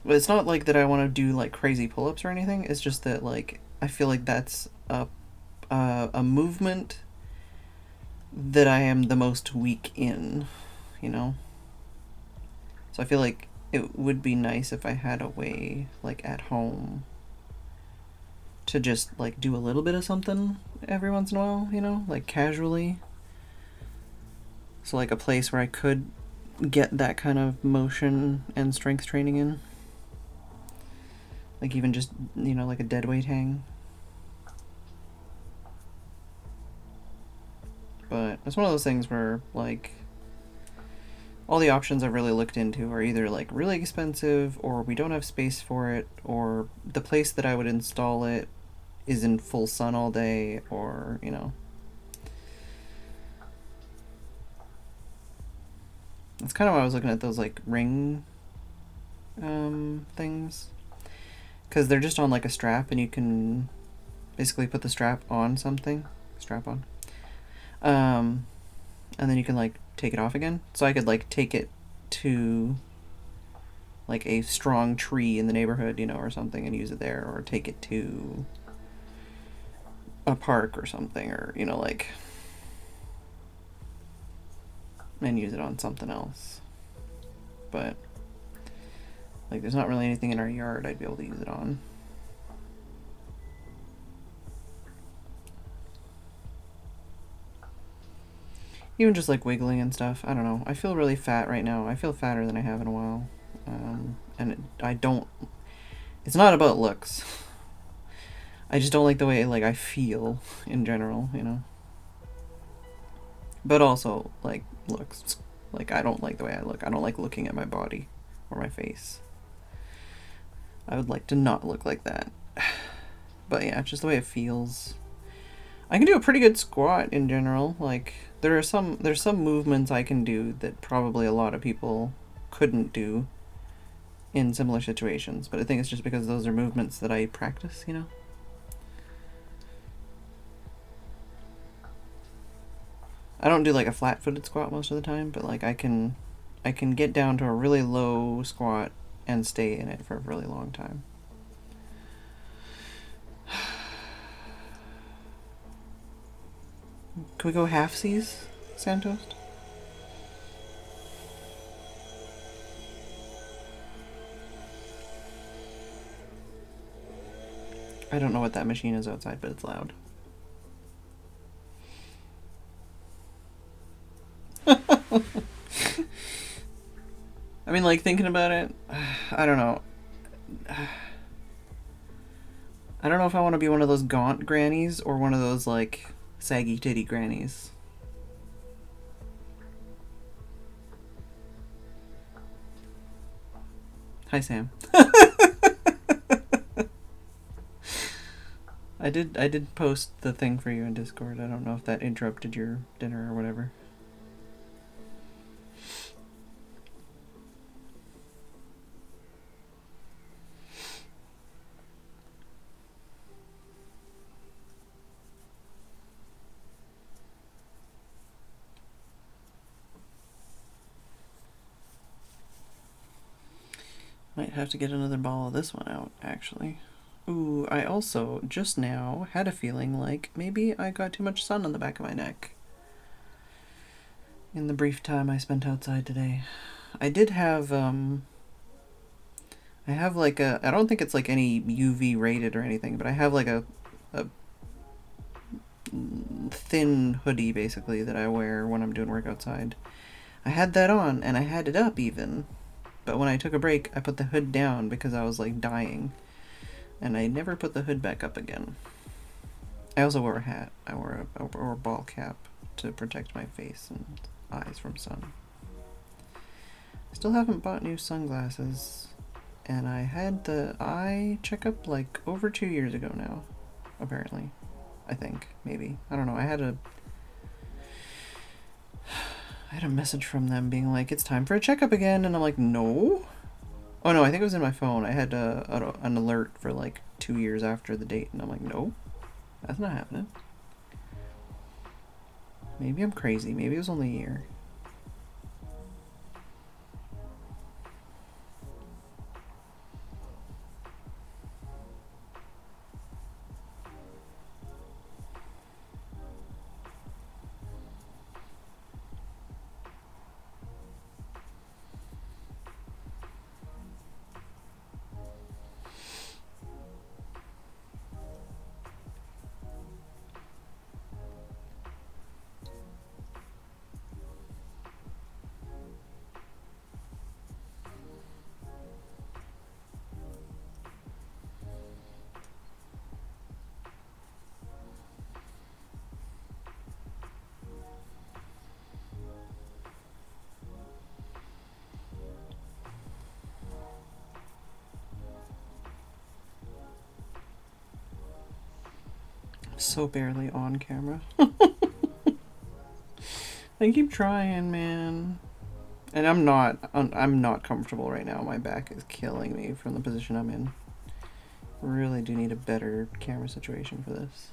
But it's not like that I want to do like crazy pull-ups or anything. It's just that like I feel like that's a movement that I am the most weak in, you know? So I feel like it would be nice if I had a way, like at home, to just like do a little bit of something every once in a while, you know? Like casually. So like a place where I could get that kind of motion and strength training in. Like even just, you know, like a dead weight hang. But it's one of those things where, like, all the options I've really looked into are either, like, really expensive, or we don't have space for it, or the place that I would install it is in full sun all day, or, you know. That's kind of why I was looking at those, like, ring things. Because they're just on, like, a strap, and you can basically put the strap on something. Strap on. And then you can like take it off again. So I could like take it to like a strong tree in the neighborhood, you know, or something, and use it there, or take it to a park or something, or, you know, like, and use it on something else. But like there's not really anything in our yard I'd be able to use it on. Even just like wiggling and stuff. I don't know. I feel really fat right now. I feel fatter than I have in a while. I don't... It's not about looks. I just don't like the way like I feel in general, you know? But also, like, looks. Like, I don't like the way I look. I don't like looking at my body or my face. I would like to not look like that. But yeah, just the way it feels. I can do a pretty good squat in general. Like, there's some movements I can do that probably a lot of people couldn't do in similar situations. But I think it's just because those are movements that I practice, you know? I don't do like a flat-footed squat most of the time, but like I can get down to a really low squat and stay in it for a really long time. Can we go halfsies, Santoast? I don't know what that machine is outside, but it's loud. I mean, like, thinking about it, I don't know. I don't know if I want to be one of those gaunt grannies or one of those, like, saggy titty grannies. Hi, Sam. I did post the thing for you in Discord. I don't know if that interrupted your dinner or whatever. Might have to get another ball of this one out, actually. Ooh, I also, just now, had a feeling like maybe I got too much sun on the back of my neck in the brief time I spent outside today. I did have, I have like a, I don't think it's like any UV rated or anything, but I have like a thin hoodie, basically, that I wear when I'm doing work outside. I had that on, and I had it up even. But when I took a break, I put the hood down because I was, like, dying. And I never put the hood back up again. I also wore a hat. I wore a ball cap to protect my face and eyes from sun. Still haven't bought new sunglasses. And I had the eye checkup, like, over 2 years ago now. Apparently. I think. Maybe. I don't know. I had a message from them being like, it's time for a checkup again, and I'm like, no? Oh no, I think it was in my phone. I had an alert for like 2 years after the date, and I'm like, no, that's not happening. Maybe I'm crazy. Maybe it was only a year. So barely on camera. I keep trying, man. And I'm not comfortable right now. My back is killing me from the position I'm in. Really do need a better camera situation for this.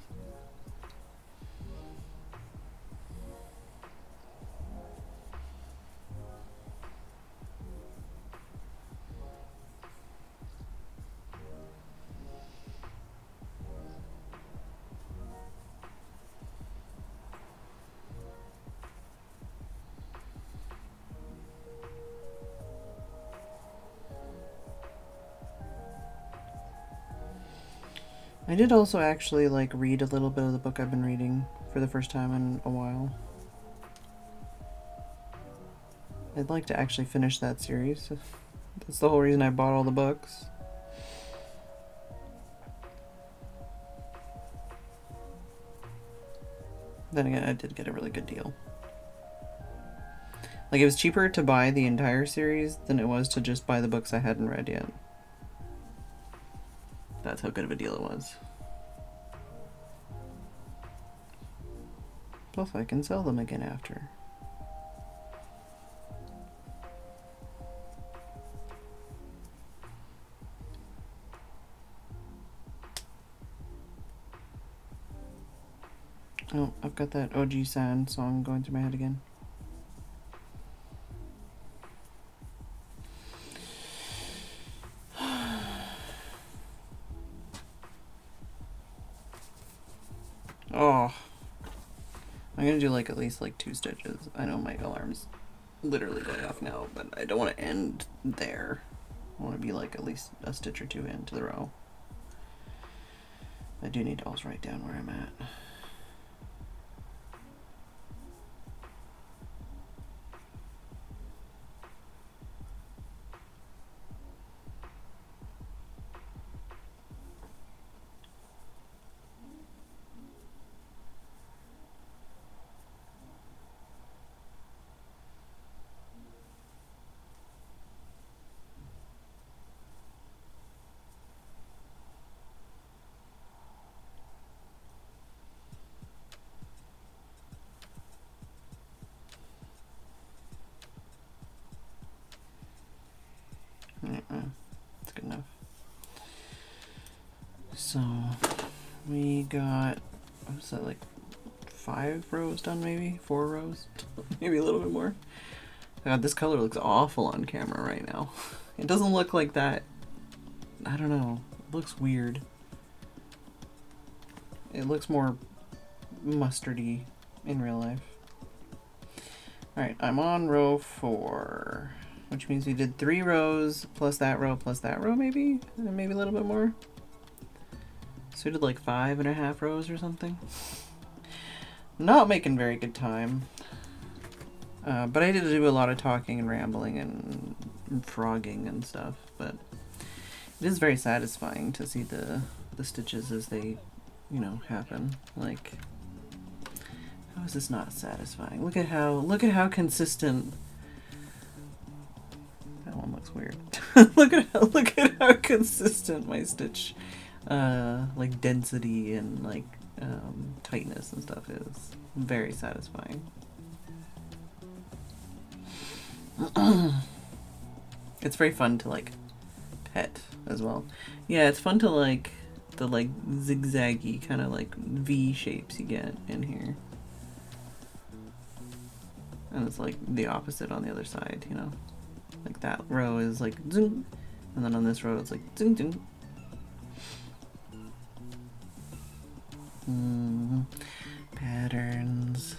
I did also actually like read a little bit of the book I've been reading for the first time in a while. I'd like to actually finish that series. That's the whole reason I bought all the books. Then again, I did get a really good deal. Like, it was cheaper to buy the entire series than it was to just buy the books I hadn't read yet. That's how good of a deal it was. Plus, I can sell them again after. Oh, I've got that OG San song going through my head again. Oh. I'm gonna do like at least like 2 stitches. I know my alarm's literally going off now, but I don't want to end there. I want to be like at least a stitch or 2 into the row. I do need to also write down where I'm at. That's good enough. So we got, what was that, like 5 rows done, maybe 4 rows, maybe a little bit more. God, this color looks awful on camera right now. It doesn't look like that. I don't know. It looks weird. It looks more mustardy in real life. Alright, I'm on row 4, which means we did 3 rows plus that row maybe? And maybe a little bit more. So we did like 5.5 rows or something. Not making very good time. But I did do a lot of talking and rambling and frogging and stuff, but it is very satisfying to see the stitches as they, you know, happen. Like, how is this not satisfying? Look at how consistent. That one looks weird. look at how consistent my stitch like density and like tightness and stuff is. Very satisfying. It's very fun to like pet as well. Yeah, it's fun to like the like zigzaggy kind of like V shapes you get in here. And it's like the opposite on the other side, you know? Like that row is like zing, and then on this row it's like zing zing. Patterns.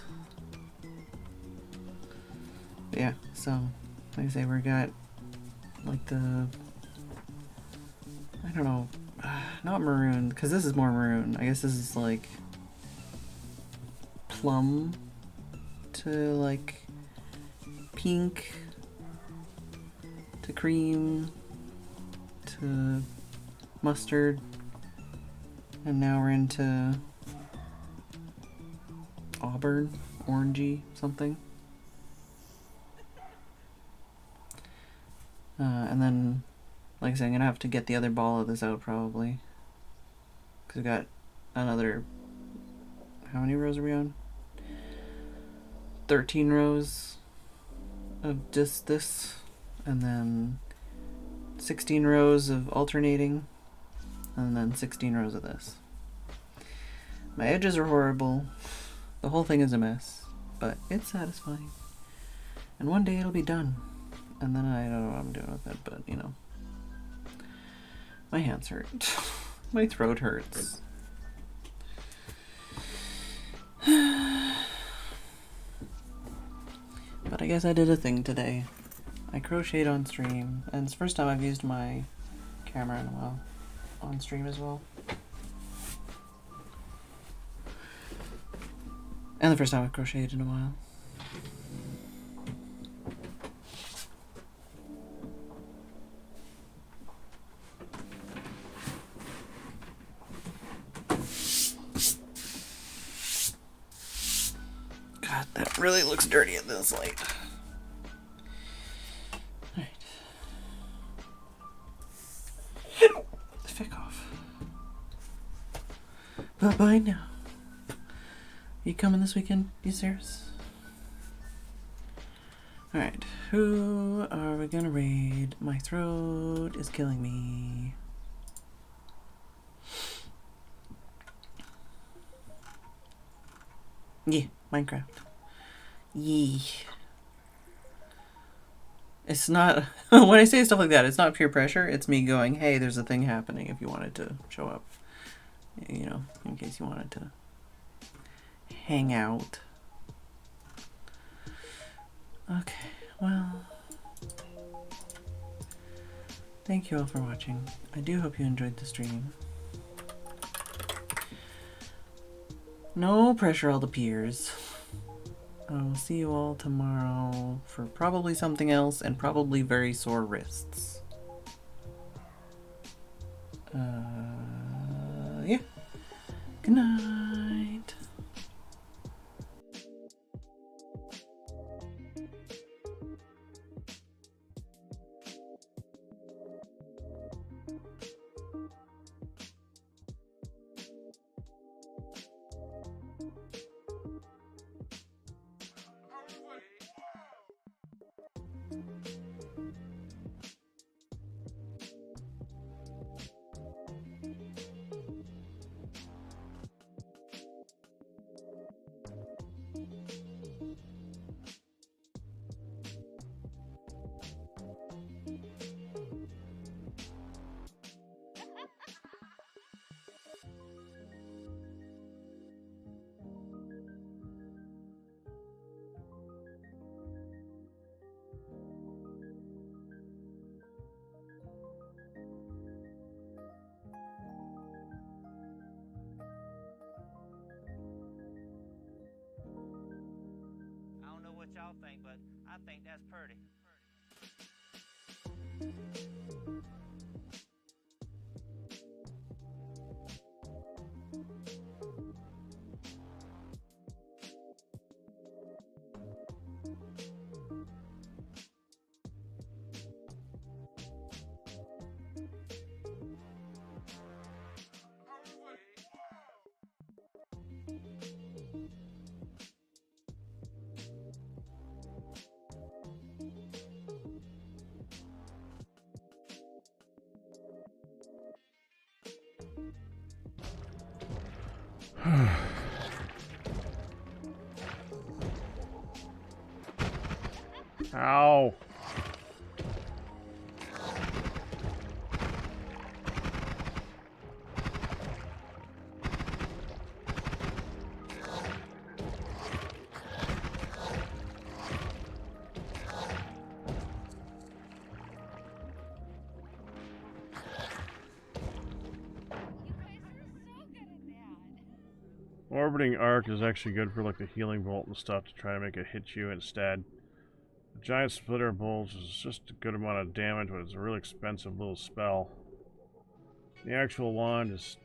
But yeah, so like I say, we got like the, I don't know, not maroon, because this is more maroon. I guess this is like plum to like pink to cream to mustard, and now we're into auburn, orangey something. And then, like I said, I'm gonna have to get the other ball of this out probably, because I got another how many rows are we on? 13 rows of just this, and then 16 rows of alternating, and then 16 rows of this. My edges are horrible. The whole thing is a mess, but it's satisfying. And one day it'll be done. And then I don't know what I'm doing with it, but you know. My hands hurt. My throat hurts. But I guess I did a thing today. I crocheted on stream, and it's the first time I've used my camera in a while on stream as well. And the first time I've crocheted in a while. God, that really looks dirty at this light. Alright. Fick off. Bye-bye now. You coming this weekend? You serious? Alright, who are we gonna raid? My throat is killing me. Yeah, Minecraft. Yeah. It's not, when I say stuff like that, it's not peer pressure. It's me going, hey, there's a thing happening if you wanted to show up. You know, in case you wanted to hang out. Okay, well, thank you all for watching. I do hope you enjoyed the stream. No pressure, all the peers. I will see you all tomorrow for probably something else and probably very sore wrists. Yeah. Good night. Y'all think, but I think that's pretty. Ow. Orbiting arc is actually good for like the healing bolt and stuff to try to make it hit you instead. The giant splitter bolt is just a good amount of damage, but it's a really expensive little spell. The actual wand is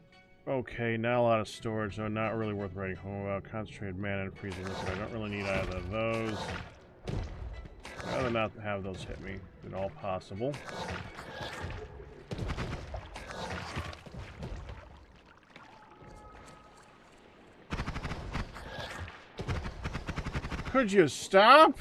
okay, not a lot of storage, though not really worth writing home about. Concentrated mana and freezing liquid. I don't really need either of those. I'd rather not have those hit me, if at all possible. Could you stop?